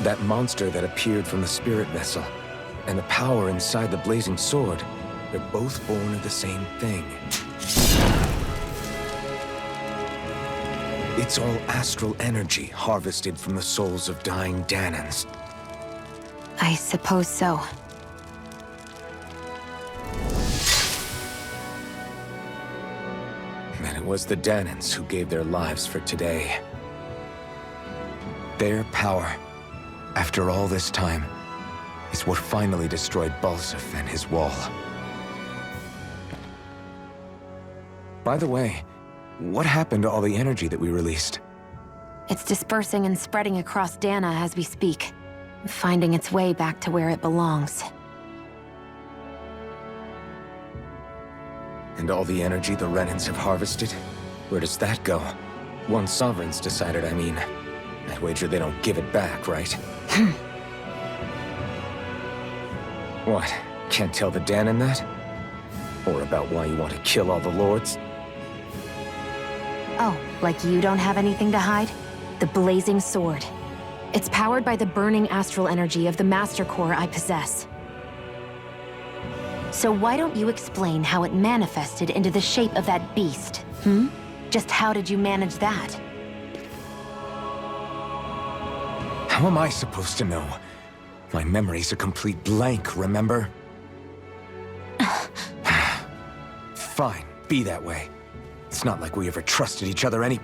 That monster that appeared from the spirit vessel, and the power inside the blazing sword, they're both born of the same thing. It's all astral energy harvested from the souls of dying Danans. I suppose so. was the Danans who gave their lives for today. Their power, after all this time, is what finally destroyed Balsef and his wall. By the way, what happened to all the energy that we released? It's dispersing and spreading across Dana as we speak, finding its way back to where it belongs. And all the energy the Renans have harvested? Where does that go? Once Sovereign's decided, I mean. I'd wager they don't give it back, right? What? Can't tell the Danan that? Or about why you want to kill all the lords? Oh, like you don't have anything to hide? The Blazing Sword. It's powered by the burning astral energy of the Master Core I possess. So why don't you explain how it manifested into the shape of that beast, hmm? Just how did you manage that? How am I supposed to know? My memory's a complete blank, remember? Fine, be that way. It's not like we ever trusted each other any...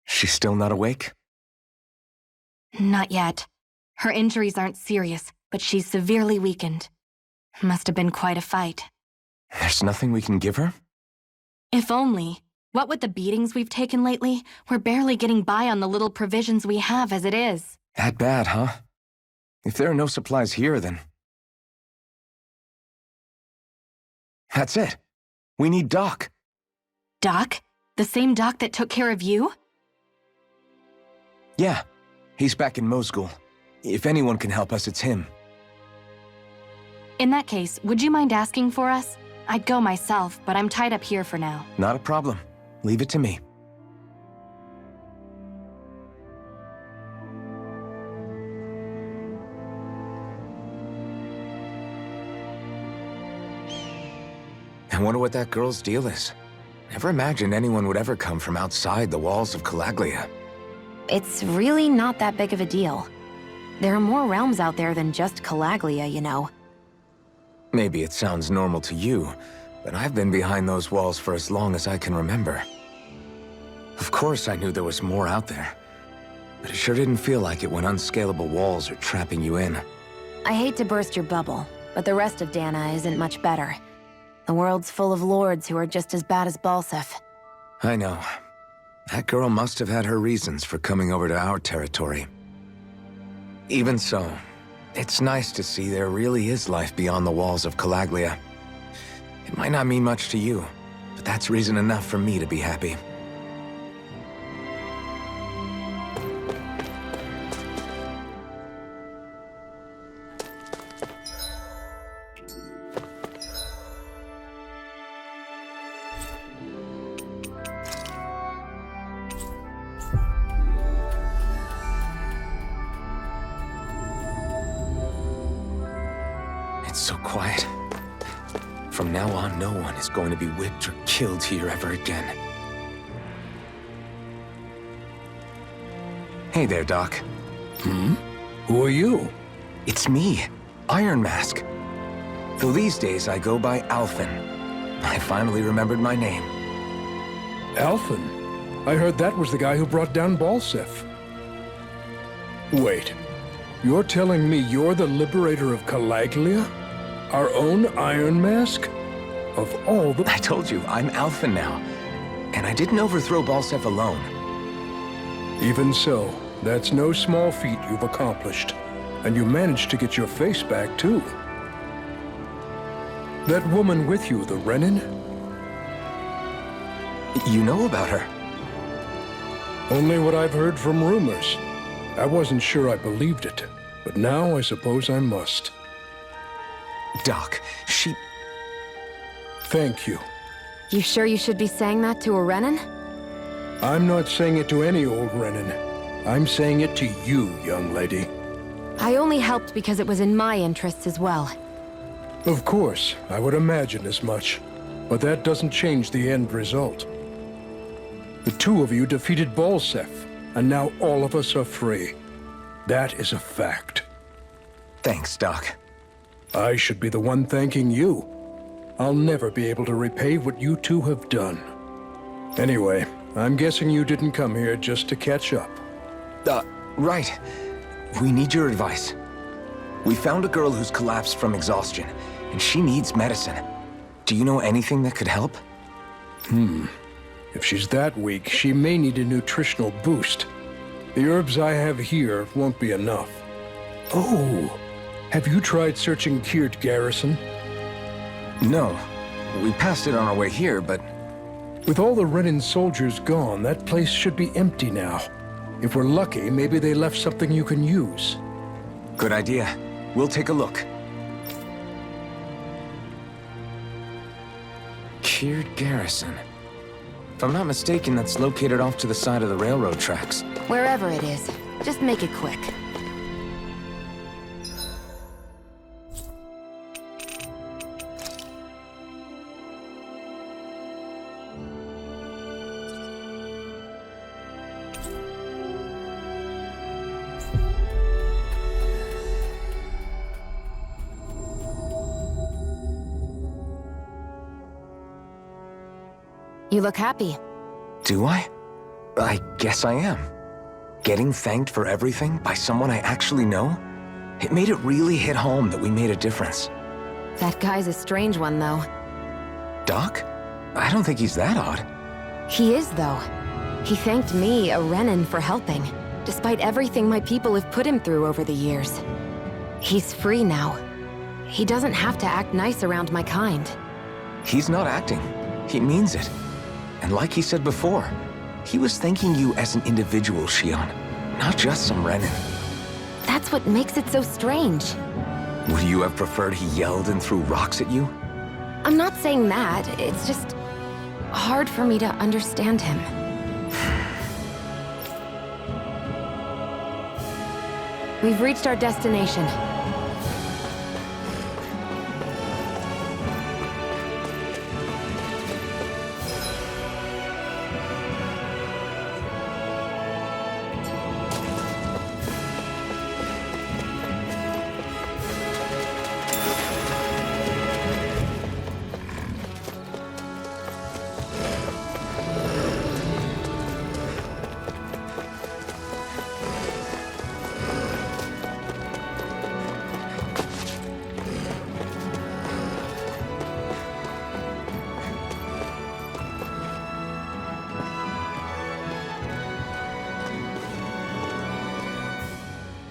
She's still not awake? Not yet. Her injuries aren't serious, but she's severely weakened. Must have been quite a fight. There's nothing we can give her? If only. What with the beatings we've taken lately, we're barely getting by on the little provisions we have as it is. That bad, huh? If there are no supplies here, then... That's it. We need Doc. Doc? The same Doc that took care of you? Yeah, he's back in Mosgul. If anyone can help us, it's him. In that case, would you mind asking for us? I'd go myself, but I'm tied up here for now. Not a problem. Leave it to me. I wonder what that girl's deal is. Never imagined anyone would ever come from outside the walls of Calaglia. It's really not that big of a deal. There are more realms out there than just Calaglia, you know. Maybe it sounds normal to you, but I've been behind those walls for as long as I can remember. Of course I knew there was more out there, but it sure didn't feel like it when unscalable walls are trapping you in. I hate to burst your bubble, but the rest of Dana isn't much better. The world's full of lords who are just as bad as Balsef. I know. That girl must have had her reasons for coming over to our territory. Even so, it's nice to see there really is life beyond the walls of Calaglia. It might not mean much to you, but that's reason enough for me to be happy. So quiet. From now on, no one is going to be whipped or killed here ever again. Hey there, Doc. Hmm? Who are you? It's me, Iron Mask. Though these days I go by Alphen. I finally remembered my name. Alphen? I heard that was the guy who brought down Balsef. Wait. You're telling me you're the liberator of Calaglia? Our own Iron Mask? Of all the... I told you, I'm Alphen now. And I didn't overthrow Balsef alone. Even so, that's no small feat you've accomplished. And you managed to get your face back, too. That woman with you, the Renin? You know about her? Only what I've heard from rumors. I wasn't sure I believed it, but now I suppose I must. Doc, she... Thank you. You sure you should be saying that to a Renin? I'm not saying it to any old Renin. I'm saying it to you, young lady. I only helped because it was in my interests as well. Of course, I would imagine as much. But that doesn't change the end result. The two of you defeated Balsef, and now all of us are free. That is a fact. Thanks, Doc. I should be the one thanking you. I'll never be able to repay what you two have done. Anyway, I'm guessing you didn't come here just to catch up. Right. We need your advice. We found a girl who's collapsed from exhaustion, and she needs medicine. Do you know anything that could help? If she's that weak, she may need a nutritional boost. The herbs I have here won't be enough. Oh, have you tried searching Kirt Garrison? No. We passed it on our way here, but... With all the Renin soldiers gone, that place should be empty now. If we're lucky, maybe they left something you can use. Good idea. We'll take a look. Kirt Garrison. If I'm not mistaken, that's located off to the side of the railroad tracks. Wherever it is, just make it quick. You look happy. Do I? I guess I am. Getting thanked for everything by someone I actually know? It made it really hit home that we made a difference. That guy's a strange one, though. Doc? I don't think he's that odd. He is, though. He thanked me, a Renin, for helping, despite everything my people have put him through over the years. He's free now. He doesn't have to act nice around my kind. He's not acting. He means it. And like he said before, he was thanking you as an individual, Shion, not just some Renin. That's what makes it so strange. Would you have preferred he yelled and threw rocks at you? I'm not saying that. It's just hard for me to understand him. We've reached our destination.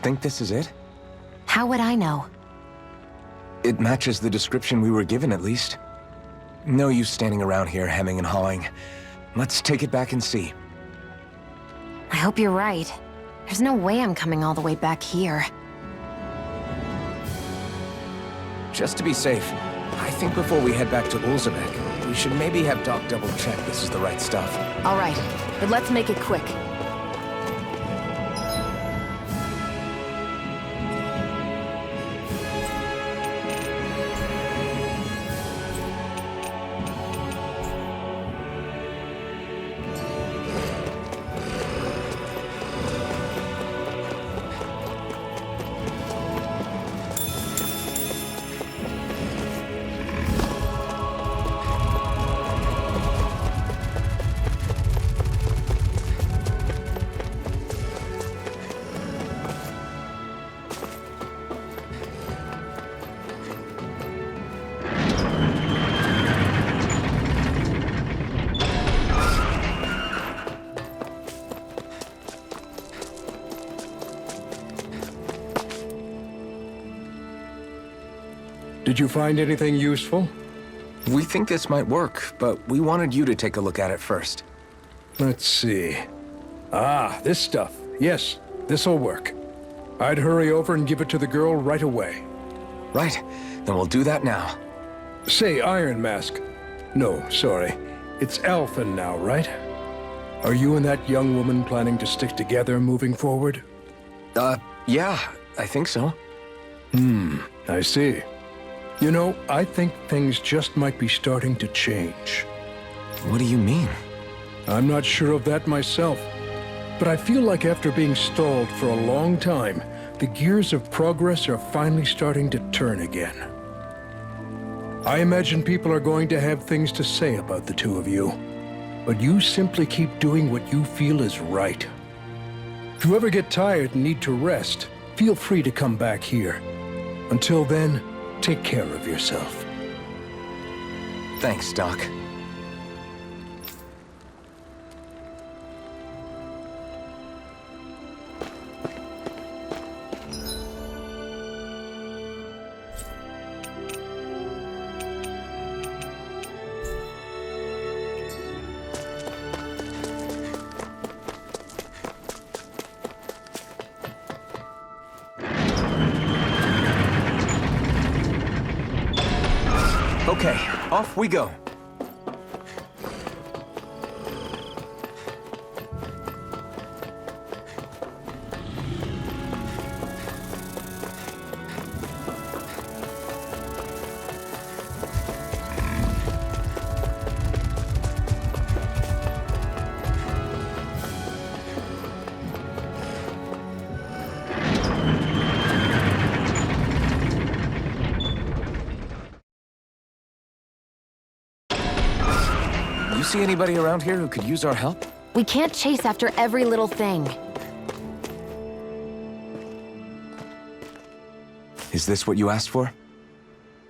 Think this is it? How would I know? It matches the description we were given, at least. No use standing around here hemming and hawing. Let's take it back and see. I hope you're right. There's no way I'm coming all the way back here. Just to be safe, I think before we head back to Ulzabek, we should maybe have Doc double-check this is the right stuff. All right, but let's make it quick. Did you find anything useful? We think this might work, but we wanted you to take a look at it first. Let's see. Ah, this stuff. Yes, this'll work. I'd hurry over and give it to the girl right away. Right, then we'll do that now. Say, Iron Mask. No, sorry. It's Alphen now, right? Are you and that young woman planning to stick together moving forward? Yeah, I think so. I see. You know, I think things just might be starting to change. What do you mean? I'm not sure of that myself, but I feel like after being stalled for a long time, the gears of progress are finally starting to turn again. I imagine people are going to have things to say about the two of you, but you simply keep doing what you feel is right. If you ever get tired and need to rest, feel free to come back here. Until then, take care of yourself. Thanks, Doc. Okay, off we go. You see anybody around here who could use our help? We can't chase after every little thing. Is this what you asked for?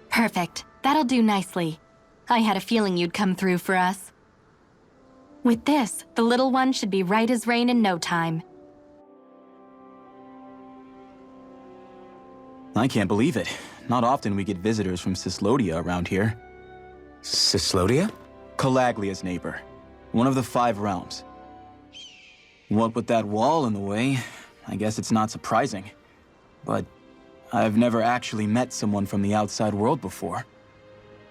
Perfect. That'll do nicely. I had a feeling you'd come through for us. With this, the little one should be right as rain in no time. I can't believe it. Not often we get visitors from Cyslodia around here. Cyslodia? Calaglia's neighbor. One of the 5 realms. What with that wall in the way, I guess it's not surprising. But I've never actually met someone from the outside world before.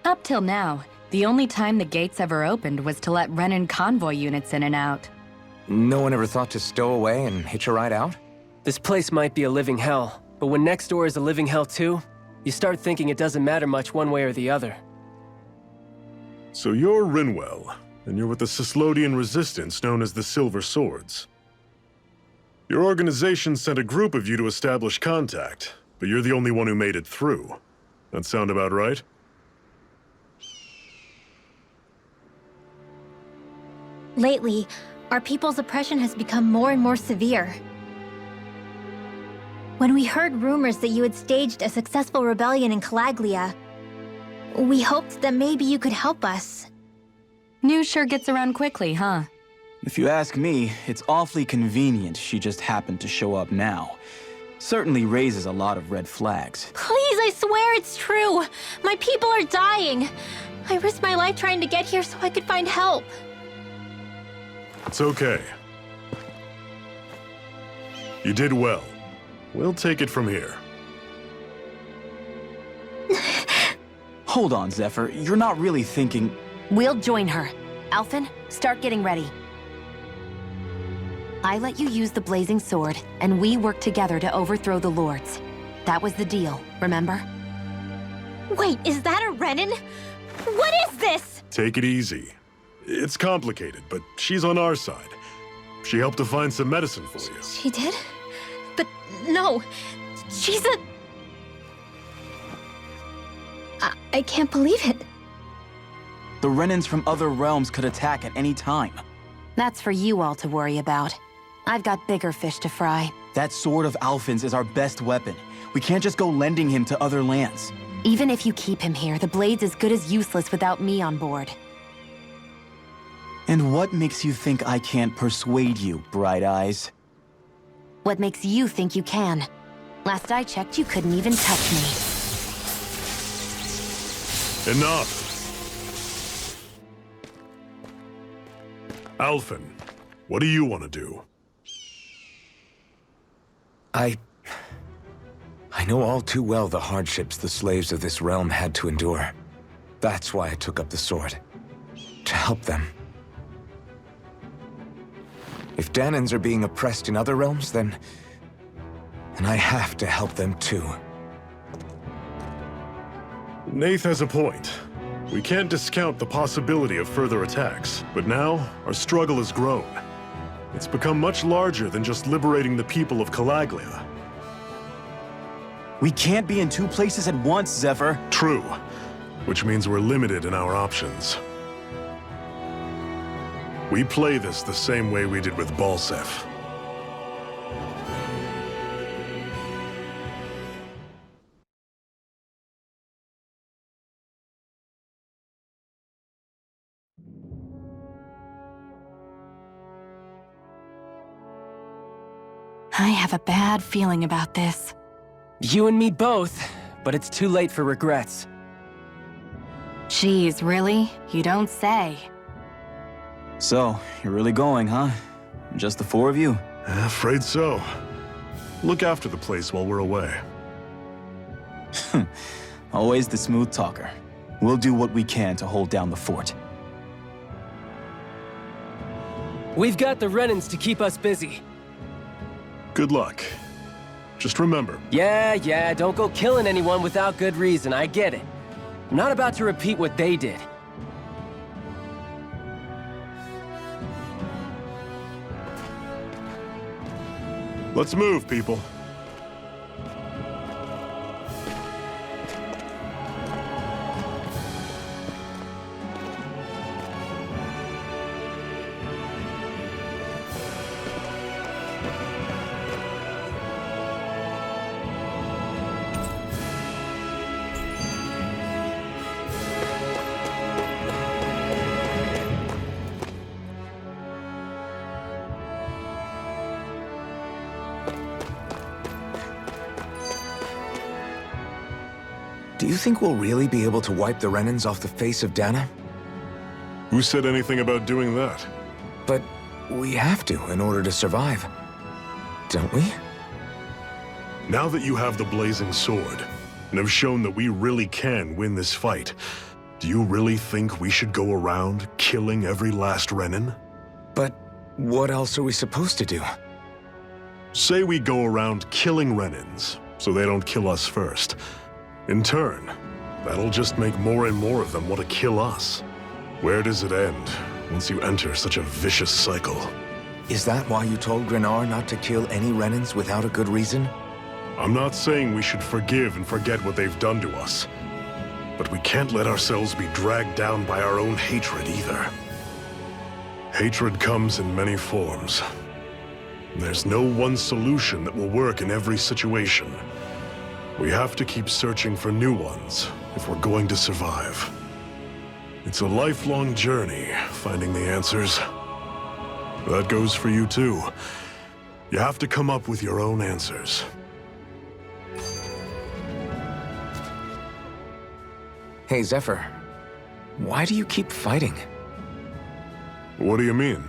Up till now, the only time the gates ever opened was to let Renan convoy units in and out. No one ever thought to stow away and hitch a ride out? This place might be a living hell, but when next door is a living hell too, you start thinking it doesn't matter much one way or the other. So you're Rinwell, and you're with the Cyslodian resistance known as the Silver Swords. Your organization sent a group of you to establish contact, but you're the only one who made it through. That sound about right? Lately, our people's oppression has become more and more severe. When we heard rumors that you had staged a successful rebellion in Calaglia, we hoped that maybe you could help us. News sure gets around quickly, huh? If you ask me, it's awfully convenient she just happened to show up now. Certainly raises a lot of red flags. Please, I swear it's true! My people are dying! I risked my life trying to get here so I could find help. It's okay. You did well. We'll take it from here. Hold on, Zephyr. You're not really thinking... We'll join her. Alphen, start getting ready. I let you use the blazing sword, and we worked together to overthrow the lords. That was the deal, remember? Wait, is that a Renan? What is this? Take it easy. It's complicated, but she's on our side. She helped to find some medicine for you. She did? But no, she's a... I can't believe it. The Renans from other realms could attack at any time. That's for you all to worry about. I've got bigger fish to fry. That sword of Alphen's is our best weapon. We can't just go lending him to other lands. Even if you keep him here, the blade's as good as useless without me on board. And what makes you think I can't persuade you, Bright Eyes? What makes you think you can? Last I checked, you couldn't even touch me. Enough! Alphen, what do you want to do? I know all too well the hardships the slaves of this realm had to endure. That's why I took up the sword. To help them. If Danans are being oppressed in other realms, then I have to help them too. Nath has a point. We can't discount the possibility of further attacks, but now our struggle has grown. It's become much larger than just liberating the people of Calaglia. We can't be in two places at once, Zephyr. True, which means we're limited in our options. We play this the same way we did with Balsef. I have a bad feeling about this. You and me both, but it's too late for regrets. Geez, really? You don't say. So, you're really going, huh? Just the four of you? Afraid so. Look after the place while we're away. Always the smooth talker. We'll do what we can to hold down the fort. We've got the Renans to keep us busy. Good luck. Just remember. Yeah, don't go killing anyone without good reason, I get it. I'm not about to repeat what they did. Let's move, people. Do you think we'll really be able to wipe the Renans off the face of Dana? Who said anything about doing that? But we have to in order to survive. Don't we? Now that you have the blazing sword, and have shown that we really can win this fight, do you really think we should go around killing every last Renan? But what else are we supposed to do? Say we go around killing Renans, so they don't kill us first. In turn, that'll just make more and more of them want to kill us. Where does it end once you enter such a vicious cycle? Is that why you told Grenar not to kill any Renans without a good reason? I'm not saying we should forgive and forget what they've done to us. But we can't let ourselves be dragged down by our own hatred either. Hatred comes in many forms. There's no one solution that will work in every situation. We have to keep searching for new ones if we're going to survive. It's a lifelong journey, finding the answers. That goes for you too. You have to come up with your own answers. Hey, Zephyr. Why do you keep fighting? What do you mean?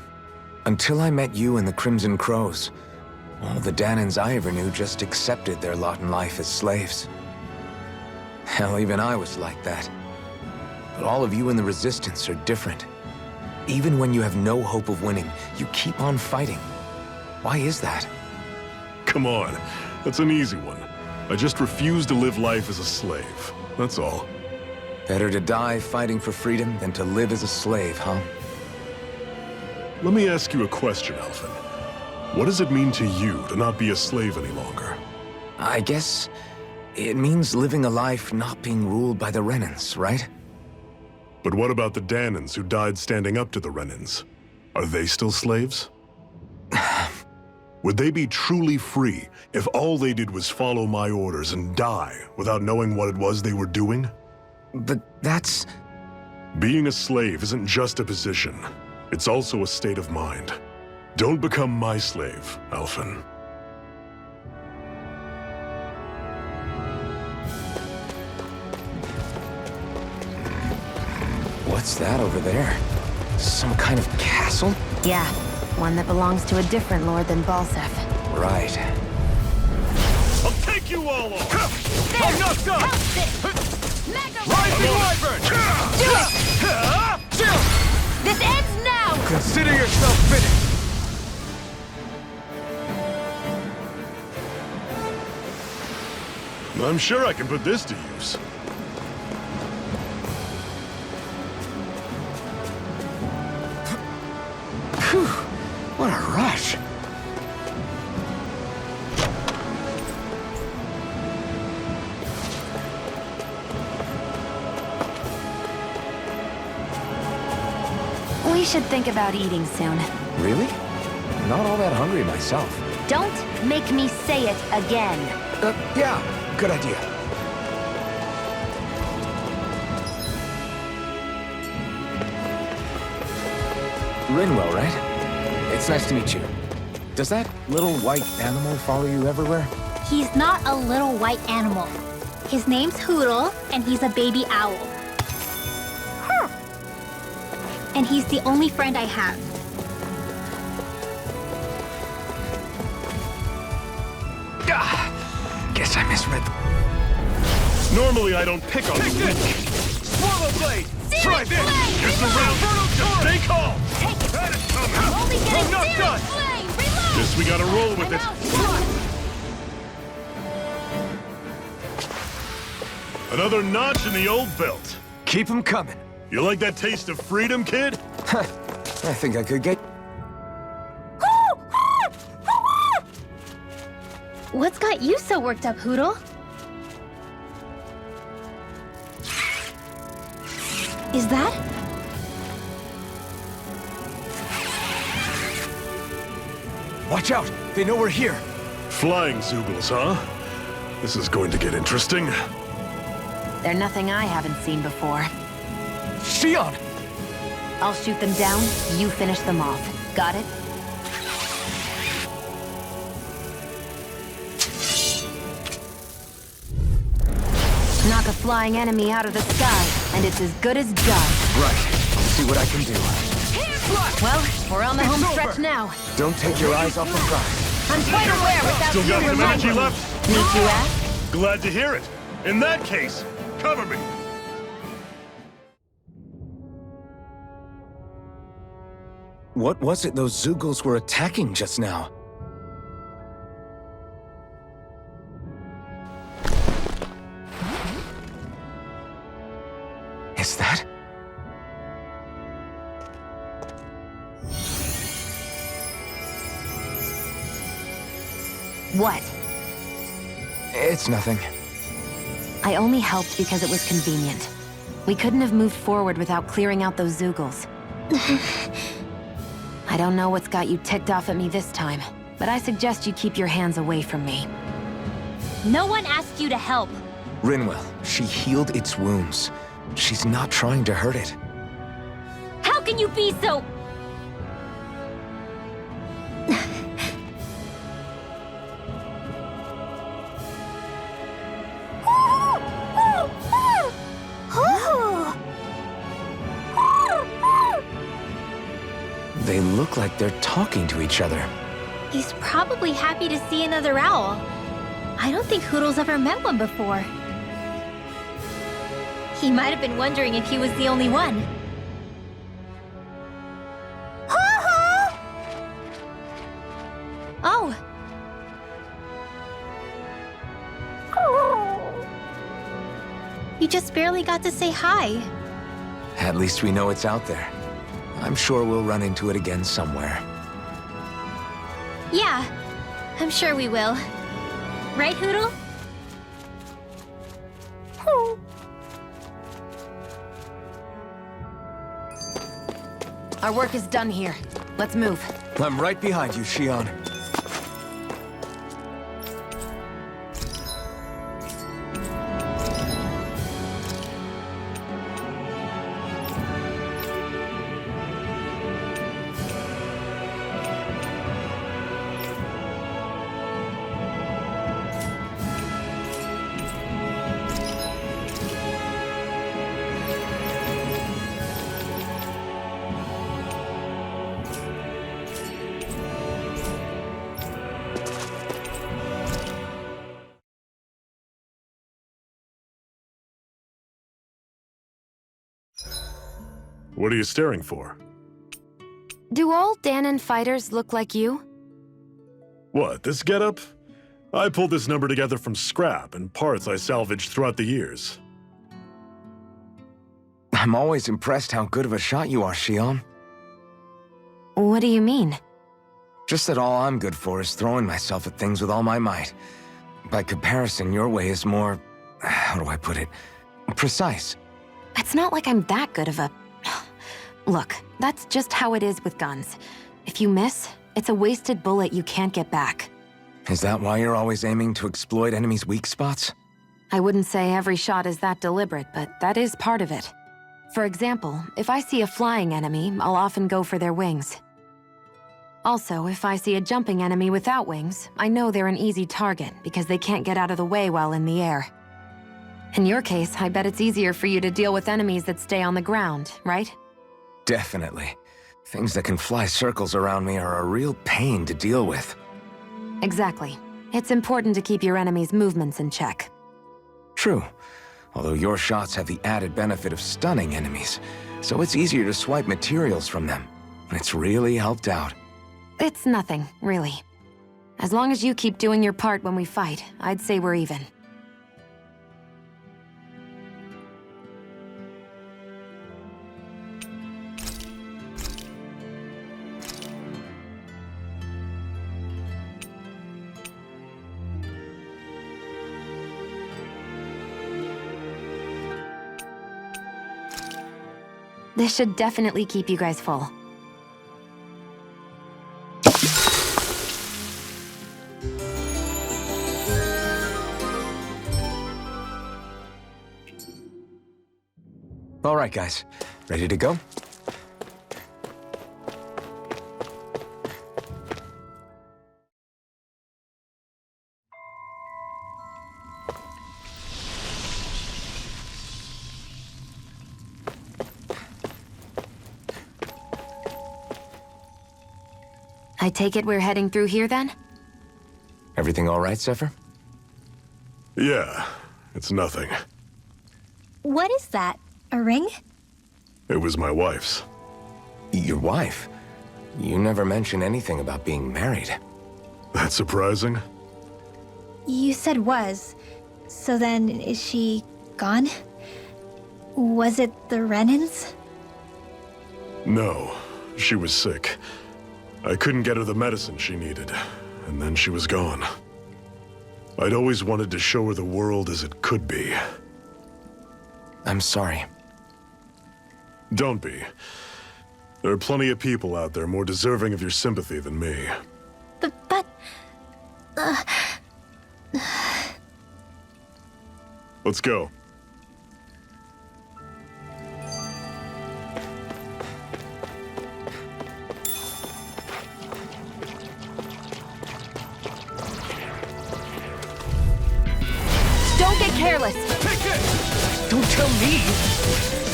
Until I met you and the Crimson Crows, all the Danans I ever knew just accepted their lot in life as slaves. Hell, even I was like that. But all of you in the Resistance are different. Even when you have no hope of winning, you keep on fighting. Why is that? Come on, that's an easy one. I just refuse to live life as a slave, that's all. Better to die fighting for freedom than to live as a slave, huh? Let me ask you a question, Alphen. What does it mean to you to not be a slave any longer? I guess it means living a life not being ruled by the Renans, right? But what about the Danans who died standing up to the Renans? Are they still slaves? Would they be truly free if all they did was follow my orders and die without knowing what it was they were doing? But that's... Being a slave isn't just a position. It's also a state of mind. Don't become my slave, Alphen. What's that over there? Some kind of castle? Yeah, one that belongs to a different lord than Balsef. Right. I'll take you all on! I'm knocked up! Rising Wyvern! Do it! Jill! This ends now! Consider yourself finished! I'm sure I can put this to use. Phew, what a rush. We should think about eating soon. Really? Not all that hungry myself. Don't make me say it again. Yeah, good idea. Rinwell, right? It's nice to meet you. Does that little white animal follow you everywhere? He's not a little white animal. His name's Hoodle, and he's a baby owl. And he's the only friend I have. Guess I misread. Normally I don't pick on Take you. this! Swallow blade! Try this! Just around. Just stay calm. Take it. That is coming. Only getting I'm not serious done. flame. Reload. Guess we gotta roll with it. Another notch in the old belt. Keep them coming. You like that taste of freedom, kid? I think I could get... What's got you so worked up, Hoodle? Is that? Watch out! They know we're here! Flying Zoogles, huh? This is going to get interesting. They're nothing I haven't seen before. Shion! I'll shoot them down, you finish them off. Got it? Knock a flying enemy out of the sky, and it's as good as done. Right. See what I can do. Well, we're on the home stretch now. Don't take your eyes off the prize. I'm quite aware without Still you got some reminding energy me. left? Need to ask? Glad to hear it. In that case, cover me. What was it those Zoogles were attacking just now? Is that? What? It's nothing. I only helped because it was convenient. We couldn't have moved forward without clearing out those Zoogles. I don't know what's got you ticked off at me this time, but I suggest you keep your hands away from me. No one asked you to help. Rinwell, she healed its wounds. She's not trying to hurt it. How can you be so... They look like they're talking to each other. He's probably happy to see another owl. I don't think Hoodle's ever met one before. He might have been wondering if he was the only one. Oh. You just barely got to say hi. At least we know it's out there. I'm sure we'll run into it again somewhere. Yeah, I'm sure we will. Right, Hoodle? Our work is done here. Let's move. I'm right behind you, Shion. What are you staring for? Do all Danon fighters look like you? What, this getup? I pulled this number together from scrap and parts I salvaged throughout the years. I'm always impressed how good of a shot you are, Xion. What do you mean? Just that all I'm good for is throwing myself at things with all my might. By comparison, your way is more... how do I put it? Precise. It's not like I'm that good of a... Look, that's just how it is with guns. If you miss, it's a wasted bullet you can't get back. Is that why you're always aiming to exploit enemies' weak spots? I wouldn't say every shot is that deliberate, but that is part of it. For example, if I see a flying enemy, I'll often go for their wings. Also, if I see a jumping enemy without wings, I know they're an easy target because they can't get out of the way while in the air. In your case, I bet it's easier for you to deal with enemies that stay on the ground, right? Definitely. Things that can fly circles around me are a real pain to deal with. Exactly. It's important to keep your enemy's movements in check. True. Although your shots have the added benefit of stunning enemies, so it's easier to swipe materials from them. It's really helped out. It's nothing, really. As long as you keep doing your part when we fight, I'd say we're even. This should definitely keep you guys full. All right, guys. Ready to go? I take it we're heading through here, then? Everything all right, Zephyr? Yeah, it's nothing. What is that? A ring? It was my wife's. Your wife? You never mentioned anything about being married. That's surprising? You said was. So then, is she gone? Was it the Renans? No, she was sick. I couldn't get her the medicine she needed, and then she was gone. I'd always wanted to show her the world as it could be. I'm sorry. Don't be. There are plenty of people out there more deserving of your sympathy than me. But... Let's go. Don't get careless! Take it! Don't tell me!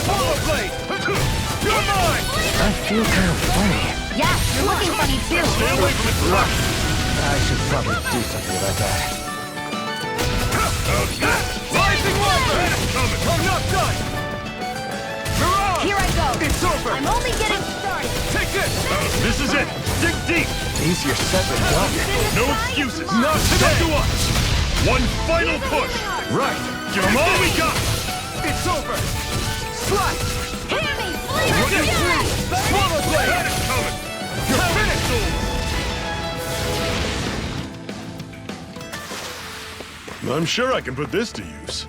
Follow blade! You're mine! I feel kind of funny. Yeah, you're looking funny too! Stay away from its rush! I should probably do something about that. Rising Wiper! I'm not done! Mirage! Here I go! It's over! I'm only getting started! Take it! This is it! Dig deep! Easier said than done. No excuses! Not today! Up to us! One final push! Right! Give them all we got! It's over! Slash! Hear me! Running through! Swallow blade! Coming! You're finished! I'm sure I can put this to use.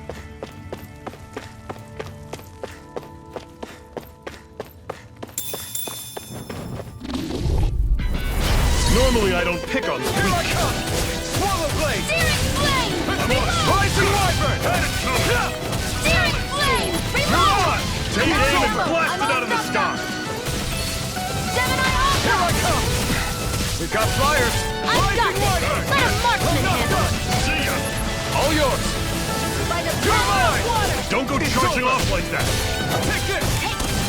Normally I don't pick on the Here I weak. come! Swallow blade! Searing flame! Rising Wyvern! Searing flame! Mirage! Take aim and blast it out of the sky! Gemini Here I come! We got flyers! I've got this! Let a marksman handle it! See ya! All yours! By the You're power of mine! water! Don't go It's charging over. off like that! Take this!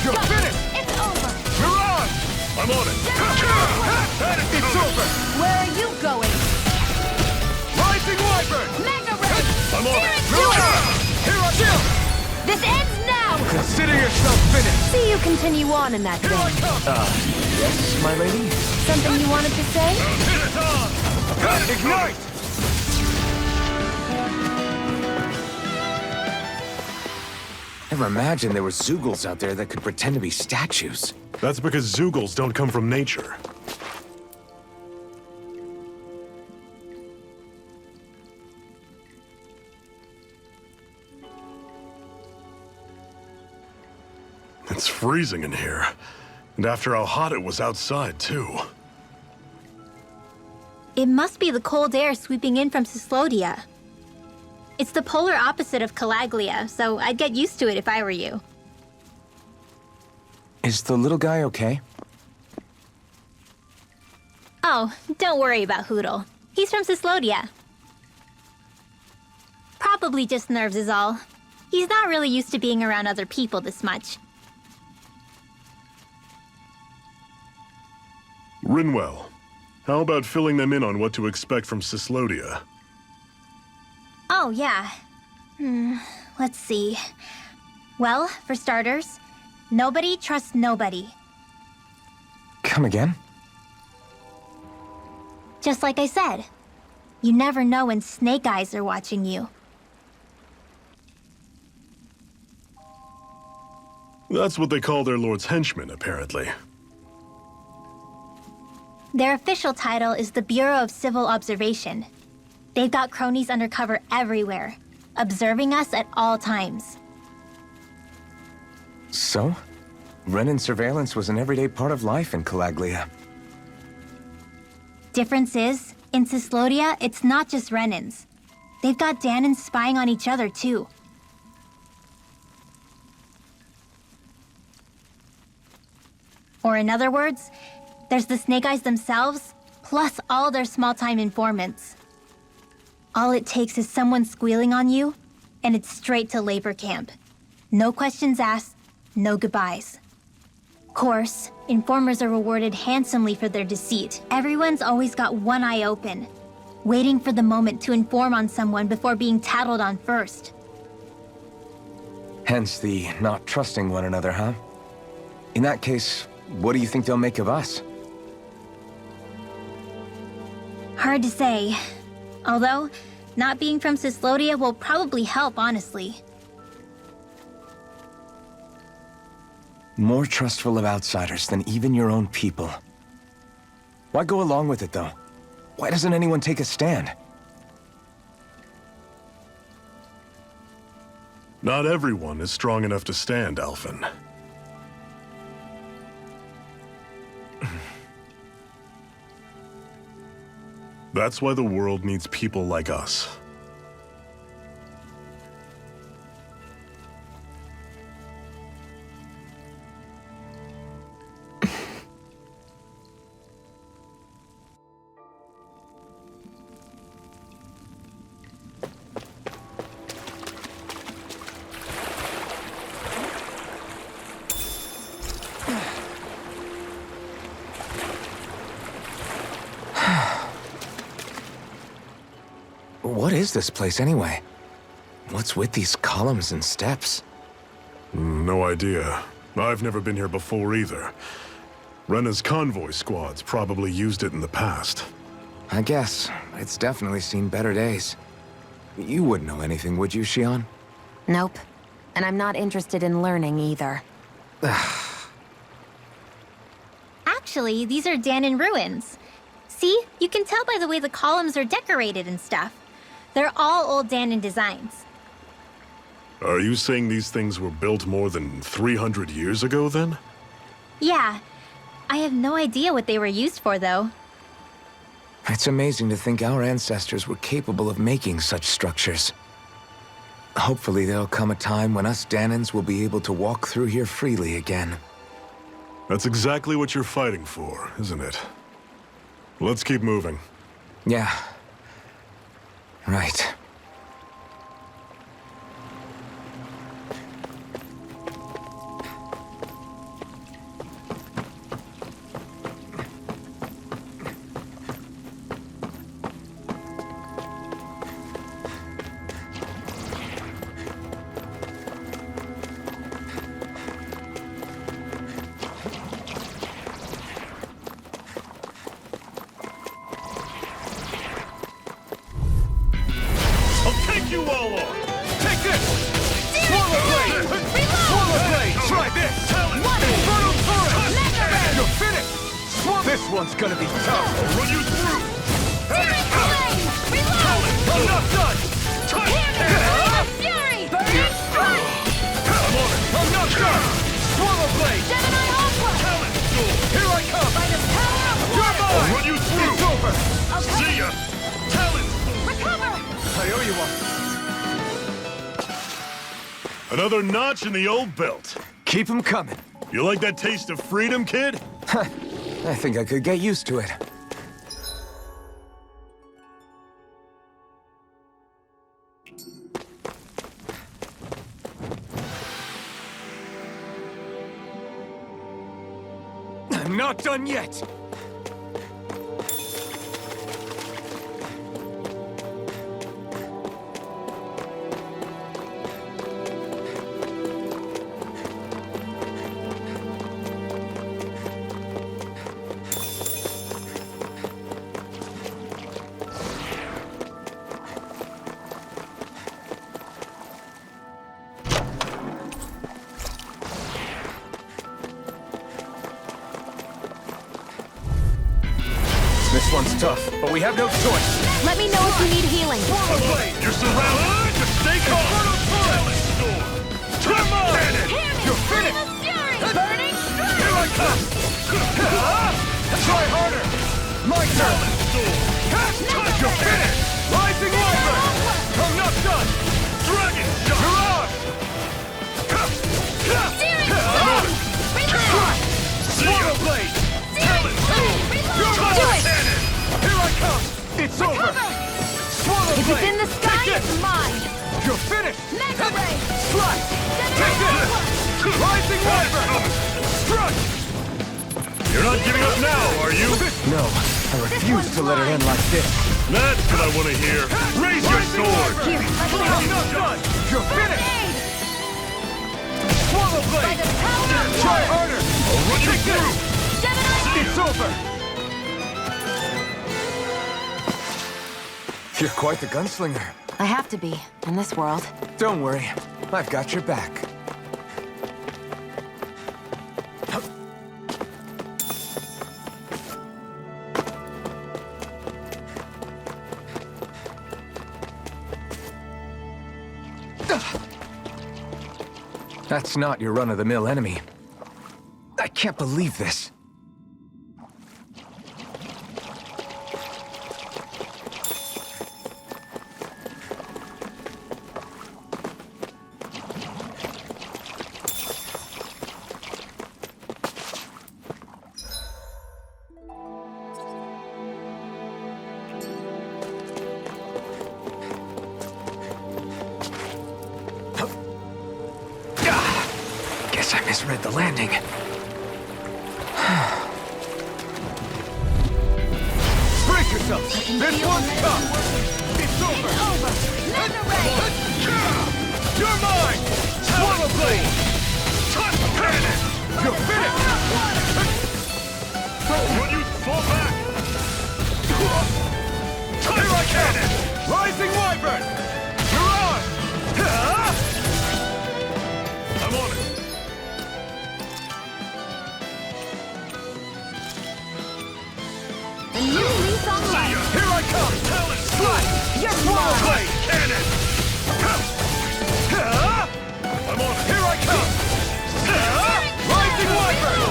You're Got it. finished! It's over! Mirage! I'm on it! It's over! Where are you going? Rising Wyvern! Mega Ray! I'm on it! Here I come! This ends now! Consider yourself finished! See you continue on in that Here I vein. come! Yes, my lady? Something you wanted to say? Ignite! Never imagined there were Zeugles out there that could pretend to be statues. That's because Zeugles don't come from nature. It's freezing in here. And after how hot it was outside, too. It must be the cold air sweeping in from Cyslodia. It's the polar opposite of Calaglia, so I'd get used to it if I were you. Is the little guy okay? Oh, don't worry about Hootle. He's from Cyslodia. Probably just nerves is all. He's not really used to being around other people this much. Rinwell, how about filling them in on what to expect from Cyslodia? Oh, yeah. Let's see. Well, for starters, nobody trusts nobody. Come again? Just like I said. You never know when Snake Eyes are watching you. That's what they call their lord's henchmen, apparently. Their official title is the Bureau of Civil Observation. They've got cronies undercover everywhere, observing us at all times. So? Renin surveillance was an everyday part of life in Calaglia. Difference is, in Cyslodia, it's not just Renins. They've got Danans spying on each other, too. Or in other words, there's the Snake Eyes themselves, plus all their small-time informants. All it takes is someone squealing on you, and it's straight to labor camp. No questions asked, no goodbyes. Of course, informers are rewarded handsomely for their deceit. Everyone's always got one eye open, waiting for the moment to inform on someone before being tattled on first. Hence the not trusting one another, huh? In that case, what do you think they'll make of us? Hard to say. Although, not being from Cyslodia will probably help, honestly. More trustful of outsiders than even your own people. Why go along with it, though? Why doesn't anyone take a stand? Not everyone is strong enough to stand, Alphen. That's why the world needs people like us. What is this place, anyway? What's with these columns and steps? No idea. I've never been here before either. Rena's convoy squads probably used it in the past. I guess. It's definitely seen better days. You wouldn't know anything, would you, Xion? Nope. And I'm not interested in learning either. Actually, these are Danan ruins. See? You can tell by the way the columns are decorated and stuff. They're all old Danan designs. Are you saying these things were built more than 300 years ago, then? Yeah. I have no idea what they were used for, though. It's amazing to think our ancestors were capable of making such structures. Hopefully there'll come a time when us Danans will be able to walk through here freely again. That's exactly what you're fighting for, isn't it? Let's keep moving. Yeah. Right. You all on! Take this! Swallow blade! This one's gonna be tough. I'll run you through! Searing flame! Reload! I'm not done! Fury! Burning strike! I'm on it! I'm not done! Swallow blade! Gemini Aqua! Here I come! By the power of You're water! mine! I'll run you through! It's over! Okay. See ya! Talon! Recover! I owe you one. Another notch in the old belt. Keep 'em coming. You like that taste of freedom, kid? I think I could get used to it. I'm not done yet! This one's tough, but we have no choice. Let me know if you need healing. Swallow blade! You're surrounded! Just stay calm! Talon storm! Come on! Hear me! You're Flame finished! of fury! Burning strike! Here I come! Try harder! My turn! You're finished! Rising Wyvern! I'm not done! Dragon shot! You're on! Searing flame! Reload! Swallow blade! Searing flame! Reload! Do it! Here I come! It's over! Swallow If blade! it's in the sky, Take it's this! mine! You're finished! Mega ray! Slice! Take this! Rising Wyvern! Strike! You're not giving up now, are you? No, I refuse to let it end like this. That's what I want to hear. Raise your sword! Here, I'm not done! You're finished! Swallow By blade! the power of Try water! harder! I'll run you Take this! through! Gemini! It's over! You're quite the gunslinger. I have to be, in this world. Don't worry, I've got your back. That's not your run-of-the-mill enemy. I can't believe this. Guess I misread the landing. Brace yourself! This one's tough! It's over! Mega ray! You're mine! Swallow blade! Touch cannon! You're finished! When you fall back! Here I cannon! Rising Wyvern! You're on! I'm on it! A new lease on life! Here I come! Talon Slice! You're Swallow mine! blade! cannon! I'm on it! Here I come! Rising Wyvern!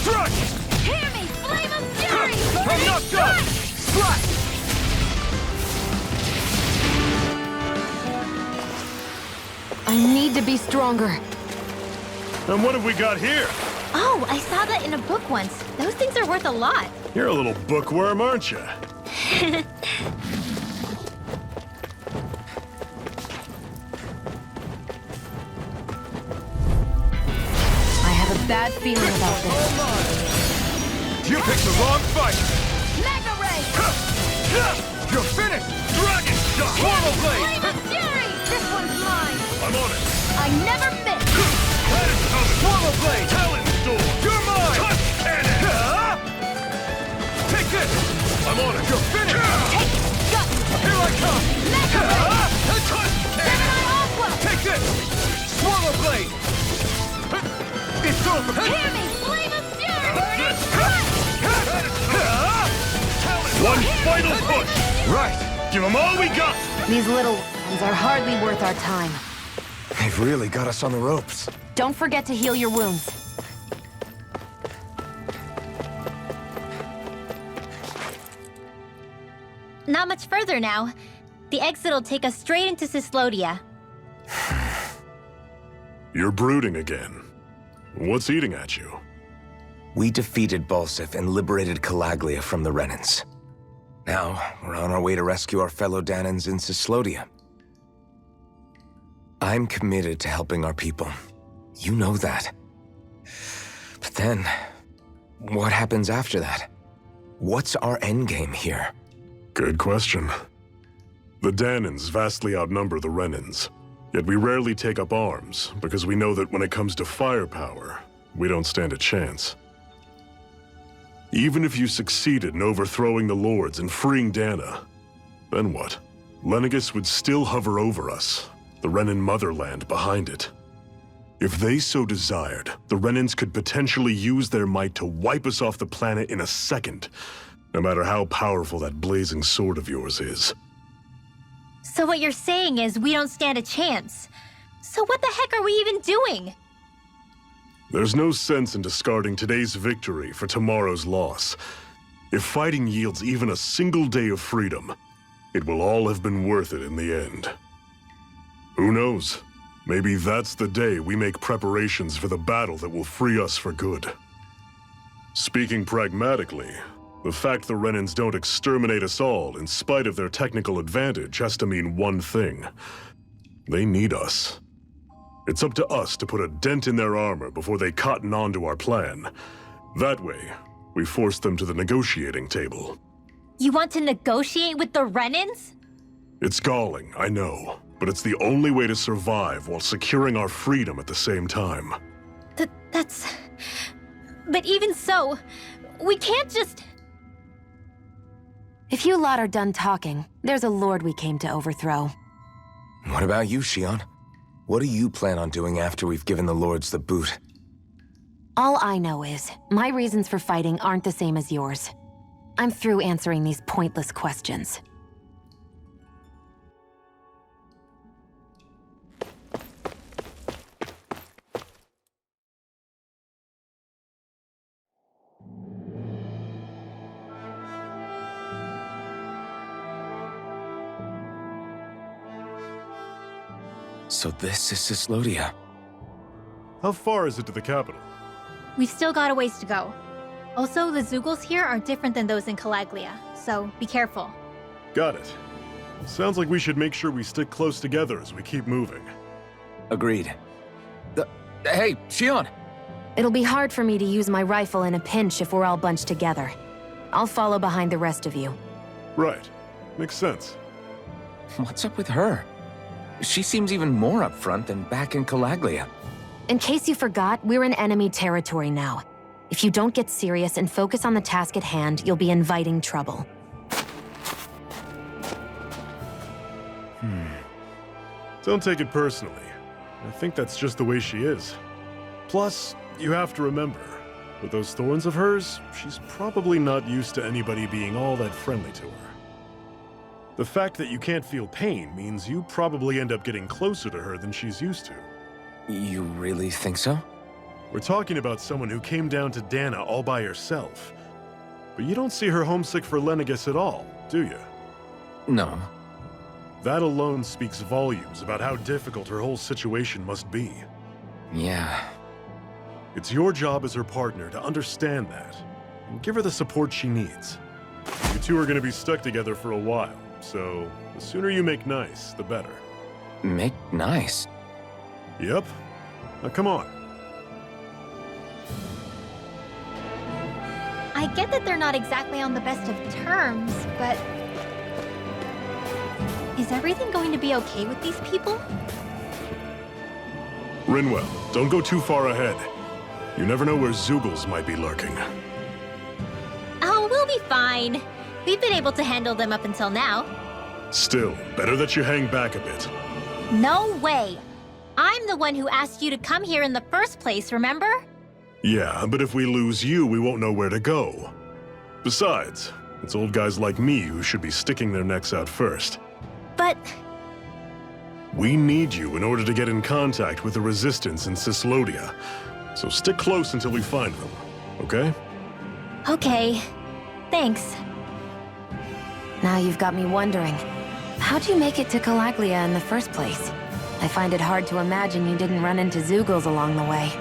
Strike! Hear me! Flame of fury! I'm Burning not done! strike! Strike! I need to be stronger. And what have we got here? Oh, I saw that in a book once. Those things are worth a lot. You're a little bookworm, aren't you? I have a bad feeling about this. You picked the wrong fight! Mega ray! You're finished! Dragon shot! Swallow blade! Flame of fury! This one's mine! I'm on it! I never miss! That is coming! Swallow blade! Talon storm! You're mine! Touch cannon! Take this! I'm on it! You're finished! Take gut! Here I come! Mega ray! Touch Gemini Aqua! Take this! Swallow blade! It's over! Hear me! Flame of fury! Burning strike! That is These little ones are hardly worth our time. They've really got us on the ropes. Don't forget to heal your wounds. Not much further now. The exit'll take us straight into Cyslodia. You're brooding again. What's eating at you? We defeated Balsif and liberated Calaglia from the Renans. Now, we're on our way to rescue our fellow Danans in Cyslodia. I'm committed to helping our people. You know that. But then, what happens after that? What's our endgame here? Good question. The Danans vastly outnumber the Renans. Yet we rarely take up arms, because we know that when it comes to firepower, we don't stand a chance. Even if you succeeded in overthrowing the Lords and freeing Dana, then what? Lenegis would still hover over us, the Renan motherland behind it. If they so desired, the Renans could potentially use their might to wipe us off the planet in a second, no matter how powerful that blazing sword of yours is. So what you're saying is we don't stand a chance. So what the heck are we even doing? There's no sense in discarding today's victory for tomorrow's loss. If fighting yields even a single day of freedom, it will all have been worth it in the end. Who knows? Maybe that's the day we make preparations for the battle that will free us for good. Speaking pragmatically, the fact the Renans don't exterminate us all in spite of their technical advantage has to mean one thing. They need us. It's up to us to put a dent in their armor before they cotton on to our plan. That way, we force them to the negotiating table. You want to negotiate with the Renans? It's galling, I know, but it's the only way to survive while securing our freedom at the same time. That's... But even so, we can't just... If you lot are done talking, there's a lord we came to overthrow. What about you, Shion? What do you plan on doing after we've given the Lords the boot? All I know is, my reasons for fighting aren't the same as yours. I'm through answering these pointless questions. So this is Cyslodia. How far is it to the capital? We've still got a ways to go. Also, the Zeugles here are different than those in Calaglia, so be careful. Got it. Sounds like we should make sure we stick close together as we keep moving. Agreed. Hey, Shion! It'll be hard for me to use my rifle in a pinch if we're all bunched together. I'll follow behind the rest of you. Right. Makes sense. What's up with her? She seems even more upfront than back in Calaglia. In case you forgot, we're in enemy territory now. If you don't get serious and focus on the task at hand, you'll be inviting trouble. Don't take it personally. I think that's just the way she is. Plus, you have to remember, with those thorns of hers, she's probably not used to anybody being all that friendly to her. The fact that you can't feel pain means you probably end up getting closer to her than she's used to. You really think so? We're talking about someone who came down to Dana all by herself. But you don't see her homesick for Lenegis at all, do you? No. That alone speaks volumes about how difficult her whole situation must be. Yeah. It's your job as her partner to understand that, and give her the support she needs. You two are going to be stuck together for a while, so the sooner you make nice, the better. Make nice? Yep. Now come on. I get that they're not exactly on the best of terms, but... Is everything going to be okay with these people? Rinwell, don't go too far ahead. You never know where Zeugles might be lurking. Oh, we'll be fine. We've been able to handle them up until now. Still, better that you hang back a bit. No way! I'm the one who asked you to come here in the first place, remember? Yeah, but if we lose you, we won't know where to go. Besides, it's old guys like me who should be sticking their necks out first. But We need you in order to get in contact with the Resistance in Cislodia. So stick close until we find them, okay? okay, thanks. Now you've got me wondering. How'd you make it to Calaglia in the first place? I find it hard to imagine you didn't run into Zeugles along the way.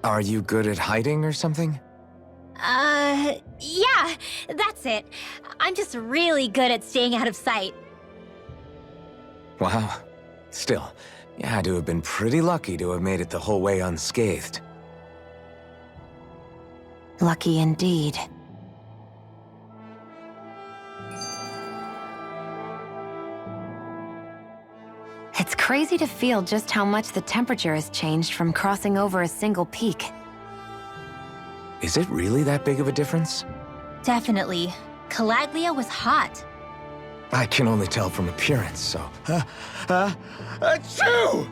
Are you good at hiding or something? Yeah, that's it. I'm just really good at staying out of sight. Wow. Still, you had to have been pretty lucky to have made it the whole way unscathed. Lucky indeed. It's crazy to feel just how much the temperature has changed from crossing over a single peak. Is it really that big of a difference? Definitely. Calaglia was hot. I can only tell from appearance, so... Achoo!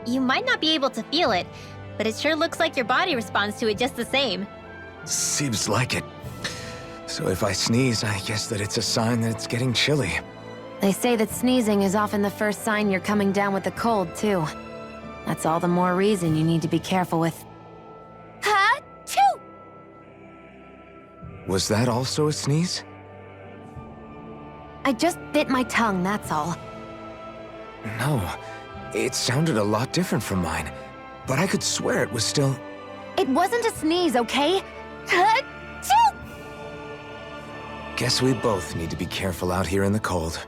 You might not be able to feel it, but it sure looks like your body responds to it just the same. Seems like it. So if I sneeze, I guess that it's a sign that it's getting chilly. They say that sneezing is often the first sign you're coming down with the cold, too. That's all the more reason you need to be careful with... Ha-choo! Was that also a sneeze? I just bit my tongue, that's all. No. It sounded a lot different from mine. But I could swear it was still... It wasn't a sneeze, okay? Ha-choo! Guess we both need to be careful out here in the cold.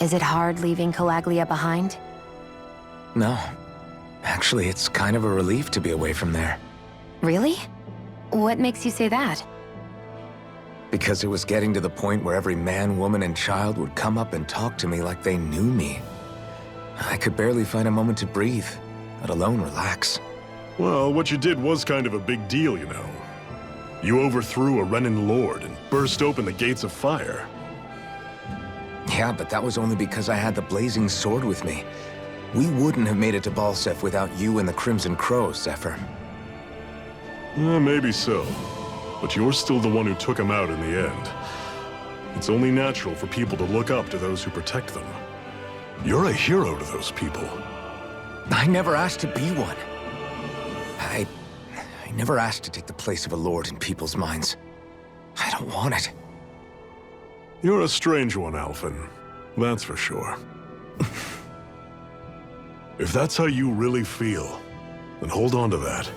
Is it hard leaving Calaglia behind? No. Actually, it's kind of a relief to be away from there. Really? What makes you say that? Because it was getting to the point where every man, woman, and child would come up and talk to me like they knew me. I could barely find a moment to breathe, let alone relax. Well, what you did was kind of a big deal, you know. You overthrew a Renin lord and burst open the gates of fire. Yeah, but that was only because I had the blazing sword with me. We wouldn't have made it to Balsef without you and the Crimson Crows, Zephyr. Maybe so. But you're still the one who took him out in the end. It's only natural for people to look up to those who protect them. You're a hero to those people. I never asked to be one. I never asked to take the place of a lord in people's minds. I don't want it. You're a strange one, Alphen. That's for sure. If that's how you really feel, then hold on to that.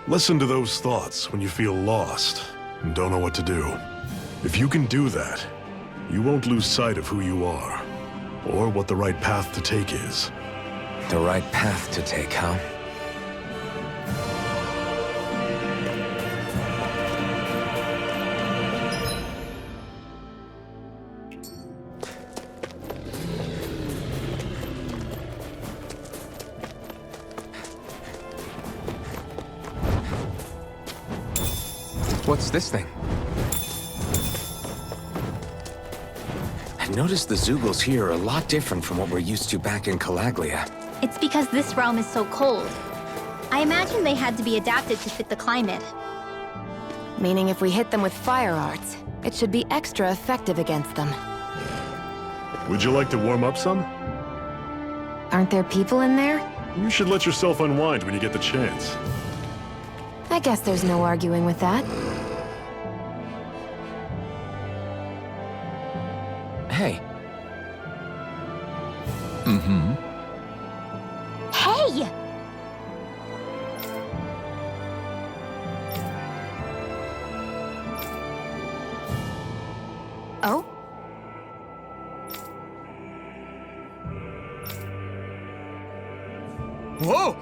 Listen to those thoughts when you feel lost and don't know what to do. If you can do that, you won't lose sight of who you are, or what the right path to take is. The right path to take, huh? What's this thing? I've noticed the Zeugles here are a lot different from what we're used to back in Calaglia. It's because this realm is so cold. I imagine they had to be adapted to fit the climate. Meaning if we hit them with fire arts, it should be extra effective against them. Would you like to warm up some? Aren't there people in there? You should let yourself unwind when you get the chance. I guess there's no arguing with that. Hey. Hey! Oh? Whoa!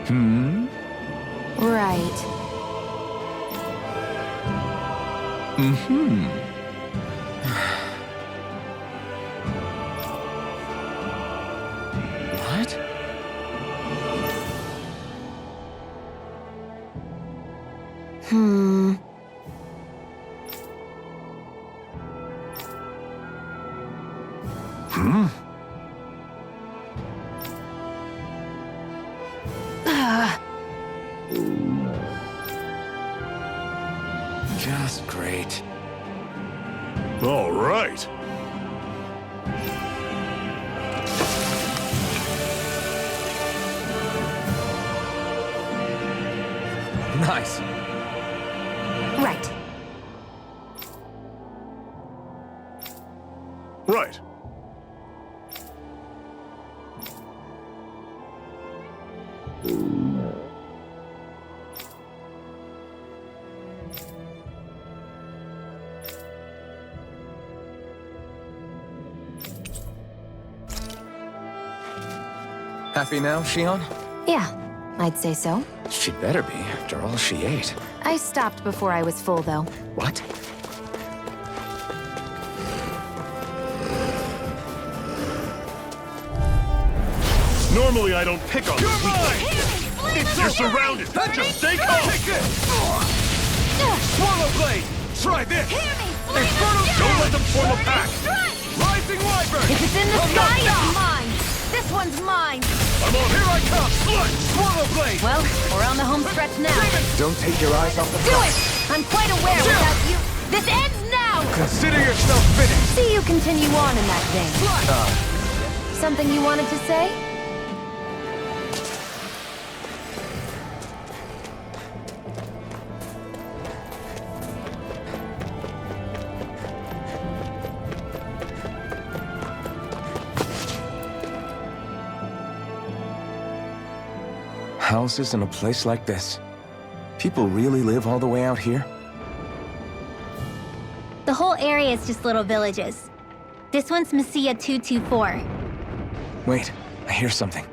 Right. What? Just great. All right. Nice. Right. Right. Happy now, Shion? Yeah, I'd say so. She better be, after all she ate. I stopped before I was full, though. What? Normally I don't pick on the weak. You're surrounded. Just stay calm. Take this! Swallow blade! Try this! Inferno! Don't let them form a pack. Rising wyvern! If it's in the sky, it's mine! This one's mine! I'm on. Here I come! Swallow blade! Well, we're on the home stretch now. Don't take your eyes off the Do prize. it! I'm quite aware without you. This ends now! Consider yourself finished! See you continue on in that vein. Something you wanted to say? Houses in a place like this? People really live all the way out here? The whole area is just little villages. This one's Messiah 224. Wait, I hear something.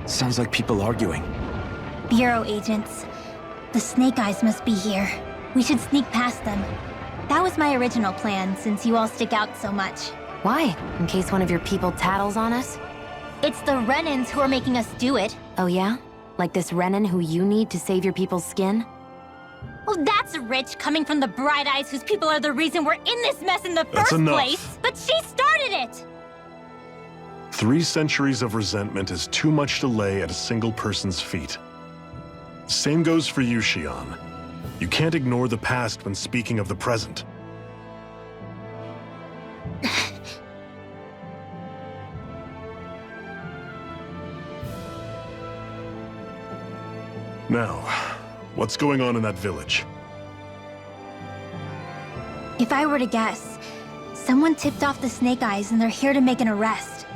Sounds like people arguing. Bureau agents. The Snake Eyes must be here. We should sneak past them. That was my original plan, since you all stick out so much. Why? In case one of your people tattles on us? It's the Renans who are making us do it. Oh yeah? Like this Renan who you need to save your people's skin? Well, that's rich, coming from the Bright Eyes whose people are the reason we're in this mess in the That's first enough. place. But she started it! 3 centuries of resentment is too much to lay at a single person's feet. Same goes for you, Shion. You can't ignore the past when speaking of the present. Now, what's going on in that village? If I were to guess, someone tipped off the Snake Eyes and they're here to make an arrest.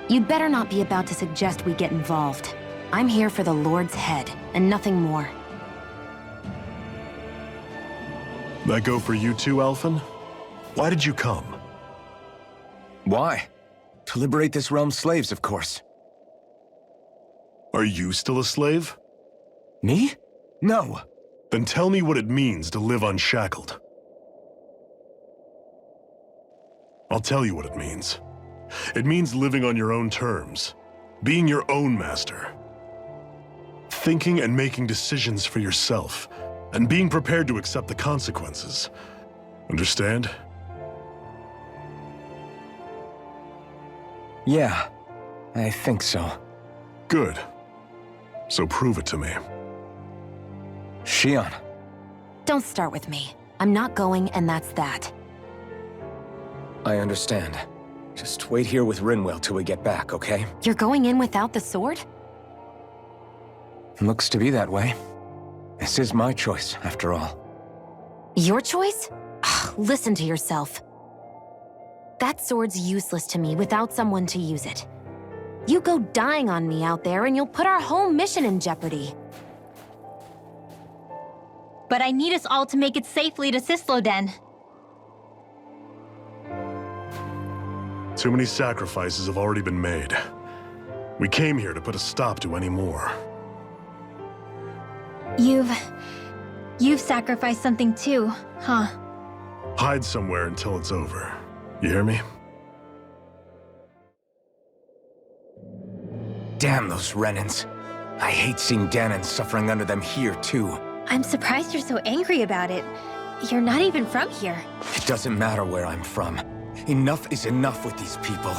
You'd better not be about to suggest we get involved. I'm here for the Lord's head, and nothing more. That go for you too, Alphen? Why did you come? Why? To liberate this realm's slaves, of course. Are you still a slave? Me? No. Then tell me what it means to live unshackled. I'll tell you what it means. It means living on your own terms, being your own master, thinking and making decisions for yourself, and being prepared to accept the consequences. Understand? Yeah, I think so. Good. So prove it to me. Shion. Don't start with me. I'm not going, and that's that. I understand. Just wait here with Rinwell till we get back, okay? You're going in without the sword? Looks to be that way. This is my choice, after all. Your choice? Listen to yourself. That sword's useless to me without someone to use it. You go dying on me out there and you'll put our whole mission in jeopardy. But I need us all to make it safely to Sisloden. Too many sacrifices have already been made. We came here to put a stop to any more. You've sacrificed something too, huh? Hide somewhere until it's over. You hear me? Damn those Renans. I hate seeing Danon suffering under them here, too. I'm surprised you're so angry about it. You're not even from here. It doesn't matter where I'm from. Enough is enough with these people.